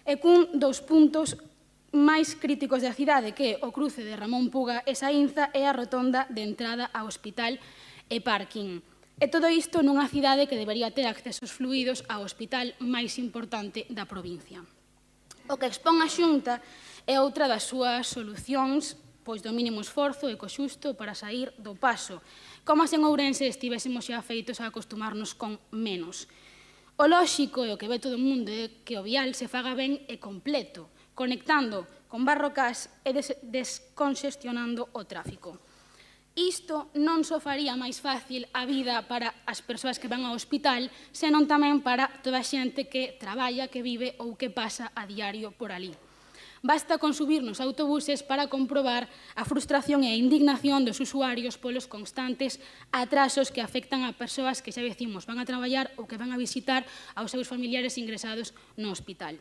E cun dos puntos máis críticos da cidade, que é o cruce de Ramón Puga e Saínza e a rotonda de entrada ao hospital e parking. E todo isto nunha cidade que debería ter accesos fluidos ao hospital máis importante da provincia. O que expón a Xunta é outra das súas solucións, pois do mínimo esforzo e co xusto para sair do paso, como se en Ourense estivésemos xa feitos a acostumarnos con menos. O lóxico e o que ve todo o mundo é que o vial se faga ben e completo, conectando con Barrocás e desconxestionando o tráfico. Isto non só faría máis fácil a vida para as persoas que van ao hospital, senón tamén para toda a xente que traballa, que vive ou que pasa a diario por ali. Basta con subir nos autobuses para comprobar a frustración e a indignación dos usuarios polos constantes atrasos que afectan a persoas que xa decimos van a traballar ou que van a visitar aos seus familiares ingresados no hospital.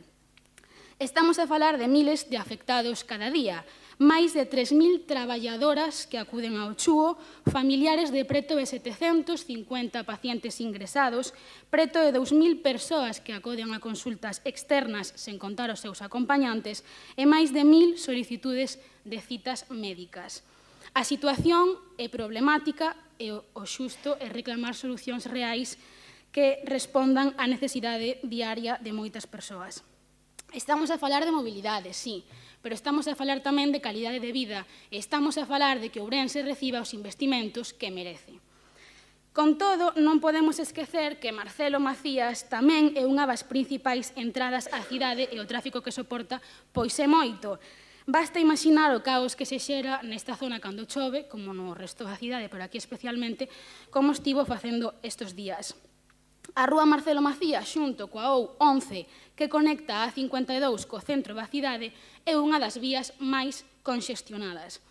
Estamos a falar de miles de afectados cada día, máis de 3.000 traballadoras que acuden ao CHUO, familiares de preto de 750 pacientes ingresados, preto de 2.000 persoas que acoden a consultas externas sen contar os seus acompañantes e máis de 1.000 solicitudes de citas médicas. A situación é problemática e o xusto é reclamar solucións reais que respondan á necesidade diaria de moitas persoas. Estamos a falar de mobilidade, sí, pero estamos a falar tamén de calidade de vida e estamos a falar de que Ourense reciba os investimentos que merece. Con todo, non podemos esquecer que Marcelo Macías tamén é unha das principais entradas á cidade e o tráfico que soporta, pois é moito. Basta imaginar o caos que se xera nesta zona cando chove, como no resto da cidade, pero aquí especialmente, como estivo facendo estes días. A rúa Marcelo Macías, xunto coa OU11, que conecta a A52 co centro da cidade, é unha das vías máis conxestionadas.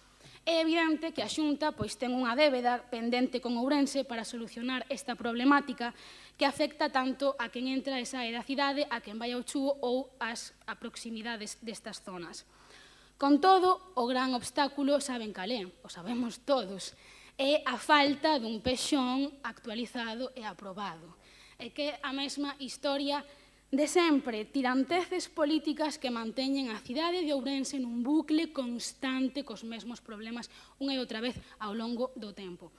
É evidente que a Xunta ten unha débeda pendente con Ourense para solucionar esta problemática que afecta tanto a quen entra e sae da cidade, a quen vai ao CHUO ou a proximidades destas zonas. Con todo, o gran obstáculo, saben cal é, o sabemos todos, é a falta dun pexón actualizado e aprobado. É que a mesma historia de sempre, tiranteces políticas que manteñen a cidade de Ourense nun bucle constante cos mesmos problemas unha e outra vez ao longo do tempo.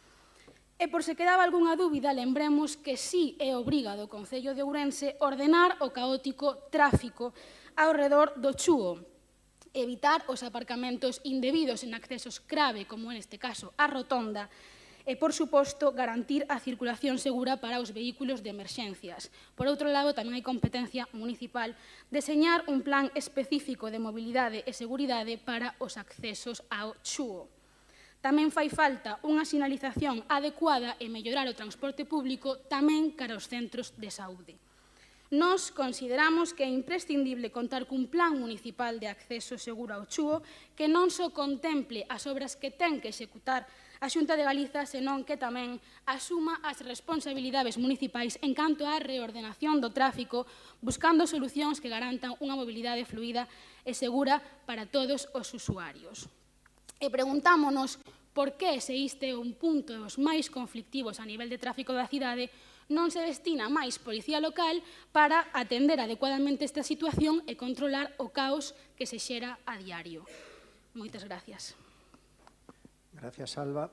E por se quedaba algunha dúbida, lembremos que sí é obriga do Concello de Ourense ordenar o caótico tráfico ao redor do CHUO, evitar os aparcamentos indebidos en accesos clave, como neste caso a rotonda, e, por suposto, garantir a circulación segura para os vehículos de emerxencias. Por outro lado, tamén hai competencia municipal deseñar un plan específico de mobilidade e seguridade para os accesos ao CHUO. Tamén fai falta unha sinalización adecuada e mellorar o transporte público tamén cara aos centros de saúde. Nós consideramos que é imprescindible contar cun plan municipal de acceso seguro ao CHUO que non só contemple as obras que ten que executar a Xunta de Galiza, senón que tamén asuma as responsabilidades municipais en canto á reordenación do tráfico, buscando solucións que garantan unha mobilidade fluida e segura para todos os usuarios. E preguntámonos por que, se este é un punto dos máis conflictivos a nivel de tráfico da cidade, non se destina máis policía local para atender adecuadamente esta situación e controlar o caos que se xera a diario. Moitas gracias. Gracias, Alba.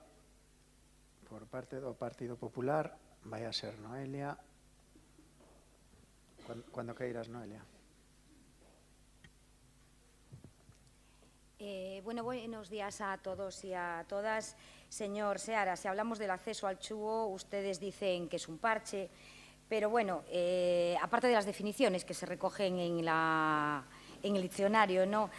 Por parte do Partido Popular, vai a ser Noelia. Cuando queiras, Noelia. Buenos días a todos y a todas. Señor Seara, si hablamos del acceso al CHUO, ustedes dicen que es un parche, pero bueno, aparte de las definiciones que se recogen en en el diccionario, ¿no?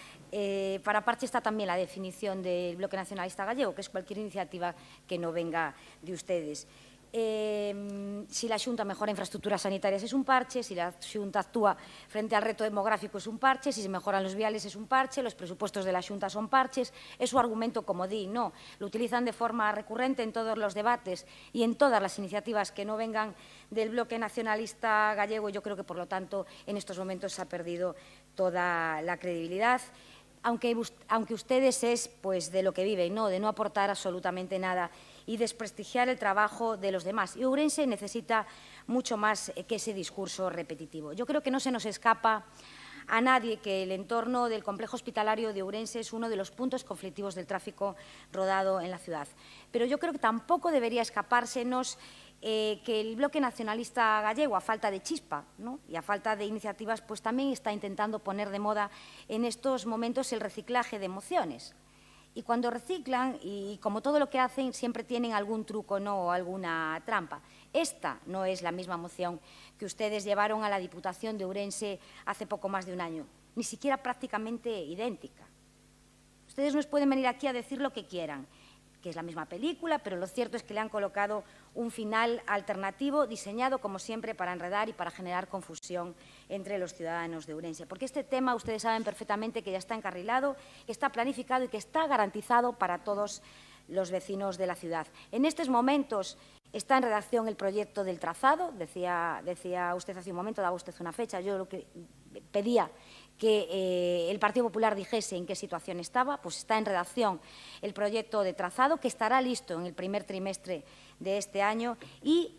Para parche está también la definición del Bloque Nacionalista Gallego, que es cualquier iniciativa que no venga de ustedes. Si la Xunta mejora infraestructuras sanitarias es un parche, si la Xunta actúa frente al reto demográfico es un parche, si se mejoran los viales es un parche, los presupuestos de la Xunta son parches, es su argumento comodín, no, lo utilizan de forma recurrente en todos los debates y en todas las iniciativas que no vengan del Bloque Nacionalista Gallego. Yo creo que, por lo tanto, en estos momentos se ha perdido toda la credibilidad. Aunque ustedes es pues, de lo que viven, ¿no? De no aportar absolutamente nada y desprestigiar el trabajo de los demás. Y Ourense necesita mucho más que ese discurso repetitivo. Yo creo que no se nos escapa a nadie que el entorno del complejo hospitalario de Ourense es uno de los puntos conflictivos del tráfico rodado en la ciudad. Pero yo creo que tampoco debería escapársenos que el Bloque Nacionalista Gallego, a falta de chispa, ¿no? Y a falta de iniciativas, pues también está intentando poner de moda en estos momentos el reciclaje de emociones. Y cuando reciclan, y como todo lo que hacen, siempre tienen algún truco, ¿no? O alguna trampa. Esta no es la misma moción que ustedes llevaron a la Diputación de Ourense hace poco más de un año, ni siquiera prácticamente idéntica. Ustedes nos pueden venir aquí a decir lo que quieran, que es la misma película, pero lo cierto es que le han colocado un final alternativo diseñado, como siempre, para enredar y para generar confusión entre los ciudadanos de Ourense. Porque este tema, ustedes saben perfectamente que ya está encarrilado, que está planificado y que está garantizado para todos los vecinos de la ciudad. En estos momentos está en redacción el proyecto del trazado, decía usted hace un momento, daba usted una fecha, yo lo que pedía que el Partido Popular dijese en qué situación estaba, pues está en redacción el proyecto de trazado, que estará listo en el primer trimestre de este año y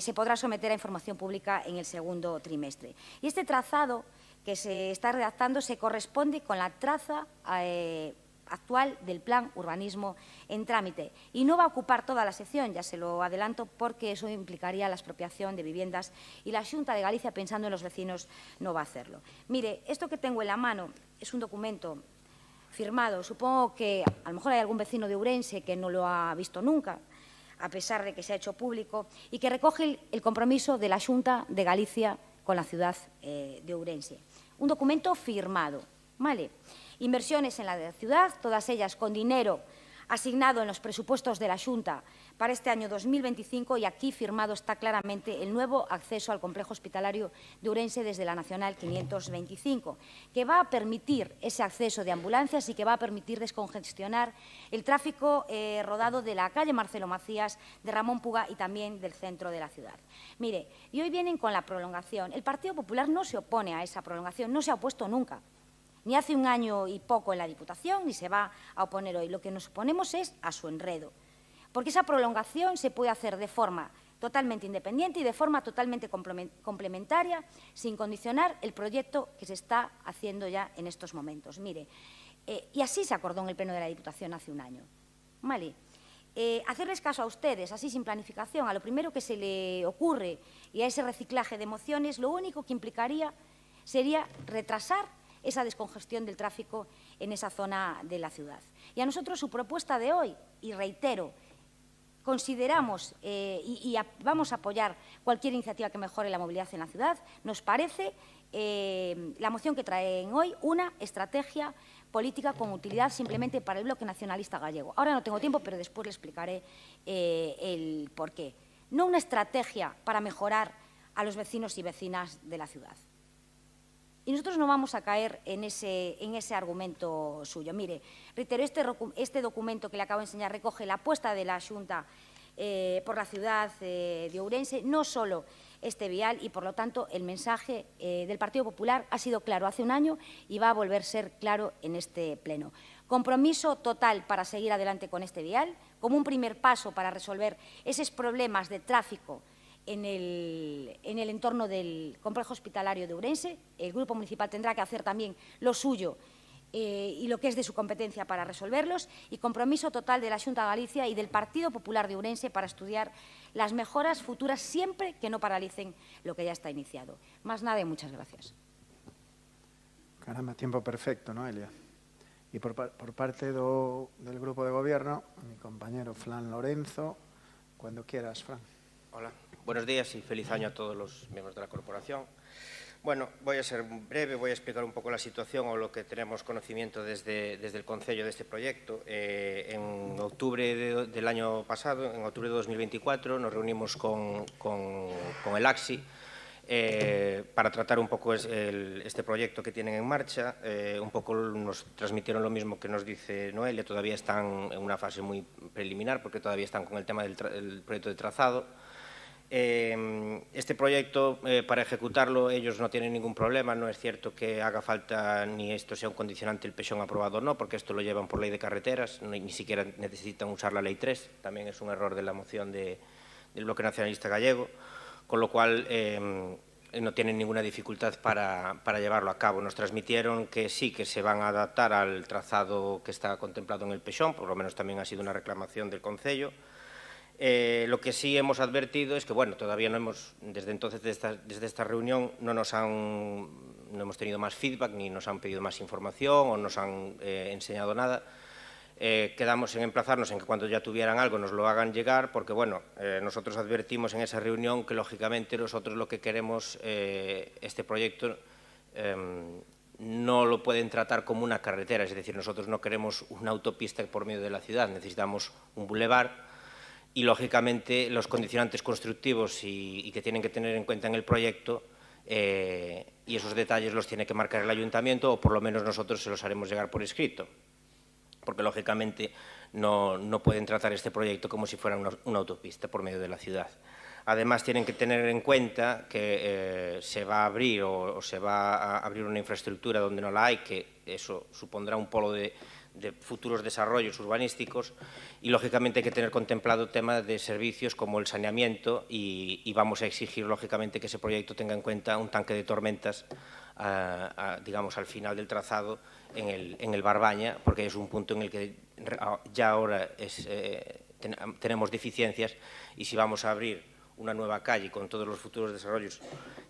se podrá someter a información pública en el segundo trimestre. Y este trazado que se está redactando se corresponde con la traza actual del Plan Urbanismo en trámite y no va a ocupar toda la sección, ya se lo adelanto, porque eso implicaría la expropiación de viviendas y la Xunta de Galicia, pensando en los vecinos, no va a hacerlo. Mire, esto que tengo en la mano es un documento firmado. Supongo que a lo mejor hay algún vecino de Ourense que no lo ha visto nunca, a pesar de que se ha hecho público, y que recoge el compromiso de la Xunta de Galicia con la ciudad de Ourense. Un documento firmado, ¿vale? Inversiones en la ciudad, todas ellas con dinero asignado en los presupuestos de la Xunta para este año 2025, y aquí firmado está claramente el nuevo acceso al complejo hospitalario de Ourense desde la Nacional 525, que va a permitir ese acceso de ambulancias y que va a permitir descongestionar el tráfico rodado de la calle Marcelo Macías, de Ramón Puga y también del centro de la ciudad. Mire, y hoy vienen con la prolongación. El Partido Popular no se opone a esa prolongación, no se ha opuesto nunca. Ni hace un año y poco en la Diputación, ni se va a oponer hoy. Lo que nos oponemos es a su enredo, porque esa prolongación se puede hacer de forma totalmente independiente y de forma totalmente complementaria, sin condicionar el proyecto que se está haciendo ya en estos momentos. Mire, y así se acordó en el Pleno de la Diputación hace un año. ¿Vale? Hacerles caso a ustedes, así sin planificación, a lo primero que se le ocurre y a ese reciclaje de emociones, lo único que implicaría sería retrasar esa descongestión del tráfico en esa zona de la ciudad. Y a nosotros su propuesta de hoy, y reitero, consideramos y vamos a apoyar cualquier iniciativa que mejore la movilidad en la ciudad. Nos parece la moción que traen hoy una estrategia política con utilidad simplemente para el Bloque Nacionalista Gallego. Ahora no tengo tiempo, pero después le explicaré el porqué. No una estrategia para mejorar a los vecinos y vecinas de la ciudad. Y nosotros no vamos a caer en ese argumento suyo. Mire, reitero, este documento que le acabo de enseñar recoge la apuesta de la Xunta por la ciudad de Ourense, no solo este vial, y por lo tanto el mensaje del Partido Popular ha sido claro hace un año y va a volver a ser claro en este pleno. Compromiso total para seguir adelante con este vial, como un primer paso para resolver esos problemas de tráfico en el entorno del complejo hospitalario de Ourense. El Grupo Municipal tendrá que hacer también lo suyo y lo que es de su competencia para resolverlos, y compromiso total de la Xunta de Galicia y del Partido Popular de Ourense para estudiar las mejoras futuras siempre que no paralicen lo que ya está iniciado. Más nada y muchas gracias. Caramba, tiempo perfecto, ¿no, Elia? Y por parte del Grupo de Gobierno, mi compañero Fran Lorenzo, cuando quieras, Fran. Hola, buenos días y feliz año a todos los miembros de la corporación. Bueno, voy a ser breve, voy a explicar un poco la situación o lo que tenemos conocimiento desde el Concello de este proyecto. En octubre del año pasado, en octubre de 2024, nos reunimos con el AXI para tratar un poco este proyecto que tienen en marcha. Un poco nos transmitieron lo mismo que nos dice Noelia, todavía están en una fase muy preliminar porque todavía están con el tema del proyecto de trazado. Este proyecto, para ejecutarlo, ellos no tienen ningún problema. No es cierto que haga falta ni esto sea un condicionante el PEXón aprobado o no, porque esto lo llevan por ley de carreteras, ni siquiera necesitan usar la ley 3, también es un error de la moción del Bloque Nacionalista Gallego, con lo cual no tienen ninguna dificultad para llevarlo a cabo. Nos transmitieron que sí, que se van a adaptar al trazado que está contemplado en el PEXón, por lo menos también ha sido una reclamación del Concello. Lo que sí hemos advertido es que, bueno, todavía no hemos, desde entonces, desde esta reunión, no hemos tenido más feedback, ni nos han pedido más información o nos han enseñado nada. Quedamos en emplazarnos en que cuando ya tuvieran algo nos lo hagan llegar, porque, bueno, nosotros advertimos en esa reunión que, lógicamente, nosotros lo que queremos, este proyecto, no lo pueden tratar como una carretera, es decir, nosotros no queremos una autopista por medio de la ciudad, necesitamos un bulevar. Y, lógicamente, los condicionantes constructivos y que tienen que tener en cuenta en el proyecto y esos detalles los tiene que marcar el Ayuntamiento o, por lo menos, nosotros se los haremos llegar por escrito. Porque, lógicamente, no pueden tratar este proyecto como si fuera una autopista por medio de la ciudad. Además, tienen que tener en cuenta que se va a abrir o se va a abrir una infraestructura donde no la hay, que eso supondrá un polo de futuros desarrollos urbanísticos y, lógicamente, hay que tener contemplado temas de servicios como el saneamiento y vamos a exigir, lógicamente, que ese proyecto tenga en cuenta un tanque de tormentas, digamos, al final del trazado en el Barbaña, porque es un punto en el que ya ahora tenemos deficiencias y si vamos a abrir una nueva calle con todos los futuros desarrollos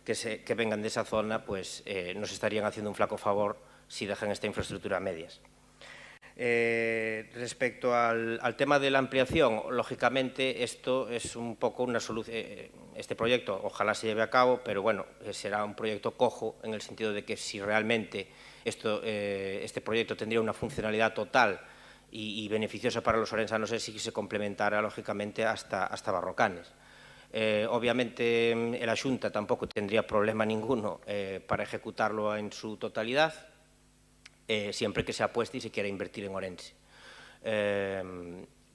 que vengan de esa zona, pues nos estarían haciendo un flaco favor si dejan esta infraestructura a medias. Respecto al tema de la ampliación, lógicamente esto es un poco una solución. Este proyecto ojalá se lleve a cabo, pero bueno, será un proyecto cojo en el sentido de que si realmente este proyecto tendría una funcionalidad total y beneficiosa para los orensanos, sí que se complementará lógicamente hasta Barrocanes. Obviamente el Xunta tampouco tendría problema ninguno para ejecutarlo en su totalidad, siempre que se apueste y se quiera invertir en Orense.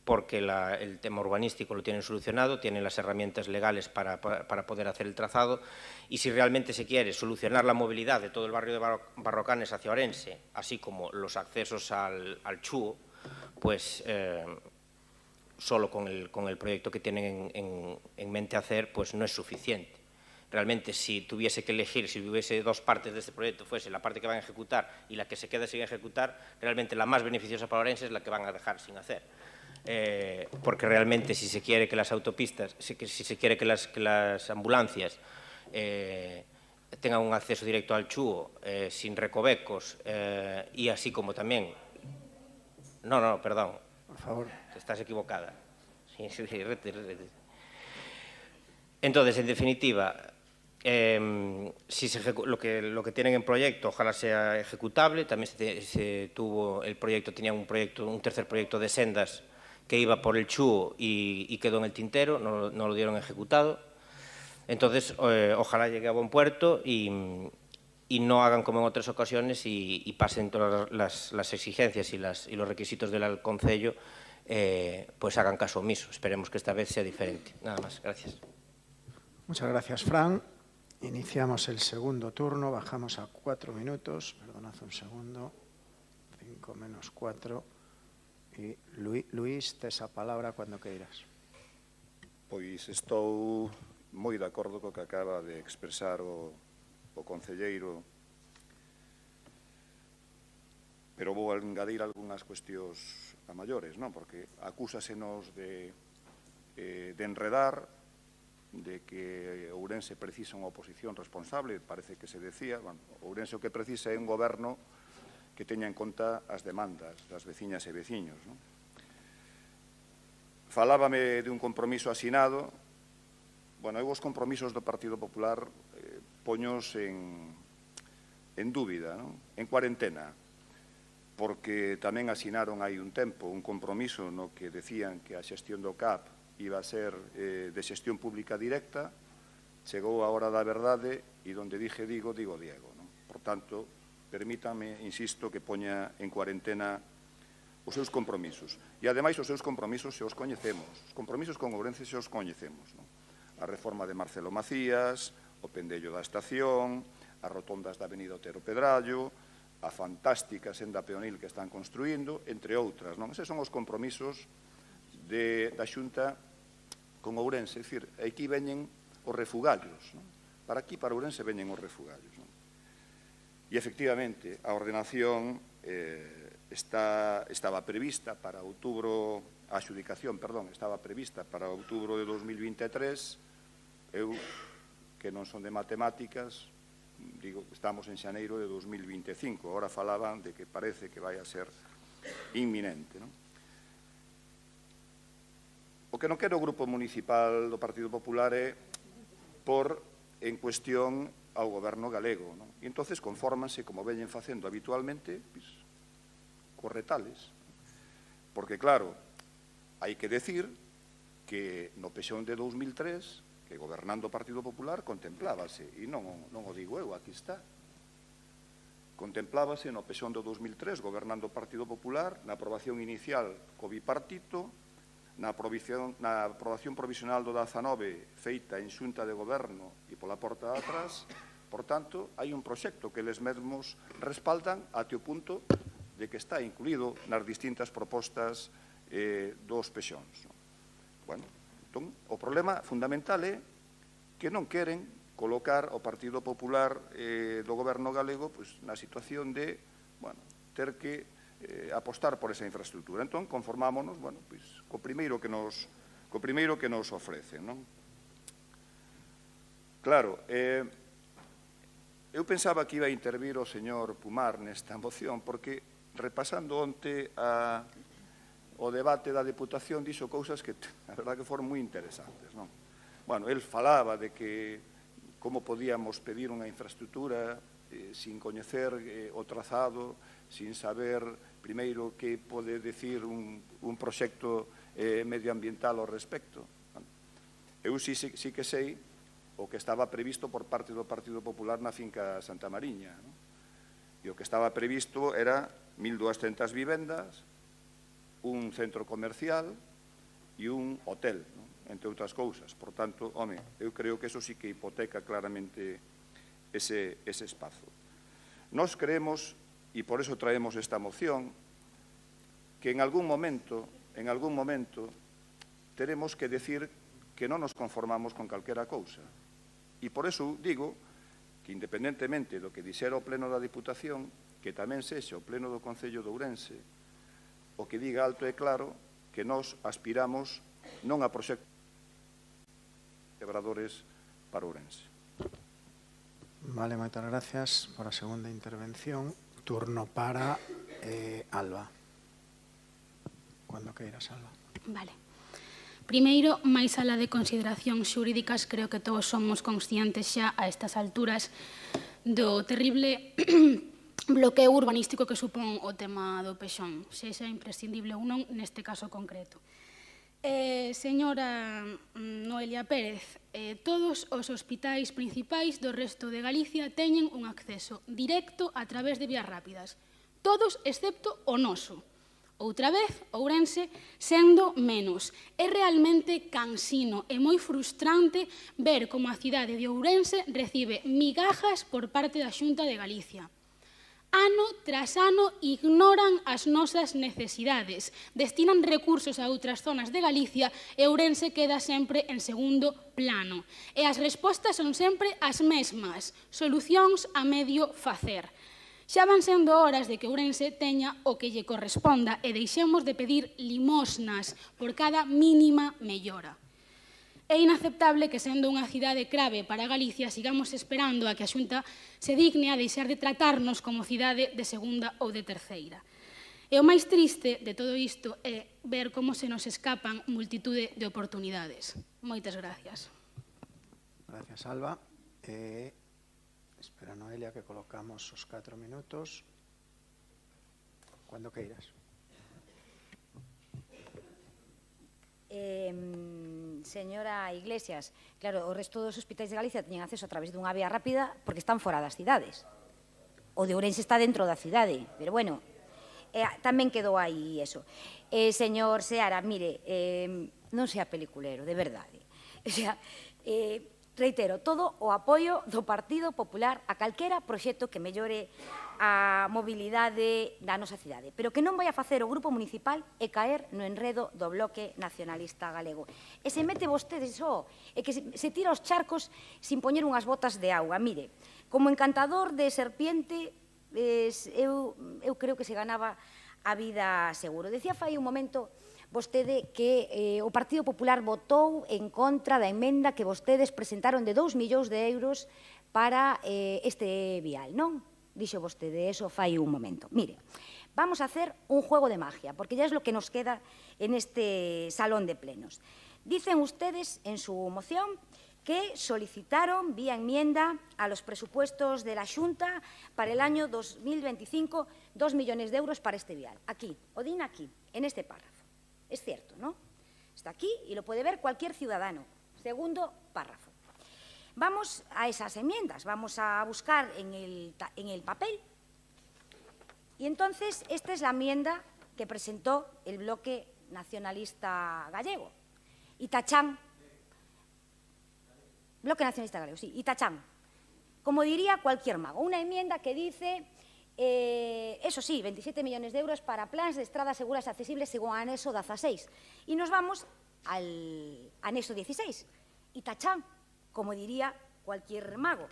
Porque el tema urbanístico lo tienen solucionado, tienen las herramientas legales para poder hacer el trazado y si realmente se quiere solucionar la movilidad de todo el barrio de Barrocanes hacia Orense, así como los accesos al Chúo, pues solo con el proyecto que tienen en mente hacer, pues no es suficiente. Realmente, si tuviese que elegir, si hubiese dos partes de este proyecto, fuese la parte que van a ejecutar y la que se queda sin ejecutar, realmente la más beneficiosa para Orense es la que van a dejar sin hacer. Porque realmente, si se quiere que las autopistas, si se quiere que las ambulancias tengan un acceso directo al Chúo, sin recovecos, y así como también... No, perdón. Por favor. Estás equivocada. Entonces, en definitiva... lo que tienen en proyecto ojalá sea ejecutable. También el proyecto tenía un tercer proyecto de sendas que iba por el Chúo y quedó en el tintero, no lo dieron ejecutado. Entonces ojalá llegue a buen puerto y no hagan como en otras ocasiones y pasen todas las exigencias y los requisitos del Concello, pues hagan caso omiso. Esperemos que esta vez sea diferente. Nada más, gracias. Muchas gracias, Fran. Iniciamos el segundo turno, bajamos a 4 minutos, perdonad un segundo, 5 menos 4, e Luís, tes a palabra cando queiras. Pois estou moi de acordo co que acaba de expresar o concelleiro, pero vou engadir algunhas cuestións a maiores, non? Porque acúsasenos de enredar, de que Ourense precisa unha oposición responsable, parece que se decía, bueno, Ourense o que precisa é un goberno que teña en conta as demandas das veciñas e veciños, non? Falábame de un compromiso asinado. Bueno, eu os compromisos do Partido Popular poños en dúbida, non? En cuarentena, porque tamén asinaron hai un tempo un compromiso no que decían que a xestión do CAP iba a ser de xestión pública directa, chegou a hora da verdade e donde dije digo, digo Diego. Non? Por tanto, permítame, insisto, que poña en cuarentena os seus compromisos. E, ademais, os seus compromisos se os coñecemos. Os compromisos con Ourense se os coñecemos. Non? A reforma de Marcelo Macías, o pendello da estación, as rotondas da avenida Otero Pedrallo, a fantástica senda peonil que están construindo, entre outras. Non? Eses son os compromisos da Xunta con Ourense. É dicir, aquí veñen os refugallos. Non? Para aquí, para Ourense, veñen os refugallos. Non? E, efectivamente, a ordenación estaba prevista para outubro, a adxudicación, perdón, estaba prevista para outubro de 2023. Eu, que non son de matemáticas, digo, estamos en xaneiro de 2025. Agora falaban de que parece que vai a ser inminente. Non? O que non quere o Grupo Municipal do Partido Popular é por en cuestión ao goberno galego. Non? E entonces confórmanse, como veñen facendo habitualmente, pues, corretales. Porque, claro, hai que decir que no pexón de 2003... que gobernando o Partido Popular contemplábase, e non o digo eu, aquí está. Contemplábase no pexón do 2003, gobernando o Partido Popular, na aprobación inicial co bipartito, na aprobación provisional do 19 feita en xunta de goberno e pola porta de atrás. Por tanto, hai un proxecto que eles mesmos respaldan até o punto de que está incluído nas distintas propostas dos pexóns. Bueno, entón, o problema fundamental é que non queren colocar o Partido Popular do goberno galego na situación de ter que apostar por esa infraestructura. Entón, conformámonos co primeiro que nos ofrecen. Claro, eu pensaba que iba a intervir o señor Pumar nesta moción, porque repasando onte o debate da Deputación dixo cousas que, a verdade, que foron moi interesantes. Bueno, el falaba de que como podíamos pedir unha infraestructura sin coñecer o trazado, sin saber, primeiro, que pode decir un proxecto medioambiental ao respecto. Eu sí que sei o que estaba previsto por parte do Partido Popular na finca Santa Mariña. E o que estaba previsto era 1.200 vivendas, un centro comercial e un hotel, entre outras cousas. Por tanto, home, eu creo que eso sí que hipoteca claramente ese espazo. Nós creemos, e por eso traemos esta moción, que en algún momento teremos que decir que non nos conformamos con calquera cousa. E por eso digo que, independentemente do que dixera o Pleno da Diputación, que tamén sexa o Pleno do Concello de Ourense, o que diga alto e claro que nós aspiramos non a proxectos quebradores para Ourense. Vale, moitas gracias por a segunda intervención. Turno para Alba. Cando queiras, Alba. Vale. Primeiro, máis alá de consideracións xurídicas, creo que todos somos conscientes xa a estas alturas do terrible bloqueo urbanístico que supón o tema do pexón, sexa imprescindible ou non neste caso concreto. Señora Noelia Pérez, todos os hospitais principais do resto de Galicia teñen un acceso directo a través de vías rápidas. Todos, excepto o noso. Outra vez, Ourense sendo menos. É realmente cansino e moi frustrante ver como a cidade de Ourense recibe migajas por parte da Xunta de Galicia. Ano tras ano ignoran as nosas necesidades, destinan recursos a outras zonas de Galicia e Ourense queda sempre en segundo plano. E as respostas son sempre as mesmas, solucións a medio facer. Xa van sendo horas de que Ourense teña o que lle corresponda e deixemos de pedir limosnas por cada mínima mellora. É inaceptable que, sendo unha cidade clave para Galicia, sigamos esperando a que a Xunta se digne a deixar de tratarnos como cidade de segunda ou de terceira. E o máis triste de todo isto é ver como se nos escapan multitude de oportunidades. Moitas gracias. Gracias, Alba. Espera, Noelia, que colocamos os 4 minutos. Cando queiras. Señora Iglesias, claro, o resto dos hospitais de Galicia teñen acceso a través dunha vía rápida porque están fora das cidades. O de Ourense está dentro da cidade, pero bueno, tamén quedou aí eso. Señor Seara, mire, non sea peliculero, de verdade. O sea, reitero, todo o apoio do Partido Popular a calquera proxecto que mellore a mobilidade da nosa cidade, pero que non vai a facer o Grupo Municipal e caer no enredo do Bloque Nacionalista Galego. E se mete vostedes só, e que se tira os charcos sin poñer unhas botas de auga. Mire, como encantador de serpiente, eu creo que se ganaba a vida seguro. Decía fai un momento vostede que o Partido Popular votou en contra da emenda que vostedes presentaron de 2 millóns de euros para este vial, non? Dixo vostede, eso fai un momento. Mire, vamos a hacer un juego de magia, porque ya es lo que nos queda en este salón de plenos. Dicen ustedes en su moción que solicitaron vía enmienda a los presupuestos de la Xunta para el año 2025 2 millones de euros para este vial. Aquí, o din aquí, en este párrafo. Es cierto, ¿no? Está aquí y lo puede ver cualquier ciudadano. Segundo párrafo. Vamos a esas enmiendas, vamos a buscar en el papel. Y entonces, esta es la enmienda que presentó el Bloque Nacionalista Gallego. Y tachán. Bloque Nacionalista Galego, sí, y tachán. Como diría cualquier mago, una enmienda que dice, eso sí, 27 millones de euros para plans de estradas seguras y accesibles según anexo 16. Y nos vamos al anexo 16. Y tachán, como diría cualquier mago.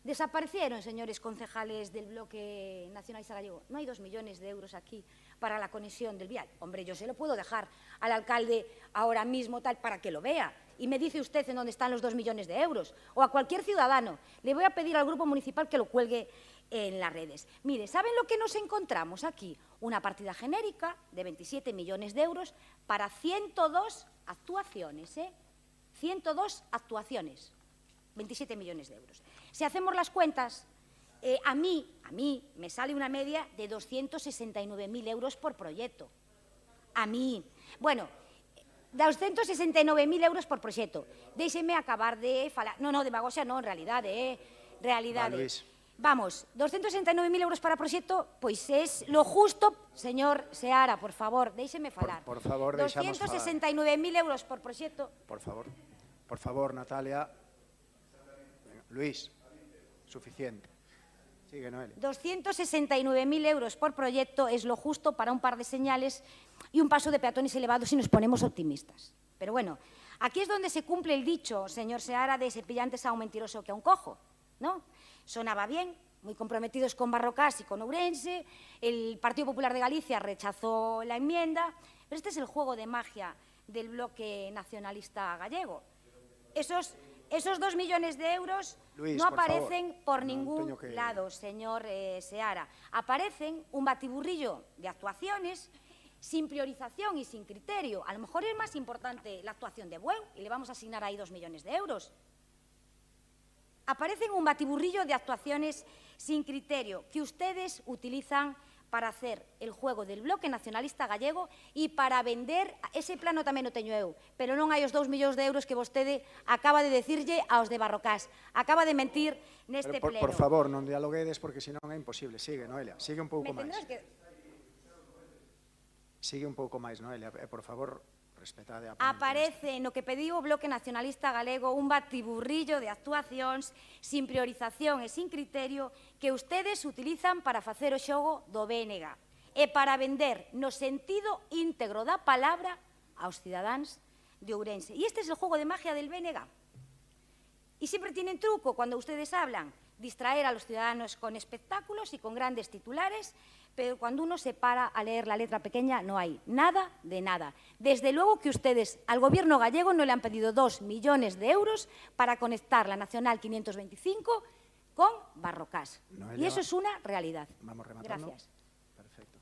Desaparecieron, señores concejales del Bloque Nacionalista Gallego. No hay 2 millones de euros aquí para la conexión del vial. Hombre, yo se lo puedo dejar al alcalde ahora mismo tal para que lo vea. Y me dice usted en dónde están los 2 millones de euros. O a cualquier ciudadano. Le voy a pedir al Grupo Municipal que lo cuelgue en las redes. Mire, ¿saben lo que nos encontramos aquí? Una partida genérica de 27 millones de euros para 102 actuaciones, 102 actuaciones. 27 millones de euros. Si hacemos las cuentas, a mí me sale una media de 269.000 euros por proyecto. A mí. Bueno, 269.000 euros por proxecto. Déixeme acabar de falar. Non, demagoxia non, en realidade, realidade. Vamos, 269.000 euros para proxecto, pois é lo justo, señor Seara, por favor, déixeme falar. Por favor, deixamos falar. 269.000 euros por proxecto. Por favor, Natalia. Luis, suficiente. Sigue, Noelia. 269.000 euros por proyecto es lo justo para un par de señales y un paso de peatones elevado si nos ponemos optimistas. Pero bueno, aquí es donde se cumple el dicho, señor Seara, de se pilla antes a un mentiroso que a un cojo, ¿no? Sonaba bien, muy comprometidos con Barrocás y con Ourense, el Partido Popular de Galicia rechazó la enmienda, pero este es el juego de magia del Bloque Nacionalista Gallego. Esos 2 millones de euros Luis, no aparecen por ningún que... lado, señor Seara. Aparecen un batiburrillo de actuaciones sin priorización y sin criterio. A lo mejor es más importante la actuación de Bueu y le vamos a asignar ahí 2 millones de euros. Aparecen un batiburrillo de actuaciones sin criterio que ustedes utilizan para hacer el juego del Bloque Nacionalista Gallego e para vender, ese plano tamén o teño eu, pero non hai os 2 millóns de euros que vostede acaba de decirlle aos de Barrocás. Acaba de mentir neste pleno. Por favor, non dialoguedes porque senón é imposible. Sigue, Noelia, sigue un pouco máis. Sigue un pouco máis, Noelia, por favor, respetade a ponente. Aparece no que pediu o Bloque Nacionalista Galego un batiburrillo de actuacións sin priorización e sin criterio que ustedes utilizan para facer o xogo do BNG e para vender no sentido íntegro da palabra aos cidadáns de Ourense. E este é o juego de magia del BNG. Y siempre tienen truco cuando ustedes hablan, distraer a los ciudadanos con espectáculos y con grandes titulares, pero cuando uno se para a leer la letra pequeña no hay nada de nada. Desde luego que ustedes al gobierno gallego no le han pedido 2 millones de euros para conectar la Nacional 525 con Barrocás. Noelia, y eso es una realidad. Vamos rematando. Gracias. Perfecto.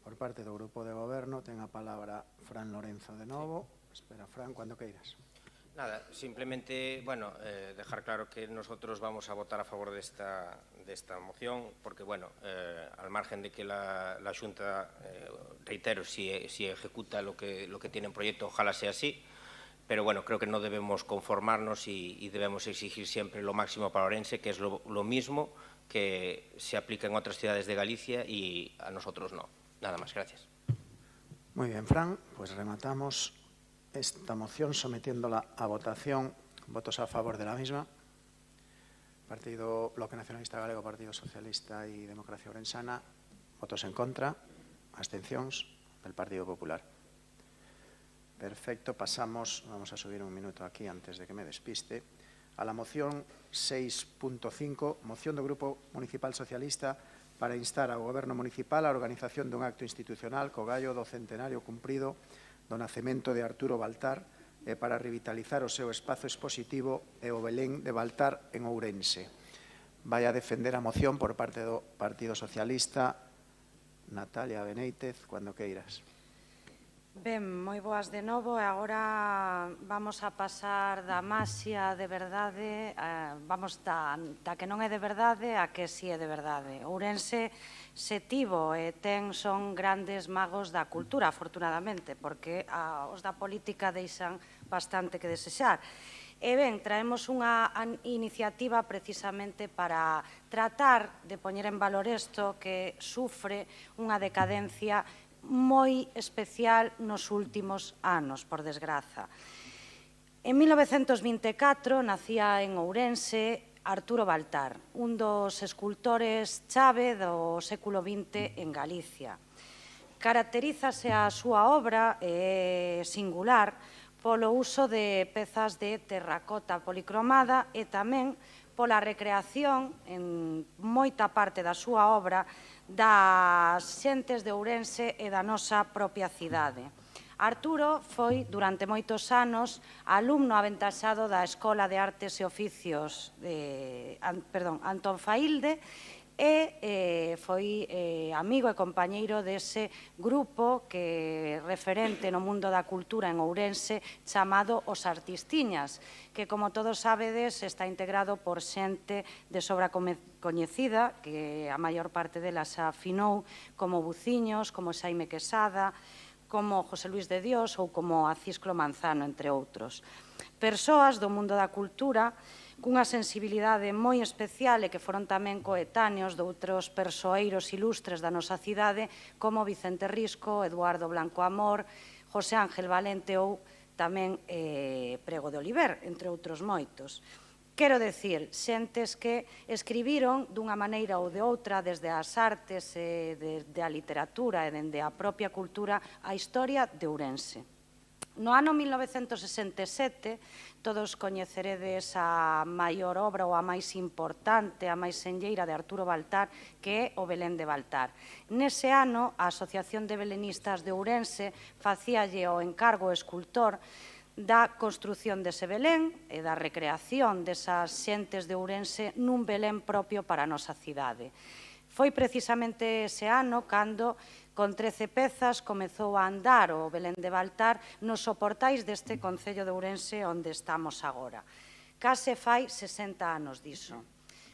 Por parte do Grupo de Goberno ten a palabra Fran Lorenzo de novo. Espera, Fran, cando queiras. Nada, simplemente, bueno, dejar claro que nosotros vamos a votar a favor de esta moción, porque, bueno, al margen de que la Xunta, reitero, si ejecuta lo que tiene en proyecto, ojalá sea así, pero, bueno, creo que no debemos conformarnos y debemos exigir siempre lo máximo para Ourense, que es lo mismo que se aplica en otras ciudades de Galicia y a nosotros no. Nada más, gracias. Muy bien, Fran, pues rematamos esta moción sometiéndola a votación. Votos a favor de la misma. Partido Bloque Nacionalista Galego, Partido Socialista y Democracia Ourensana. Votos en contra. Abstencións del Partido Popular. Perfecto, pasamos, vamos a subir un minuto aquí antes de que me despiste, a la moción 6.5, moción do Grupo Municipal Socialista para instar ao Goberno Municipal a organización dun acto institucional co gallo do centenario cumprido do nacemento de Arturo Baltar e para revitalizar o seu espazo expositivo e o Belén de Baltar en Ourense. Vai a defender a moción por parte do Partido Socialista. Natalia Beneitez, cuando queiras. Ben, moi boas de novo e agora vamos a pasar da maxia de verdade, vamos da que non é de verdade a que si é de verdade. Ourense se tivo e son grandes magos da cultura, afortunadamente, porque os da política deixan bastante que desexar. E ben, traemos unha iniciativa precisamente para tratar de poñer en valor isto que sufre unha decadencia moi especial nos últimos anos, por desgraza. En 1924 nacía en Ourense Arturo Baltar, un dos escultores chave do século XX en Galicia. Caracterízase a súa obra singular polo uso de pezas de terracota policromada e tamén pola recreación en moita parte da súa obra das xentes de Ourense e da nosa propia cidade. Arturo foi, durante moitos anos, alumno aventaxado da Escola de Artes e Oficios Antón Faílde e foi amigo e compañeiro dese grupo que referente no mundo da cultura en Ourense chamado Os Artistiñas, que, como todos sabedes, está integrado por xente de sobra coñecida, que a maior parte delas afinou, como Buciños, como Xaime Quesada, como José Luis de Dios ou como Acisclo Manzano, entre outros. Persoas do mundo da cultura cunha sensibilidade moi especial e que foron tamén coetáneos de outros persoeiros ilustres da nosa cidade, como Vicente Risco, Eduardo Blanco Amor, José Ángel Valente ou tamén Prego de Oliver, entre outros moitos. Quero decir, xentes que escribiron dunha maneira ou de outra desde as artes e desde a literatura e dende a propia cultura a historia de Ourense. No ano 1967, todos coñeceredes a maior obra ou a máis importante, a máis senlleira de Arturo Baltar, que é o Belén de Baltar. Nese ano, a Asociación de Belenistas de Ourense facíalle o encargo ao escultor da construción dese Belén e da recreación desas xentes de Ourense nun Belén propio para a nosa cidade. Foi precisamente ese ano cando, con 13 pezas, comezou a andar o Belén de Baltar nos soportais deste Concello de Ourense onde estamos agora. Case fai 60 anos diso.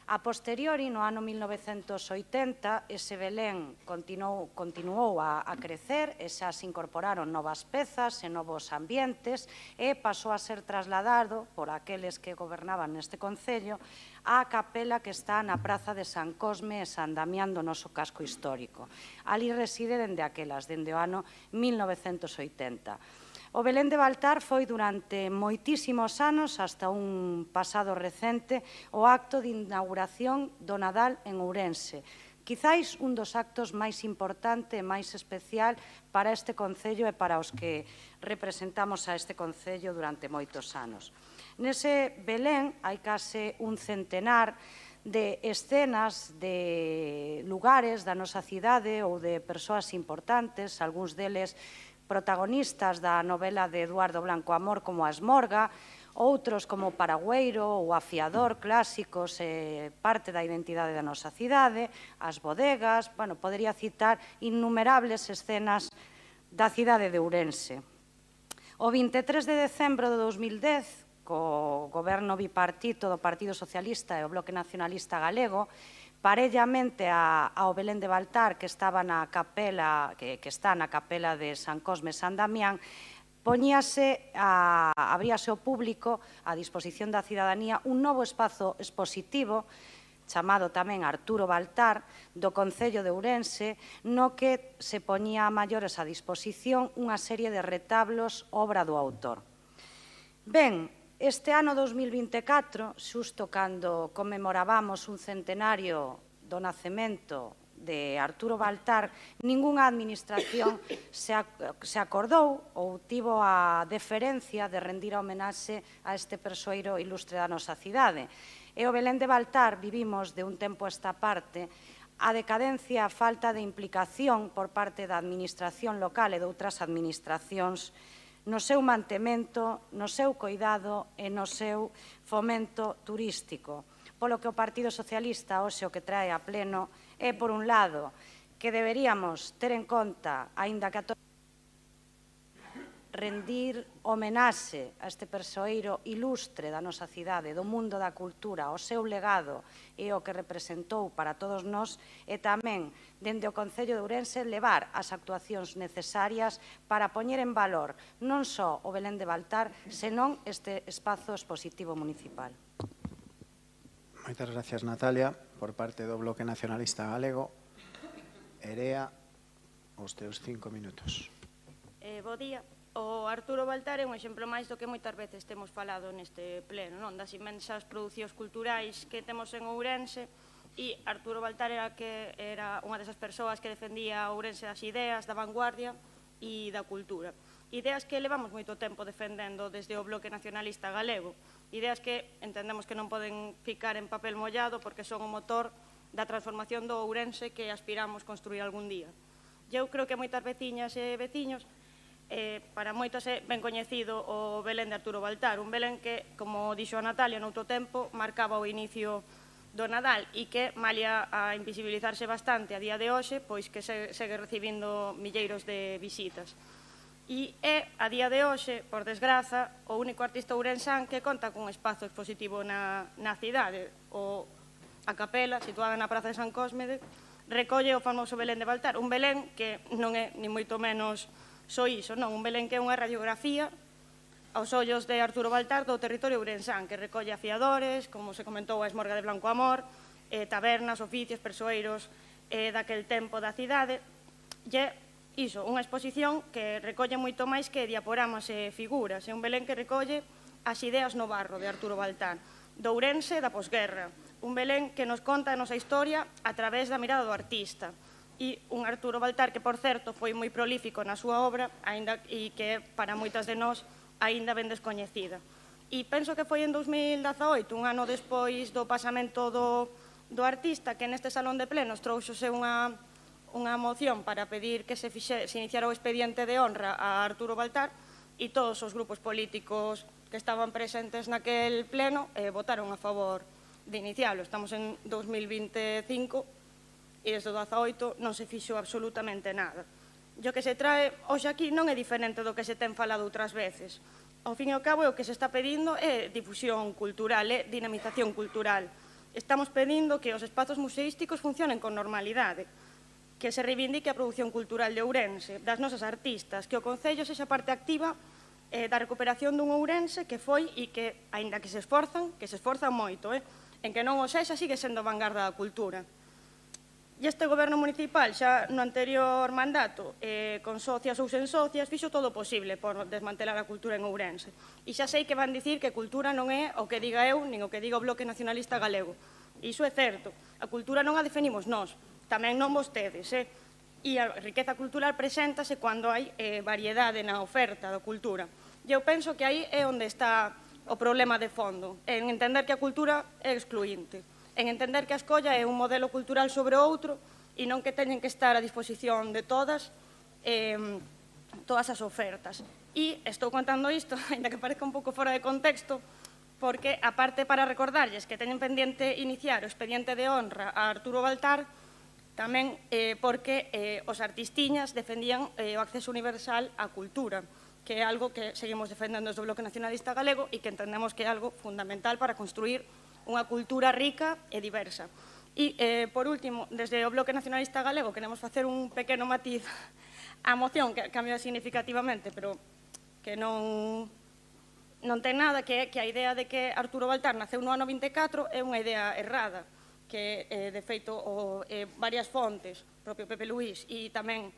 A posteriori, no ano 1980, ese Belén continuou a crecer e xa se incorporaron novas pezas e novos ambientes e pasou a ser trasladado por aqueles que gobernaban neste Concello á capela que está na Praza de San Cosme e San Damián do noso casco histórico. Ali reside dende aquelas, dende o ano 1980. O Belén de Baltar foi durante moitísimos anos, hasta un pasado recente, o acto de inauguración do Nadal en Ourense. Quizáis un dos actos máis importante e máis especial para este Concello e para os que representamos a este Concello durante moitos anos. Nese Belén hai case un centenar de escenas de lugares da nosa cidade ou de persoas importantes, algúns deles protagonistas da novela de Eduardo Blanco Amor como a Esmorga, outros como Paragüeiro ou Afiador, clásicos e parte da identidade da nosa cidade, as bodegas, podería citar innumerables escenas da cidade de Ourense. O 23 de decembro de 2010, co goberno bipartito do Partido Socialista e o Bloque Nacionalista Galego, parellamente ao Belén de Baltar, que estaba na capela, que está na capela de San Cosme e San Damián, abríase ao público a disposición da cidadanía un novo espazo expositivo chamado tamén Arturo Baltar, do Concello de Ourense, no que se poñía a maiores a disposición unha serie de retablos obra do autor. Ben, este ano 2024, xusto cando conmemorábamos un centenario do nacemento de Arturo Baltar, ningunha administración se acordou ou tivo a deferencia de rendir a homenaxe a este persoeiro ilustre da nosa cidade. E o Belén de Baltar vivimos de un tempo a esta parte a decadencia, a falta de implicación por parte da administración local e de outras administracións no seu mantemento, no seu coidado e no seu fomento turístico. Polo que o Partido Socialista hoxe o que trae a pleno é, por un lado, que deberíamos ter en conta, aínda que rendir homenaxe a este persoeiro ilustre da nosa cidade, do mundo da cultura, o seu legado e o que representou para todos nós, e tamén, dende o Concello de Ourense, levar as actuacións necesarias para poñer en valor non só o Belén de Baltar, senón este espazo expositivo municipal. Moitas gracias, Natalia. Por parte do Bloque Nacionalista Galego, Erea, os teus 5 minutos. Bo día. O Arturo Baltar é un exemplo máis do que moitas veces temos falado neste pleno, das imensas producións culturais que temos en Ourense, e Arturo Baltar era unha desas persoas que defendía a Ourense das ideas, da vanguardia e da cultura. Ideas que levamos moito tempo defendendo desde o Bloque Nacionalista Galego, ideas que entendemos que non poden ficar en papel mollado porque son o motor da transformación do Ourense que aspiramos construir algún día. Eu creo que moitas veciñas e veciños, para moitos é ben coñecido o Belén de Arturo Baltar, un Belén que, como dixo a Natalia noutro tempo, marcaba o inicio do Nadal e que, malia a invisibilizarse bastante a día de hoxe, pois que segue recibindo milleiros de visitas. E é, a día de hoxe, por desgraza, o único artista ourensán que conta cun espazo expositivo na cidade. A capela, situada na Praza de San Cosme, recolle o famoso Belén de Baltar, un Belén que non é ni moito menos só iso, non, un Belén que é unha radiografía aos ollos de Arturo Baltar do territorio ourensán, que recolle afiadores, como se comentou, a esmorga de Blanco Amor, tabernas, oficios, persoeiros daquel tempo da cidade, e iso, unha exposición que recolle moito máis que diaporamas e figuras, é un Belén que recolle as ideas no barro de Arturo Baltar, do Ourense da posguerra, un Belén que nos conta a nosa historia a través da mirada do artista, e un Arturo Baltar que, por certo, foi moi prolífico na súa obra e que para moitas de nós aínda ben descoñecida. E penso que foi en 2018, un ano despois do pasamento do artista, que neste salón de plenos trouxose unha moción para pedir que se iniciara o expediente de honra a Arturo Baltar, e todos os grupos políticos que estaban presentes naquel pleno votaron a favor de inicialo. Estamos en 2025 e desde o 18 non se fixo absolutamente nada. O que se trae hoxe aquí non é diferente do que se ten falado outras veces. Ao fin e ao cabo, o que se está pedindo é difusión cultural, é dinamización cultural. Estamos pedindo que os espazos museísticos funcionen con normalidade, que se reivindique a produción cultural de Ourense, das nosas artistas, que o Concello sexa parte activa da recuperación dun Ourense que foi e que, aínda que se esforzan moito, en que non o sexa, sigue sendo vanguarda da cultura. E este goberno municipal, xa no anterior mandato, con socias ou sen socias, fixo todo o posible por desmantelar a cultura en Ourense. E xa sei que van dicir que cultura non é o que diga eu, nin o que diga o Bloque Nacionalista Galego. Iso é certo. A cultura non a definimos nós, tamén non vostedes. E a riqueza cultural preséntase cando hai variedade na oferta da cultura. E eu penso que aí é onde está o problema de fondo, en entender que a cultura é excluinte, en entender que a escolla é un modelo cultural sobre outro e non que teñen que estar a disposición de todas as ofertas. E estou contando isto, ainda que parezca un pouco fora de contexto, porque, aparte para recordarlles que teñen pendiente iniciar o expediente de honra a Arturo Baltar, tamén porque os artistiñas defendían o acceso universal á cultura, que é algo que seguimos defendendo desde o Bloque Nacionalista Galego e que entendemos que é algo fundamental para construir unha cultura rica e diversa. E, por último, desde o Bloque Nacionalista Galego queremos facer un pequeno matiz á moción que cambia significativamente, pero que non ten nada, que a idea de que Arturo Baltar naceu no ano 24 é unha idea errada, que, de feito, varias fontes, o propio Pepe Luís e tamén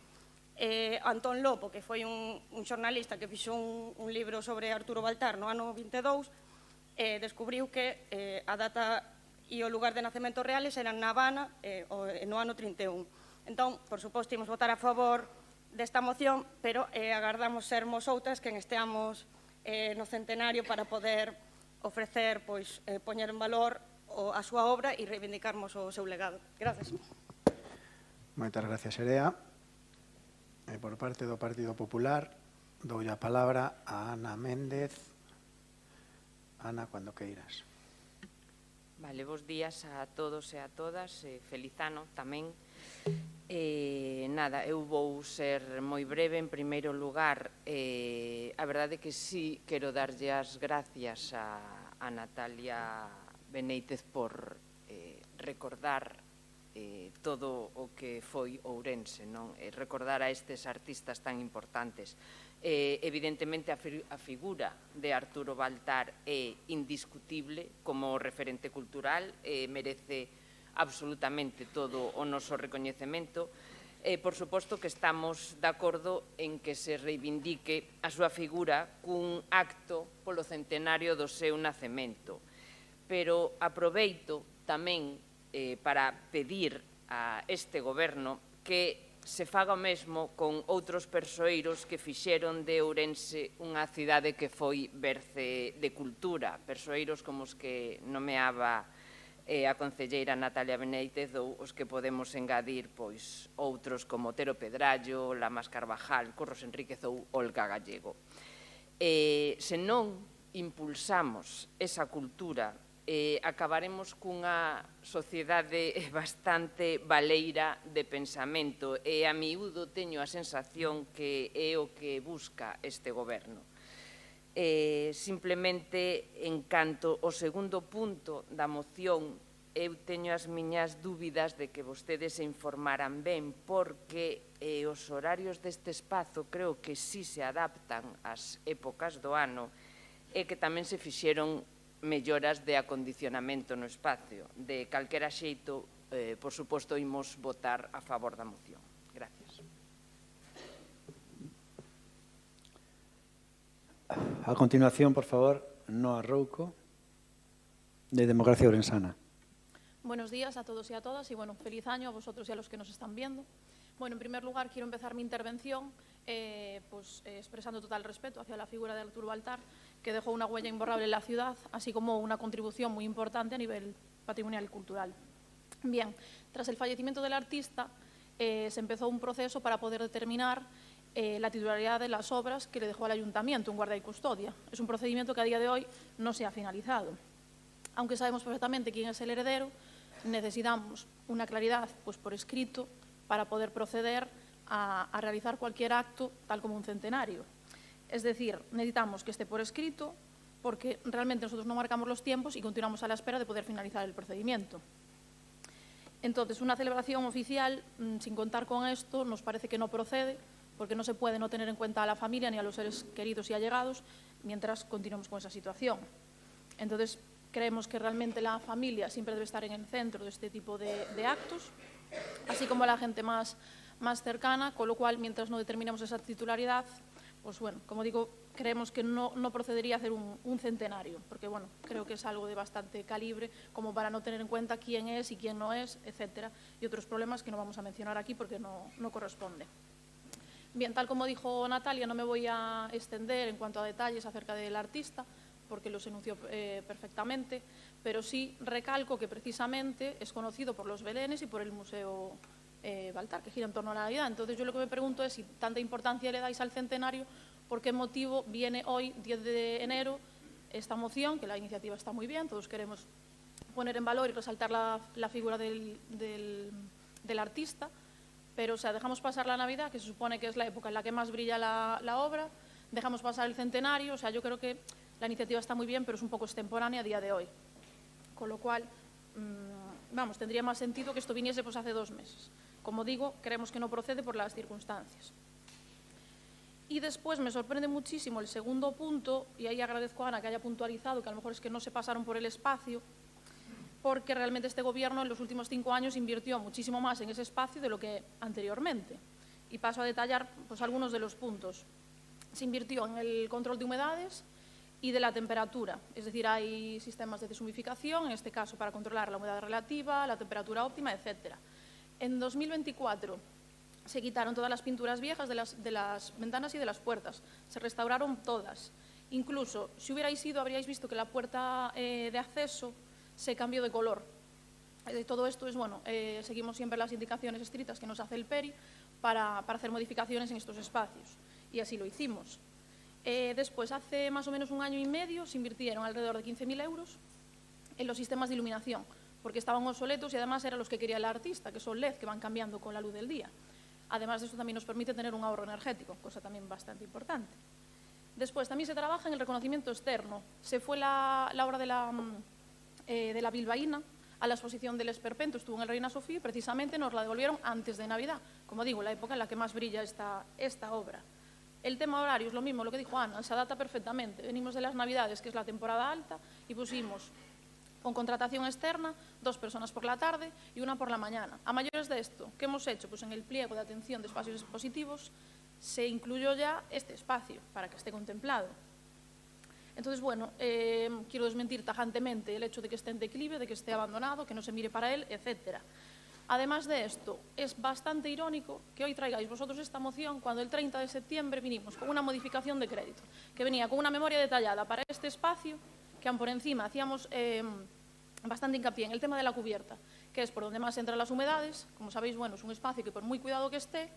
Antón Lopo, que foi un xornalista que fixo un libro sobre Arturo Baltar no ano 22, descubriu que a data e o lugar de nacemento reales eran na Habana no ano 31. Entón, por suposto, imos votar a favor desta moción, pero agardamos sermos outras que esteamos no centenario para poder ofrecer, poñer en valor a súa obra e reivindicarmos o seu legado. Gracias. Moitas gracias, Erea. Por parte do Partido Popular, dou a palabra a Ana Méndez. Ana, cando queiras. Vale, bos días a todos e a todas, feliz ano tamén. Nada, eu vou ser moi breve. En primeiro lugar, a verdade é que sí quero darlle as gracias a Natalia Beneitez por recordar todo o que foi Ourense, non? Recordar a estes artistas tan importantes. Evidentemente, a figura de Arturo Baltar é indiscutible como referente cultural, merece absolutamente todo o noso recoñecemento. Por suposto que estamos de acordo en que se reivindique a súa figura cun acto polo centenario do seu nacemento. Pero aproveito tamén para pedir a este goberno que se faga o mesmo con outros persoeiros que fixeron de Ourense unha cidade que foi berce de cultura, persoeiros como os que nomeaba a concelleira Natalia Beneitez ou os que podemos engadir outros como Otero Pedrallo, Lamas Carvajal, Curros Enríquez ou Olga Gallego. Se non impulsamos esa cultura, acabaremos cunha sociedade bastante baleira de pensamento e a miúdo teño a sensación que é o que busca este goberno. Simplemente, en canto ao segundo punto da moción, eu teño as miñas dúbidas de que vostedes se informaran ben, porque os horarios deste espazo creo que sí se adaptan ás épocas do ano e que tamén se fixeron melloras de acondicionamento no espacio. De calquera xeito, por suposto, imos votar a favor da moción. Gracias. A continuación, por favor, Noa Rouco, de Democracia Ourensana. Buenos días a todos y a todas y bueno, feliz año a vosotros y a los que nos están viendo. Bueno, en primer lugar quiero empezar mi intervención expresando total respeto hacia la figura de Arturo Baltar, que dejó una huella imborrable en la ciudad, así como una contribución muy importante a nivel patrimonial y cultural. Bien, tras el fallecimiento del artista, se empezó un proceso para poder determinar la titularidad de las obras que le dejó al ayuntamiento, un guarda y custodia. Es un procedimiento que a día de hoy no se ha finalizado. Aunque sabemos perfectamente quién es el heredero, necesitamos una claridad por escrito para poder proceder a realizar cualquier acto tal como un centenario. Es decir, necesitamos que esté por escrito porque realmente nosotros no marcamos los tiempos y continuamos a la espera de poder finalizar el procedimiento. Entonces, una celebración oficial sin contar con esto nos parece que no procede porque no se puede no tener en cuenta a la familia ni a los seres queridos y allegados mientras continuemos con esa situación. Entonces, creemos que realmente la familia siempre debe estar en el centro de este tipo de actos, así como la gente más cercana, con lo cual, mientras no determinemos esa titularidad, pues bueno, como digo, creemos que no procedería a hacer un centenario, porque bueno, creo que es algo de bastante calibre, como para no tener en cuenta quién es y quién no es, etcétera, y otros problemas que no vamos a mencionar aquí porque no corresponde. Bien, tal como dijo Natalia, no me voy a extender en cuanto a detalles acerca del artista, porque los enunció perfectamente, pero sí recalco que precisamente es conocido por los belenes y por el Museo Baltar, que gira en torno a la Navidad. Entonces yo lo que me pregunto es si tanta importancia le dais al centenario, ¿por qué motivo viene hoy, 10 de enero, esta moción, que la iniciativa está muy bien, todos queremos poner en valor y resaltar la figura del artista, pero o sea, dejamos pasar la Navidad, que se supone que es la época en la que más brilla la obra, dejamos pasar el centenario. O sea, yo creo que la iniciativa está muy bien, pero es un poco extemporánea a día de hoy. Con lo cual, vamos, tendría más sentido que esto viniese pues hace 2 meses. Como digo, creemos que no procede por las circunstancias. Y después me sorprende muchísimo el segundo punto, y ahí agradezco a Ana que haya puntualizado que a lo mejor es que no se pasaron por el espacio, porque realmente este Gobierno en los últimos 5 años invirtió muchísimo más en ese espacio de lo que anteriormente. Y paso a detallar pues, algunos de los puntos. Se invirtió en el control de humedades y de la temperatura, es decir, hay sistemas de deshumificación, en este caso para controlar la humedad relativa, la temperatura óptima, etc. En 2024 se quitaron todas las pinturas viejas de las ventanas y de las puertas, se restauraron todas. Incluso, si hubierais ido, habríais visto que la puerta de acceso se cambió de color. Todo esto es, bueno, seguimos siempre las indicaciones estrictas que nos hace el PERI para hacer modificaciones en estos espacios, y así lo hicimos. Después, hace más o menos 1 año y medio, se invirtieron alrededor de 15.000 euros en los sistemas de iluminación, porque estaban obsoletos y además eran los que quería el artista, que son LED, que van cambiando con la luz del día. Además de eso, también nos permite tener un ahorro energético, cosa también bastante importante. Después, también se trabaja en el reconocimiento externo. Se fue la obra de la bilbaína a la exposición del Esperpento, estuvo en el Reina Sofía y precisamente nos la devolvieron antes de Navidad, como digo, la época en la que más brilla esta obra. El tema horario es lo mismo, lo que dijo Ana, se adapta perfectamente. Venimos de las Navidades, que es la temporada alta, y pusimos con contratación externa 2 personas por la tarde y 1 por la mañana. A mayores de esto, ¿qué hemos hecho? Pues en el pliego de atención de espacios expositivos se incluyó ya este espacio para que esté contemplado. Entonces, bueno, quiero desmentir tajantemente el hecho de que esté en declive, de que esté abandonado, que no se mire para él, etc. Además de esto, es bastante irónico que hoy traigáis vosotros esta moción cuando el 30 de septiembre vinimos con una modificación de crédito, que venía con una memoria detallada para este espacio, que aun por encima hacíamos bastante hincapié en el tema de la cubierta, que es por donde más entran las humedades. Como sabéis, bueno, es un espacio que por muy cuidado que esté,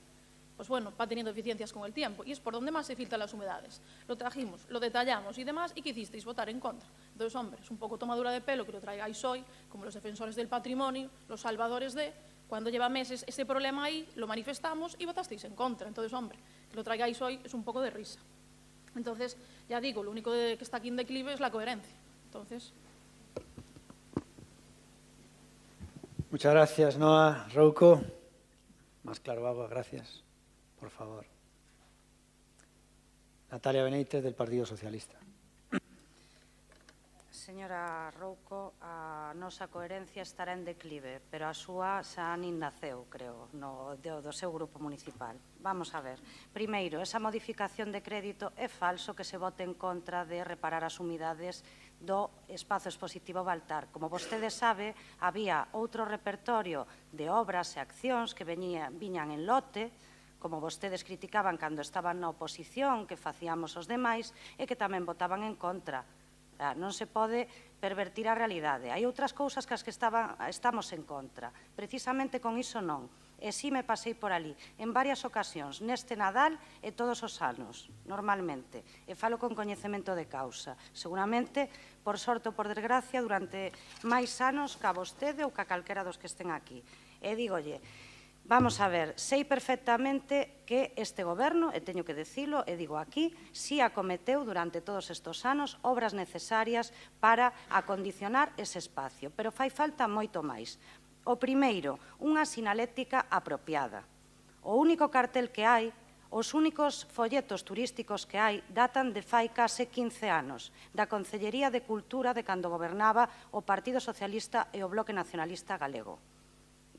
pues bueno, va teniendo deficiencias con el tiempo, y es por donde más se filtran las humedades. Lo trajimos, lo detallamos y demás, ¿y qué hicisteis? Votar en contra. Entonces, hombre, es un poco tomadura de pelo que lo traigáis hoy, como los defensores del patrimonio, los salvadores de, cuando lleva meses ese problema ahí, lo manifestamos y votasteis en contra. Entonces, hombre, que lo traigáis hoy es un poco de risa. Entonces, ya digo, lo único que está aquí en declive es la coherencia. Entonces... Muchas gracias, Noa. Rouco. Más claro agua, gracias. Por favor. Natalia Benítez, del Partido Socialista. Señora Rouco, a nosa coherencia estará en declive, pero a súa xa nin naceu, creo, do seu grupo municipal. Vamos a ver. Primeiro, esa modificación de crédito é falso que se vote en contra de reparar as humidades do espazo expositivo Baltar. Como vostede sabe, había outro repertorio de obras e accións que viñan en lote, como vostedes criticaban cando estaban na oposición, que facíamos os demais, e que tamén votaban en contra. Non se pode pervertir a realidade. Hai outras cousas que as que estamos en contra. Precisamente con iso non. E si me pasei por ali en varias ocasións, neste Nadal e todos os anos, normalmente. E falo con coñecemento de causa. Seguramente, por sorte ou por desgracia, durante máis anos que a vostede ou que a calquera dos que estén aquí. E dígolle, vamos a ver, sei perfectamente que este Goberno, e teño que dicilo, e digo aquí, si acometeu durante todos estes anos obras necesarias para acondicionar ese espacio, pero fai falta moito máis. O primeiro, unha sinaléctica apropiada. O único cartel que hai, os únicos folletos turísticos que hai, datan de fai case 15 anos, da Consellería de Cultura de cando gobernaba o Partido Socialista e o Bloque Nacionalista Galego.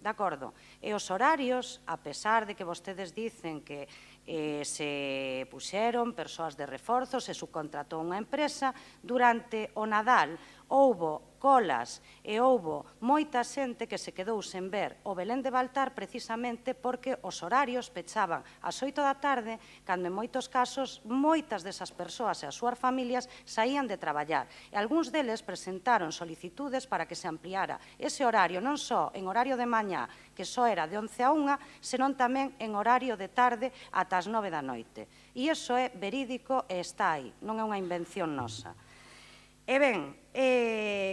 De acordo? E os horarios, a pesar de que vostedes dicen que se puxeron persoas de reforzo, se subcontratou unha empresa, durante o Nadal houbo colas e houbo moita xente que se quedou sen ver o Belén de Baltar precisamente porque os horarios pechaban ás 8 da tarde, cando en moitos casos moitas desas persoas e as súas familias saían de traballar. E algúns deles presentaron solicitudes para que se ampliara ese horario, non só en horario de mañá, que só era de 11 a 1, senón tamén en horario de tarde ata as 9 da noite. E iso é verídico e está aí, non é unha invención nosa. E ben,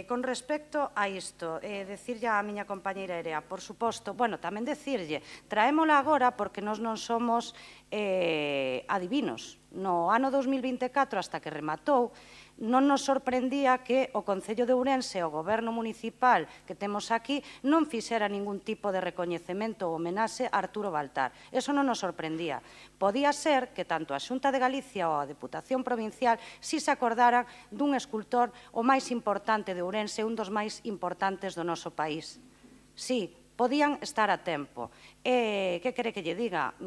con respecto a isto, decirlle á miña compañeira Erea, por suposto, bueno, tamén decirlle, traémola agora porque nós non somos adivinos, no ano 2024, hasta que rematou, non nos sorprendía que o Concello de Ourense e o Goberno Municipal que temos aquí non fixera ningún tipo de recoñecemento ou homenaxe a Arturo Baltar. Eso non nos sorprendía. Podía ser que tanto a Xunta de Galicia ou a Deputación Provincial si se acordaran dun escultor o máis importante de Ourense, un dos máis importantes do noso país. Sí, podían estar a tempo. E que quere que lle diga?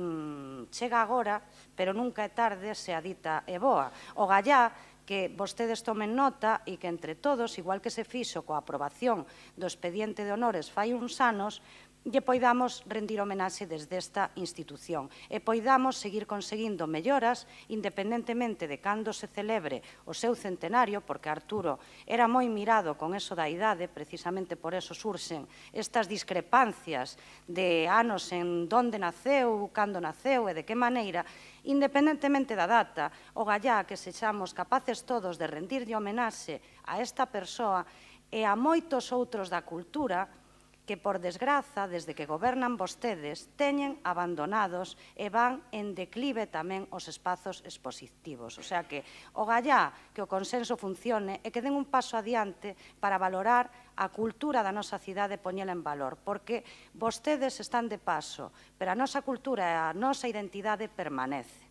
Chega agora, pero nunca é tarde se a dita é boa. O gallá que vostedes tomen nota e que entre todos, igual que se fixo coa aprobación do expediente de honores fai uns anos, lle poidamos rendir homenaxe desde esta institución e poidamos seguir conseguindo melloras independentemente de cando se celebre o seu centenario, porque Arturo era moi mirado con eso da idade, precisamente por eso surxen estas discrepancias de anos en donde naceu, cando naceu e de que maneira. Independentemente da data, o gallá que sexamos capaces todos de rendirlle homenaxe a esta persoa e a moitos outros da cultura que, por desgraza, desde que gobernan vostedes, teñen abandonados e van en declive tamén os espazos expositivos. O sea que o gallá que o consenso funcione e que den un paso adiante para valorar a cultura da nosa cidade e poñela en valor, porque vostedes están de paso, pero a nosa cultura e a nosa identidade permanece.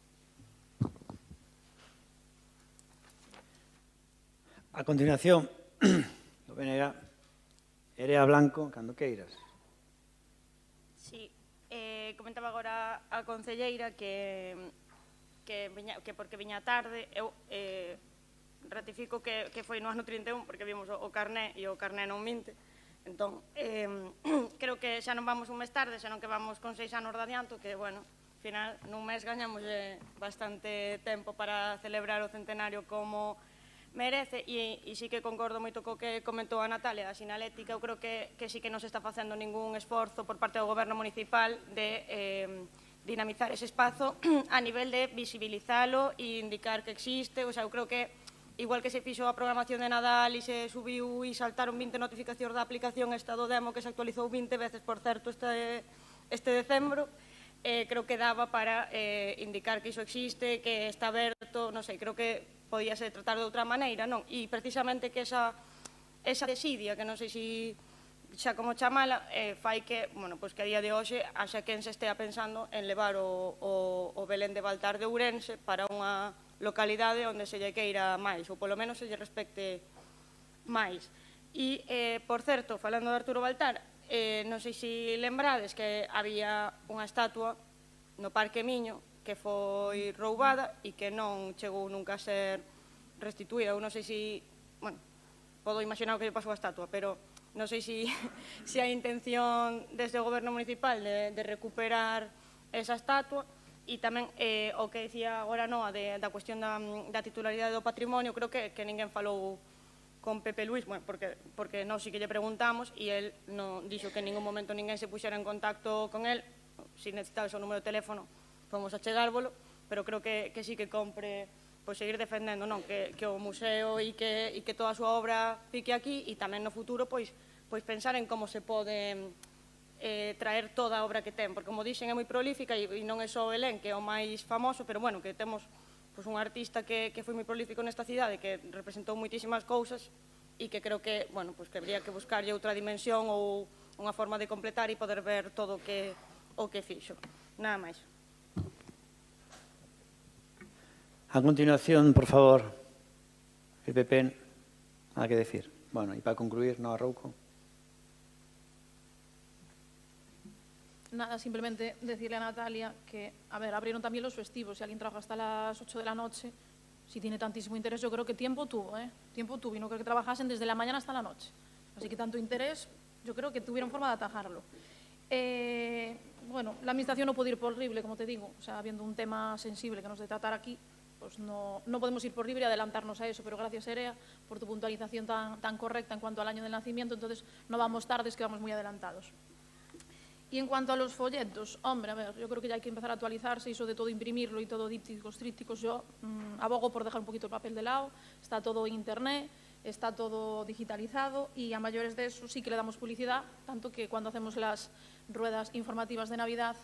A continuación, do BNG, Erea Blanco, cando queiras. Sí, comentaba agora a concelleira que porque viña tarde, eu ratifico que foi no ano 31, porque vimos o carné e o carné non minte. Entón, creo que xa non vamos un mes tarde, senón que vamos con 6 anos de adianto, que, bueno, ao final, nun mes gañamos bastante tempo para celebrar o centenario como merece, e sí que concordo moito co que comentou a Natalia da sinalética. Eu creo que sí que non se está facendo ningún esforzo por parte do Goberno Municipal de dinamizar ese espazo a nivel de visibilizalo e indicar que existe. O sea, eu creo que igual que se fixo a programación de Nadal e se subiu e saltaron 20 notificacións da aplicación Estado Demo, que se actualizou 20 veces, por certo, este decembro, creo que daba para indicar que iso existe, que está aberto, non sei, creo que podía ser tratar de outra maneira, non? E precisamente que esa desidia, que non sei se xa como chamala, fai que, bueno, pois que a día de hoxe haxa quen se estea pensando en levar o Belén de Baltar de Ourense para unha localidade onde se lle queira máis, ou polo menos se lle respecte máis. E, por certo, falando de Arturo Baltar, non sei se lembrades que había unha estatua no Parque Miño que foi roubada e que non chegou nunca a ser restituída. Eu non sei se, bueno, podo imaginar o que lle pasou a estatua, pero non sei se hai intención desde o Goberno Municipal de recuperar esa estatua. E tamén o que dicía agora Noa da cuestión da titularidade do patrimonio, creo que ninguén falou con Pepe Luís, bueno, porque nós sí que lle preguntamos e el non dixo que en ningún momento ninguén se puxera en contacto con el. Se necesitaba o número de teléfono, fomos a chegárvolo, pero creo que sí que compre seguir defendendo que o museo e que toda a súa obra fique aquí, e tamén no futuro pensar en como se pode traer toda a obra que ten, porque, como dixen, é moi prolífica e non é só o Belén, que é o máis famoso, pero, bueno, que temos un artista que foi moi prolífico nesta cidade, que representou moitísimas cousas e que creo que, bueno, que habría que buscarlle outra dimensión ou unha forma de completar e poder ver todo o que fixo. Nada máis. A continuación, por favor, el PP, nada que decir. Bueno, y para concluir, Noa Rouco. Nada, simplemente decirle a Natalia que, a ver, abrieron también los festivos. Si alguien trabaja hasta las 8 de la noche, si tiene tantísimo interés, yo creo que tiempo tuvo, Tiempo tuvo, y no creo que trabajasen desde la mañana hasta la noche. Así que tanto interés, yo creo que tuvieron forma de atajarlo. Bueno, la administración no puede ir por libre, como te digo. O sea, habiendo un tema sensible que nos de tratar aquí, pues no podemos ir por libre y adelantarnos a eso, pero gracias, Erea, por tu puntualización tan correcta en cuanto al año del nacimiento. Entonces no vamos tardes, que vamos muy adelantados. Y en cuanto a los folletos, hombre, a ver, yo creo que ya hay que empezar a actualizarse, eso de todo imprimirlo y todo dípticos, trípticos, yo abogo por dejar un poquito el papel de lado, está todo en internet, está todo digitalizado y a mayores de eso sí que le damos publicidad, tanto que cuando hacemos las ruedas informativas de Navidad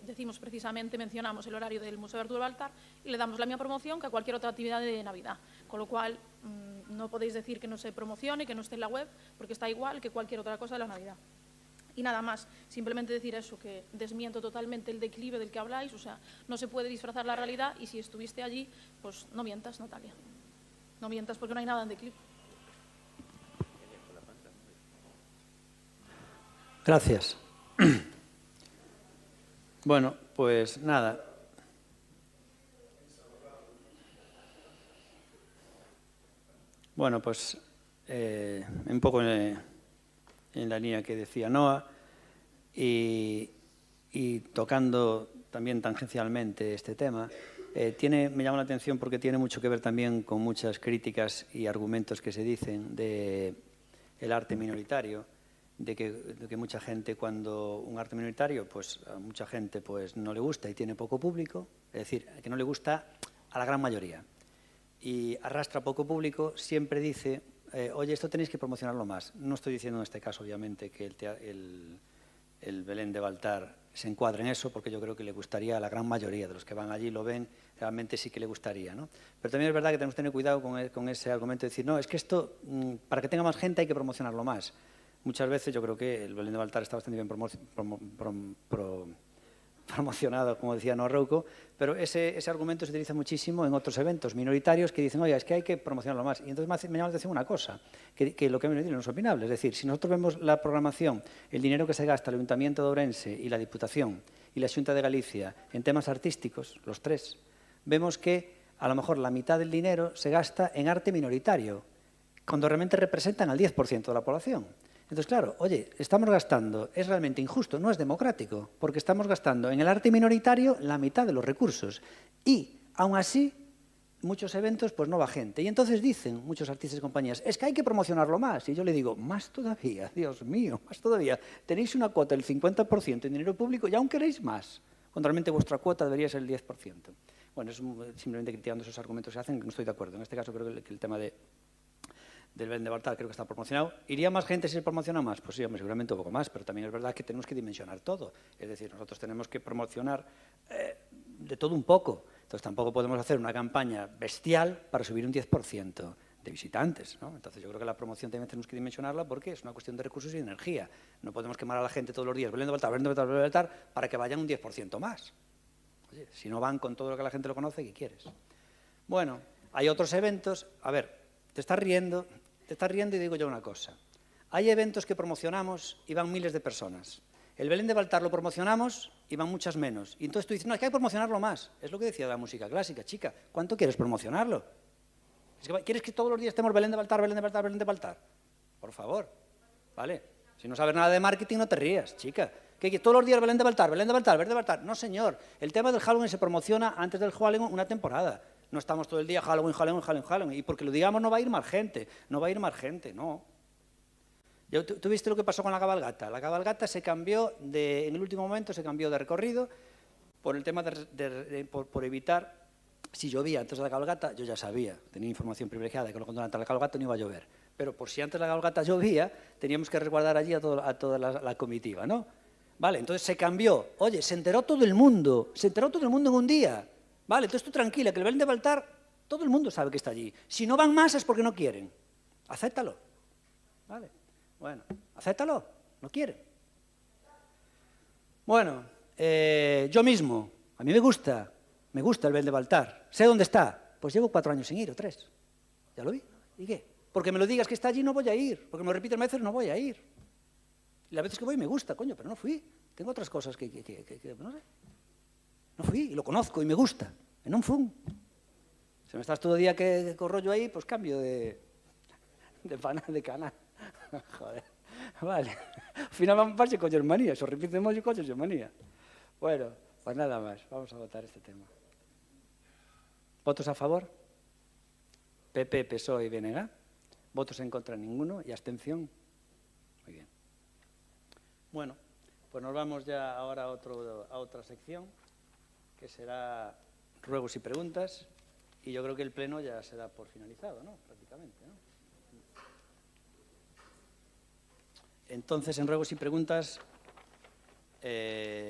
decimos precisamente, mencionamos el horario del Museo de Arturo Baltar y le damos la misma promoción que a cualquier otra actividad de Navidad, con lo cual no podéis decir que no se promocione, que no esté en la web, porque está igual que cualquier otra cosa de la Navidad. Y nada más, simplemente decir eso, que desmiento totalmente el declive del que habláis, o sea, no se puede disfrazar la realidad y si estuviste allí, pues no mientas, Natalia. No mientas porque no hay nada en declive. Gracias. Bueno, pues nada. Bueno, pues un poco en la línea que decía Noa y tocando también tangencialmente este tema, me llama la atención porque tiene mucho que ver también con muchas críticas y argumentos que se dicen del arte minoritario, de que mucha gente, cuando un arte minoritario, pues a mucha gente pues no le gusta y tiene poco público, es decir, que no le gusta a la gran mayoría y arrastra poco público, siempre dice, oye, esto tenéis que promocionarlo más. No estoy diciendo en este caso, obviamente, que el Belén de Baltar se encuadre en eso, porque yo creo que le gustaría a la gran mayoría de los que van allí, lo ven, realmente sí que le gustaría, ¿no? Pero también es verdad que tenemos que tener cuidado con ese argumento de decir, no, es que esto, para que tenga más gente hay que promocionarlo más. Muchas veces yo creo que el Belén de Baltar está bastante bien promocionado, como decía Noa Rouco, pero ese argumento se utiliza muchísimo en otros eventos minoritarios que dicen, oye, es que hay que promocionarlo más. Y entonces me llama la atención una cosa, que lo que me dicen no es opinable. Es decir, si nosotros vemos la programación, el dinero que se gasta el Ayuntamiento de Ourense y la Diputación y la Xunta de Galicia en temas artísticos, los tres, vemos que a lo mejor la mitad del dinero se gasta en arte minoritario, cuando realmente representan al 10% de la población. Entonces, claro, oye, estamos gastando, es realmente injusto, no es democrático, porque estamos gastando en el arte minoritario la mitad de los recursos. Y, aún así, muchos eventos, pues no va gente. Y entonces dicen muchos artistas y compañías, es que hay que promocionarlo más. Y yo le digo, más todavía, Dios mío, más todavía. Tenéis una cuota del 50% en dinero público y aún queréis más, cuando realmente vuestra cuota debería ser el 10%. Bueno, es simplemente criticando esos argumentos que se hacen, que no estoy de acuerdo. En este caso creo que el tema del Belén de Baltar creo que está promocionado. ¿Iría más gente si se promociona más? Pues sí, seguramente un poco más, pero también es verdad que tenemos que dimensionar todo. Es decir, nosotros tenemos que promocionar de todo un poco. Entonces tampoco podemos hacer una campaña bestial para subir un 10% de visitantes, ¿no? Entonces yo creo que la promoción también tenemos que dimensionarla porque es una cuestión de recursos y de energía. No podemos quemar a la gente todos los días, Belén de Baltar, Belén de Baltar, Belén de Baltar, para que vayan un 10% más. Oye, si no van con todo lo que la gente lo conoce, ¿qué quieres? Bueno, hay otros eventos. A ver, te estás riendo y digo yo una cosa. Hay eventos que promocionamos y van miles de personas. El Belén de Baltar lo promocionamos y van muchas menos. Y entonces tú dices, no, es que hay que promocionarlo más. Es lo que decía la música clásica, chica. ¿Cuánto quieres promocionarlo? Es que, ¿quieres que todos los días estemos Belén de Baltar, Belén de Baltar, Belén de Baltar? Por favor, ¿vale? Si no sabes nada de marketing, no te rías, chica. ¿Que todos los días Belén de Baltar, Belén de Baltar, Belén de Baltar? No, señor. El tema del Halloween se promociona antes del Halloween una temporada. No estamos todo el día Halloween, Halloween, Halloween, Halloween. Y porque lo digamos no va a ir más gente. No va a ir más gente, no. ¿Tú viste lo que pasó con la cabalgata? La cabalgata se cambió, en el último momento se cambió de recorrido por el tema por evitar, si llovía antes de la cabalgata, yo ya sabía, tenía información privilegiada de que cuando durante la cabalgata no iba a llover. Pero por si antes de la cabalgata llovía, teníamos que resguardar allí a toda la comitiva, ¿no? Vale, entonces se cambió. Oye, se enteró todo el mundo en un día. Vale, entonces tú tranquila, que el Belén de Baltar, todo el mundo sabe que está allí. Si no van más es porque no quieren. Acéptalo. Vale, bueno, acéptalo, no quieren. Bueno, yo mismo, a mí me gusta el Belén de Baltar. ¿Sé dónde está? Pues llevo 4 años sin ir, o 3. Ya lo vi. ¿Y qué? Porque me lo digas que está allí no voy a ir. Porque me lo repiten veces no voy a ir. Y las veces que voy me gusta, coño, pero no fui. Tengo otras cosas que no sé. No fui, y lo conozco, y me gusta. E non fun. Se me estás todo o día que co rollo aí, pois cambio de canal. Joder. Vale. Ao final vamos a coller manía. Se o repitemos e coller manía. Bueno, pues nada máis. Vamos a votar este tema. Votos a favor? PP, PSOE e BNG. Votos en contra ninguno y abstención. Muy bien. Bueno, pues nos vamos ya ahora a otra sección, que será ruegos y preguntas, y yo creo que el pleno ya será por finalizado, ¿no? Prácticamente, ¿no? Entonces, en ruegos y preguntas,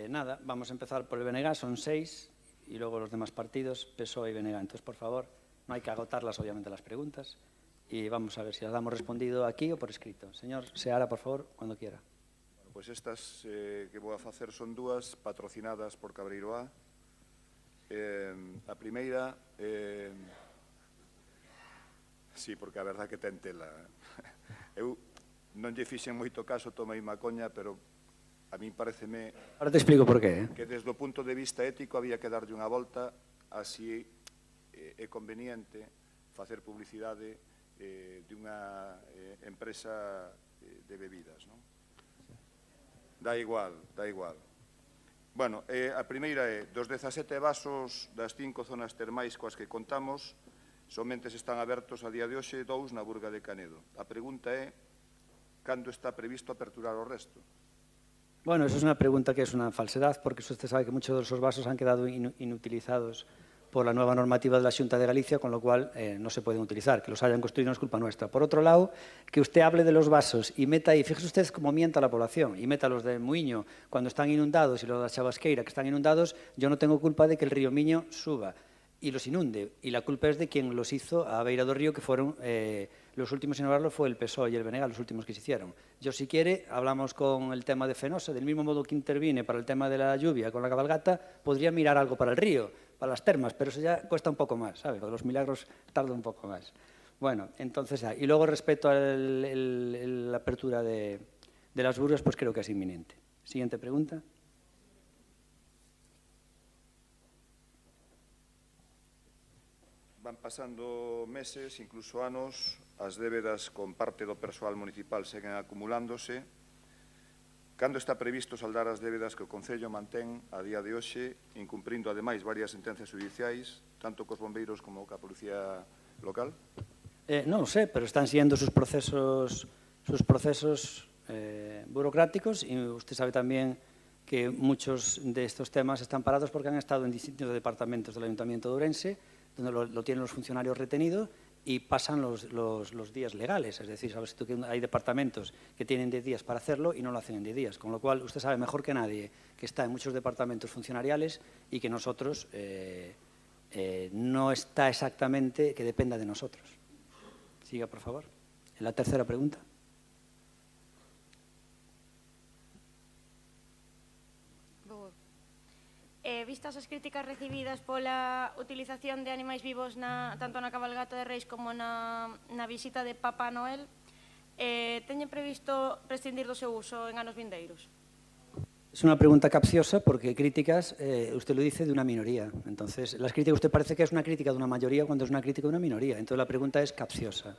nada, vamos a empezar por el BNG, son 6, y luego los demás partidos, PSOE y BNG. Entonces, por favor, no hay que agotarlas, obviamente, las preguntas, y vamos a ver si las damos respondido aquí o por escrito. Señor Seara, por favor, cuando quiera. Pois estas que vou a facer son dúas patrocinadas por Cabreiroá. A primeira, sí, porque a verdad que ten tela. Eu non lle fixen moito caso, tomei má coña, pero a mí pareceme... Ahora te explico por qué. Que desde o punto de vista ético había que darlle unha volta a si é conveniente facer publicidade de unha empresa de bebidas, non? Da igual, da igual. Bueno, a primeira é, dos 17 vasos das 5 zonas termais coas que contamos, somente se están abertos a día de hoxe 2 na Burga de Canedo. A pregunta é, cando está previsto aperturar o resto? Bueno, eso es una pregunta que es una falsedad, porque usted sabe que muchos de esos vasos han quedado inutilizados por la nueva normativa de la Xunta de Galicia, con lo cual no se pueden utilizar. Que los hayan construido no es culpa nuestra. Por otro lado, que usted hable de los vasos y meta ahí, fíjese usted cómo mienta la población, y meta los de Muiño cuando están inundados y los de la Chabasqueira que están inundados, yo no tengo culpa de que el río Miño suba y los inunde. Y la culpa es de quien los hizo a beira do río, que fueron los últimos en inaugurarlo fue el PSOE y el BNG, los últimos que se hicieron. Yo, si quiere, hablamos con el tema de Fenosa, del mismo modo que intervine para el tema de la lluvia con la cabalgata, podría mirar algo para el río, para las termas, pero eso ya cuesta un poco más, ¿sabe? Los milagros tardan un poco más. Bueno, entonces, y luego respecto a la apertura de las burgas, pues creo que es inminente. Siguiente pregunta. Van pasando meses, incluso anos, as débedas con parte do persoal municipal seguen acumulándose. Cando está previsto saldar as débedas que o Concello mantén a día de hoxe, incumprindo ademais varias sentencias judiciais, tanto cos bombeiros como coa policía local? No lo sé, pero están siguiendo sus procesos burocráticos, y usted sabe también que muchos de estos temas están parados porque han estado en distintos departamentos del Ayuntamiento de Ourense, donde lo tienen los funcionarios retenidos y pasan los días legales. Es decir, sabes tú que hay departamentos que tienen 10 días para hacerlo y no lo hacen en 10 días. Con lo cual, usted sabe mejor que nadie que está en muchos departamentos funcionariales y que nosotros no está exactamente que dependa de nosotros. Siga, por favor. En la tercera pregunta. Vistas as críticas recibidas pola utilización de animais vivos tanto na cabalgata de Reis como na visita de Papá Noel, teñen previsto prescindir do seu uso en anos vindeiros? Es una pregunta capciosa porque críticas, usted lo dice, de una minoría. Entonces, las críticas, usted parece que es una crítica de una mayoría cuando es una crítica de una minoría. Entonces, la pregunta es capciosa,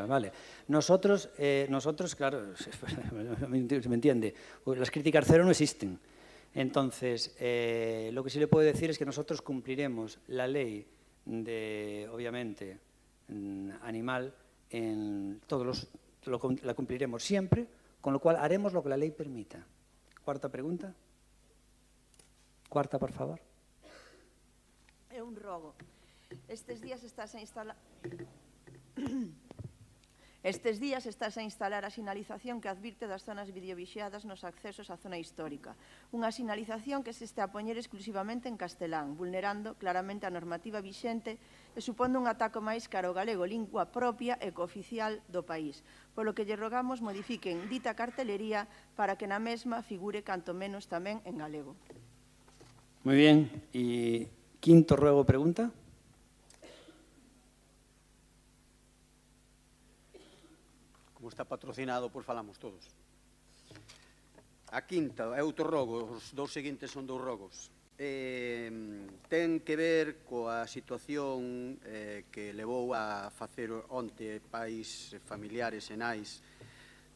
¿vale? Nosotros, claro, se me entiende, las críticas cero no existen. Entonces, lo que sí le puedo decir es que nosotros cumpliremos la ley de, obviamente, animal, la cumpliremos siempre, con lo cual haremos lo que la ley permita. Cuarta pregunta. Cuarta, por favor. É un rogo. Estes días estás a instalar a sinalización que advirte das zonas videovixiadas nos accesos á zona histórica. Unha sinalización que se está a poñer exclusivamente en castelán, vulnerando claramente a normativa vixente e supondo un ataque máis cara ao galego, lingua propia e cooficial do país. Polo que lle rogamos modifiquen dita cartelería para que na mesma figure canto menos tamén en galego. Muy bien. Y quinto ruego, pregunta. Como está patrocinado, pois falamos todos. A quinta é outro rogo, os dous seguintes son dous rogos. Ten que ver coa situación que levou a facer onte pais familiares e nais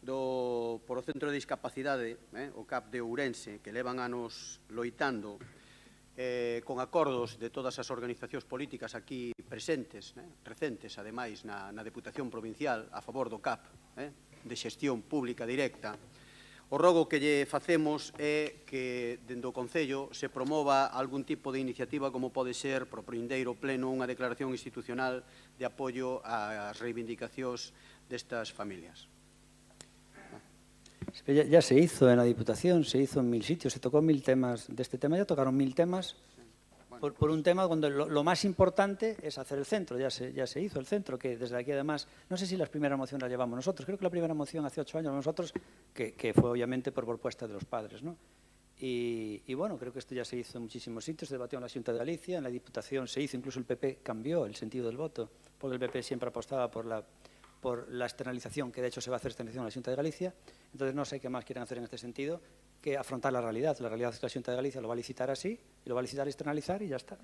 por o Centro de Discapacidade, o CAP de Ourense, que levan anos loitando con acordos de todas as organizacións políticas aquí presentes, recentes, ademais, na Deputación Provincial a favor do CAP, de xestión pública directa. O rogo que lle facemos é que, dende o Concello, se promova algún tipo de iniciativa como pode ser, pro vindeiro pleno, unha declaración institucional de apoio ás reivindicacións destas familias. Ya se hizo en la Diputación, se hizo en 1000 sitios, se tocó 1000 temas de este tema, ya tocaron 1000 temas por un tema donde lo más importante es hacer el centro, ya se hizo el centro, que desde aquí además, no sé si las primeras mociones las llevamos nosotros, creo que la primera moción hace 8 años nosotros, que fue obviamente por propuesta de los padres, ¿no? Y bueno, creo que esto ya se hizo en muchísimos sitios, se debatió en la Xunta de Galicia, en la Diputación se hizo, incluso el PP cambió el sentido del voto, porque el PP siempre apostaba por la externalización, que de hecho se va a hacer externalización en la Xunta de Galicia. Entonces no sé qué más quieren hacer en este sentido que afrontar la realidad. La realidad es que la Xunta de Galicia lo va a licitar así, y lo va a licitar e externalizar e ya está.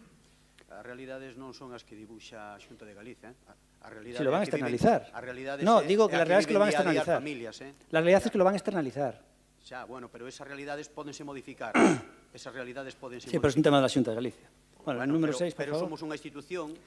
As realidades non son as que dibuxa a Xunta de Galicia. Si lo van a externalizar. No, digo que la realidad es que lo van a externalizar. La realidad es que lo van a externalizar. Xa, bueno, pero esas realidades pódense modificar. Esas realidades pódense modificar. Sí, pero é un tema da Xunta de Galicia. Bueno, el número 6, por favor. Pero somos unha institución,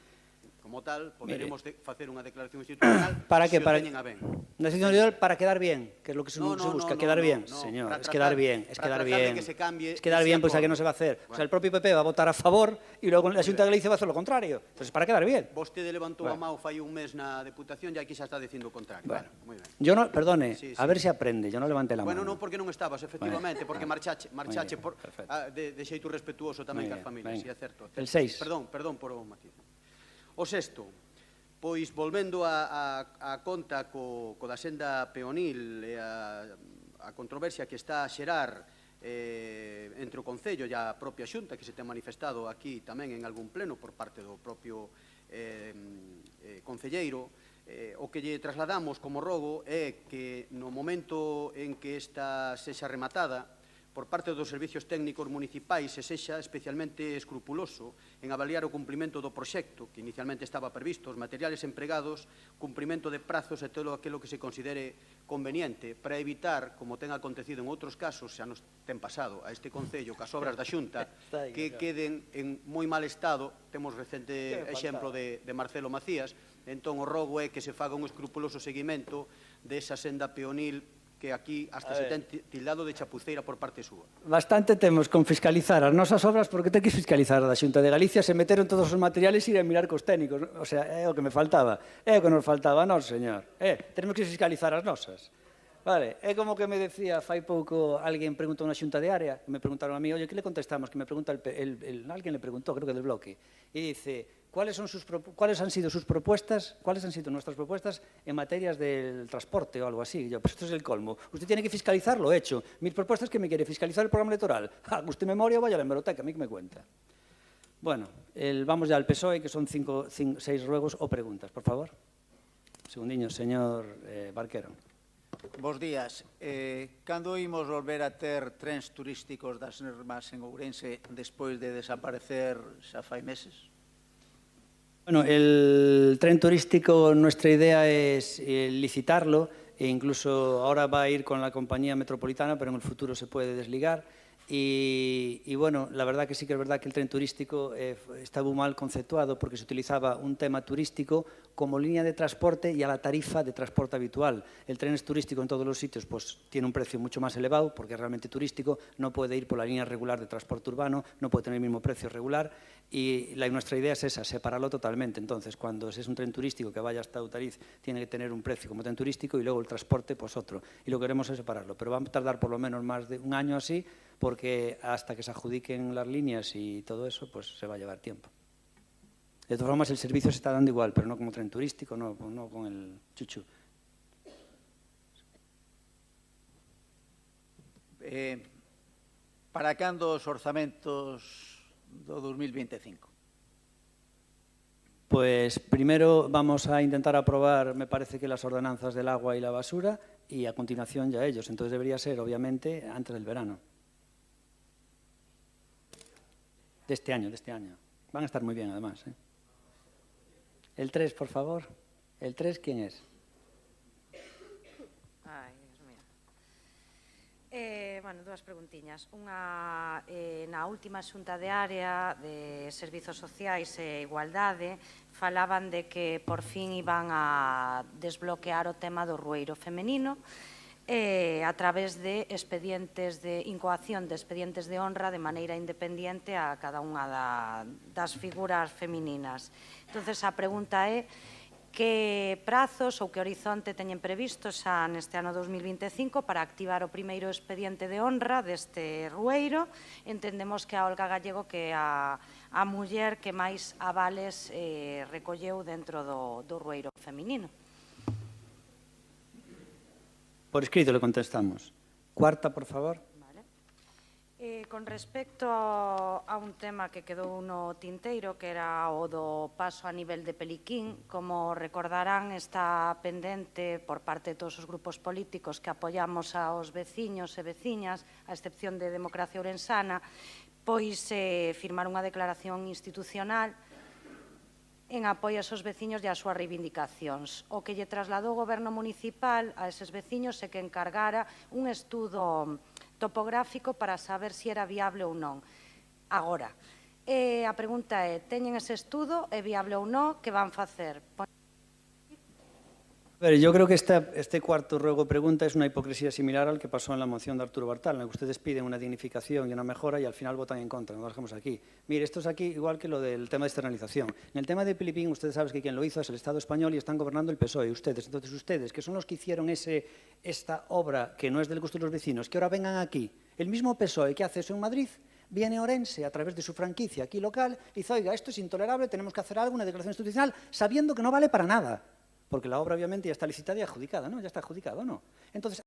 como tal, poderemos facer unha declaración institucional para que se o teñen a ben. Una decisión individual para quedar bien, que es lo que se busca, quedar bien, señor, es quedar bien, es quedar bien. Es quedar bien, pues a qué no se va a hacer. O sea, el propio PP va a votar a favor y luego la Xunta de Galicia va a hacer lo contrario. Entonces, para quedar bien. Vostede levantou a mão fai un mes na Deputación e aquí xa está dicindo o contrario. Bueno, moi ben. Yo no, perdone, a ver se aprende, yo no levanté la mano. Bueno, non porque non estabas, efectivamente, porque marchache de xeito respetuoso tamén cas familias, si é certo. El 6. Perdón por o matiz. O sexto, pois volvendo a conta co da senda peonil e a controversia que está a xerar entre o Concello e a propia Xunta, que se ten manifestado aquí tamén en algún pleno por parte do propio concelleiro, o que lle trasladamos como rogo é que no momento en que esta sexa rematada por parte dos servicios técnicos municipais se sexa especialmente escrupuloso en avaliar o cumprimento do proxecto que inicialmente estaba previsto, os materiales empregados, cumprimento de prazos e todo aquilo que se considere conveniente para evitar, como ten acontecido en outros casos, xa nos ten pasado a este Concello, que as obras da Xunta que queden en moi mal estado, temos recente exemplo de Marcelo Macías, entón o rogo é que se faga un escrupuloso seguimento desa senda peonil que aquí hasta se ten tildado de chapuceira por parte súa. Bastante temos con fiscalizar as nosas obras, porque ten que fiscalizar a da Xunta de Galicia, se meteron todos os materiales e ir a mirar cos técnicos. O sea, é o que me faltaba. É o que nos faltaba a nós, señor. Tenemos que fiscalizar as nosas. Vale, é como que me decía fai pouco, alguén preguntou na Xunta de Área, me preguntaron a mí, oye, que le contestamos? Que me pregunta alguén le preguntó, creo que del bloque, e dice, ¿cuáles han sido sus propuestas, cuáles han sido nuestras propuestas en materias del transporte o algo así? Yo, pues esto es el colmo. Usted tiene que fiscalizar lo hecho. Mis propuestas, ¿qué me quiere? ¿Fiscalizar el programa electoral? ¿Usted memoria o vaya a la hemeroteca? A mí que me cuenta. Bueno, vamos ya al PSOE, que son 6 ruegos o preguntas, por favor. Segundiño, señor Barquero. Bos días. Cando imos volver a ter trens turísticos das Nermas en Ourense despois de desaparecer xa fai meses? Bueno, el tren turístico, nuestra idea es licitarlo e incluso ahora va a ir con la compañía metropolitana, pero en el futuro se puede desligar. Y bueno, la verdad que sí que es verdad que el tren turístico estaba mal conceptuado porque se utilizaba un tema turístico como línea de transporte y a la tarifa de transporte habitual. El tren es turístico en todos los sitios, pues tiene un precio mucho más elevado porque es realmente turístico, no puede ir por la línea regular de transporte urbano, no puede tener el mismo precio regular y nuestra idea es esa, separarlo totalmente. Entonces, cuando es un tren turístico que vaya hasta Utariz, tiene que tener un precio como tren turístico y luego el transporte, pues otro. Y lo que queremos es separarlo, pero va a tardar por lo menos más de un año así, porque hasta que se adjudiquen las líneas y todo eso, pues se va a llevar tiempo. De todas formas, el servicio se está dando igual, pero no como tren turístico, no con el chuchu. Para cando os orzamentos do 2025? Pues primero vamos a intentar aprobar, me parece que las ordenanzas del agua y la basura, y a continuación ya ellos. Entonces debería ser, obviamente, antes del verano. De este año. Van a estar muy bien, además. El 3, por favor. ¿El 3 quién es? Ai, Dios mío. Bueno, dúas preguntiñas. Unha, na última xunta de área de Servizos Sociais e Igualdade falaban de que por fin iban a desbloquear o tema do rueiro femenino a través de expedientes de incoación de expedientes de honra de maneira independiente a cada unha das figuras femininas. Entonces, a pregunta é que prazos ou que horizonte teñen previsto xa neste ano 2025 para activar o primeiro expediente de honra deste rueiro. Entendemos que a Olga Gallego que é a muller que máis avales recolleu dentro do rueiro feminino. Por escrito le contestamos. Cuarta, por favor. Con respecto a un tema que quedou no tinteiro, que era o do paso a nivel de Peliquín, como recordarán, está pendente por parte de todos os grupos políticos que apoiamos aos veciños e veciñas, a excepción de Democracia Ourensana, pois firmar unha declaración institucional en apoio aos veciños e ás súas reivindicacións. O que lle trasladou o Goberno municipal a eses veciños é que encargara un estudo topográfico para saber se era viable ou non. Agora, a pregunta é, teñen ese estudo, é viable ou non, que van facer? Yo creo que este cuarto ruego pregunta es una hipocresía similar al que pasó en la moción de Arturo Bartal, en la que ustedes piden una dignificación y una mejora y al final votan en contra. No lo dejamos aquí. Mire, esto es aquí igual que lo del tema de externalización. En el tema de Pilipín, ustedes saben que quien lo hizo es el Estado español y están gobernando el PSOE. Ustedes, entonces ustedes, que son los que hicieron esta obra que no es del gusto de los vecinos, que ahora vengan aquí, el mismo PSOE que hace eso en Madrid, viene Orense a través de su franquicia aquí local y dice, oiga, esto es intolerable, tenemos que hacer algo, una declaración institucional, sabiendo que no vale para nada. Porque la obra obviamente ya está licitada y adjudicada, ¿no? Ya está adjudicado, ¿no? Entonces,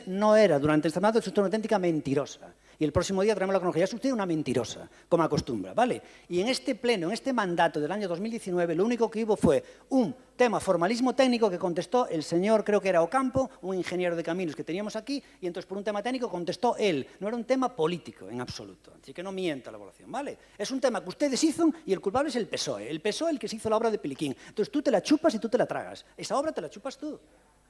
no era durante este mandato, es una auténtica mentirosa. Y el próximo día traemos la cronología. Es usted una mentirosa, como acostumbra, ¿vale? Y en este pleno, en este mandato del año 2019, lo único que hubo fue un tema formalismo técnico que contestó el señor, creo que era Ocampo, un ingeniero de caminos que teníamos aquí, y entonces por un tema técnico contestó él. No era un tema político, en absoluto. Así que no mienta la evaluación, ¿vale? Es un tema que ustedes hicieron y el culpable es el PSOE. El PSOE el que se hizo la obra de Peliquín. Entonces tú te la chupas y tú te la tragas. Esa obra te la chupas tú.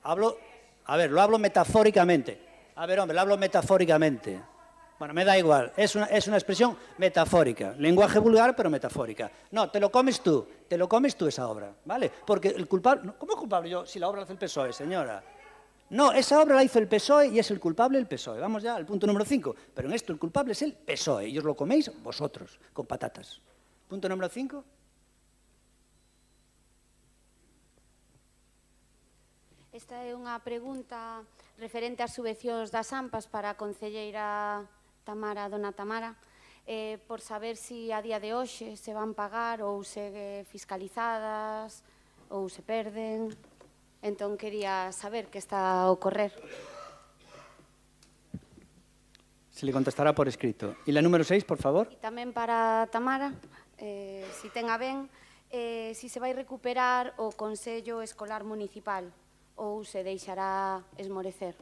Lo hablo metafóricamente. A ver, hombre, lo hablo metafóricamente. Bueno, me da igual, es una expresión metafórica, lenguaje vulgar, pero metafórica. No, te lo comes tú esa obra, ¿vale? Porque el culpable... ¿Cómo es culpable yo si la obra la hace el PSOE, señora? No, esa obra la hizo el PSOE y es el culpable el PSOE. Vamos ya al punto número 5. Pero en esto el culpable es el PSOE y os lo coméis vosotros, con patatas. Punto número 5. Esta é unha pregunta referente ás subvencións das AMPAs para a concelleira dona Tamara, por saber se a día de hoxe se van pagar ou se fiscalizadas ou se perden. Entón, quería saber que está a ocorrer. Se le contestará por escrito. Y la número 6, por favor. E tamén para Tamara, si ten a ben, si se vai recuperar o Consello Escolar Municipal ou se deixará esmorecer.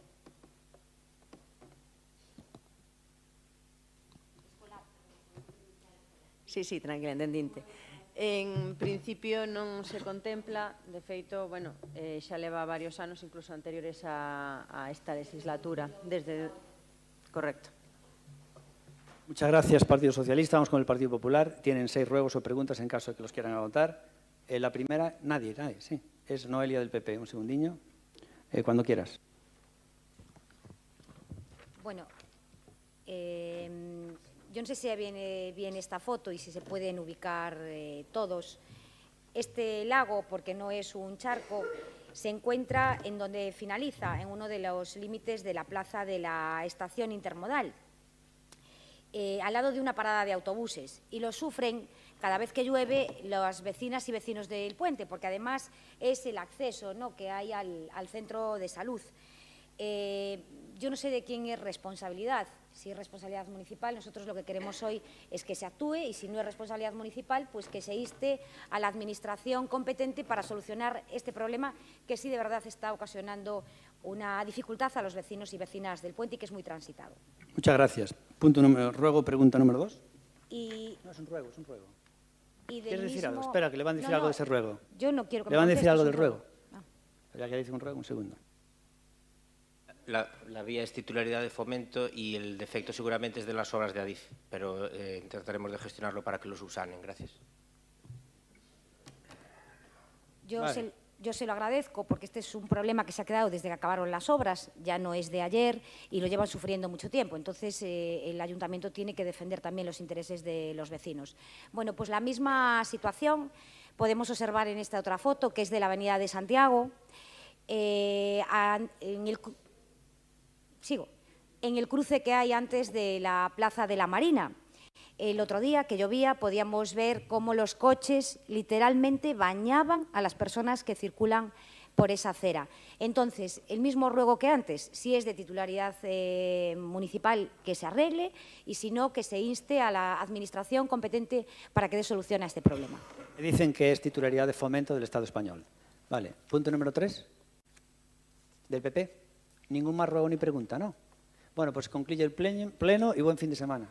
Sí, tranquila, entendinte. En principio non se contempla, de feito, bueno, xa leva varios anos, incluso anteriores a esta legislatura, desde... Correcto. Muchas gracias, Partido Socialista. Vamos con el Partido Popular. Tienen 6 ruegos o preguntas en caso de que los quieran agotar. La primera, nadie, sí. Es Noelia del PP. Un segundiño. Cuando quieras. Bueno, yo no sé si viene bien esta foto y si se pueden ubicar todos. Este lago, porque no es un charco, se encuentra en donde finaliza, en uno de los límites de la plaza de la estación intermodal. al lado de una parada de autobuses y lo sufren cada vez que llueve las vecinas y vecinos del puente, porque además es el acceso, ¿no?, que hay al centro de salud. Yo no sé de quién es responsabilidad, si es responsabilidad municipal. Nosotros lo que queremos hoy es que se actúe y si no es responsabilidad municipal, pues que se inste a la administración competente para solucionar este problema que sí de verdad está ocasionando una dificultad a los vecinos y vecinas del puente y que es muy transitado. Muchas gracias. Ruego, pregunta número 2. No, es un ruego, es un ruego. ¿Quieres decir algo? Espera, que le van a decir algo de ese ruego. Yo no quiero que ¿Le van a decir algo del ruego? ruego? Ya que dice un ruego, un segundo. La vía es titularidad de Fomento y el defecto seguramente es de las obras de Adif, pero trataremos de gestionarlo para que lo subsanen. Gracias. Yo se lo agradezco porque este es un problema que se ha quedado desde que acabaron las obras, ya no es de ayer y lo llevan sufriendo mucho tiempo. Entonces, el Ayuntamiento tiene que defender también los intereses de los vecinos. Bueno, pues la misma situación podemos observar en esta otra foto, que es de la Avenida de Santiago. En el cruce que hay antes de la Plaza de la Marina. El otro día, que llovía, podíamos ver cómo los coches literalmente bañaban a las personas que circulan por esa acera. Entonces, el mismo ruego que antes, si es de titularidad municipal, que se arregle, y si no, que se inste a la administración competente para que dé solución a este problema. Dicen que es titularidad de Fomento del Estado español. Vale. Punto número 3. Del PP. Ningún más ruego ni pregunta, ¿no? Bueno, pues concluye el pleno y buen fin de semana.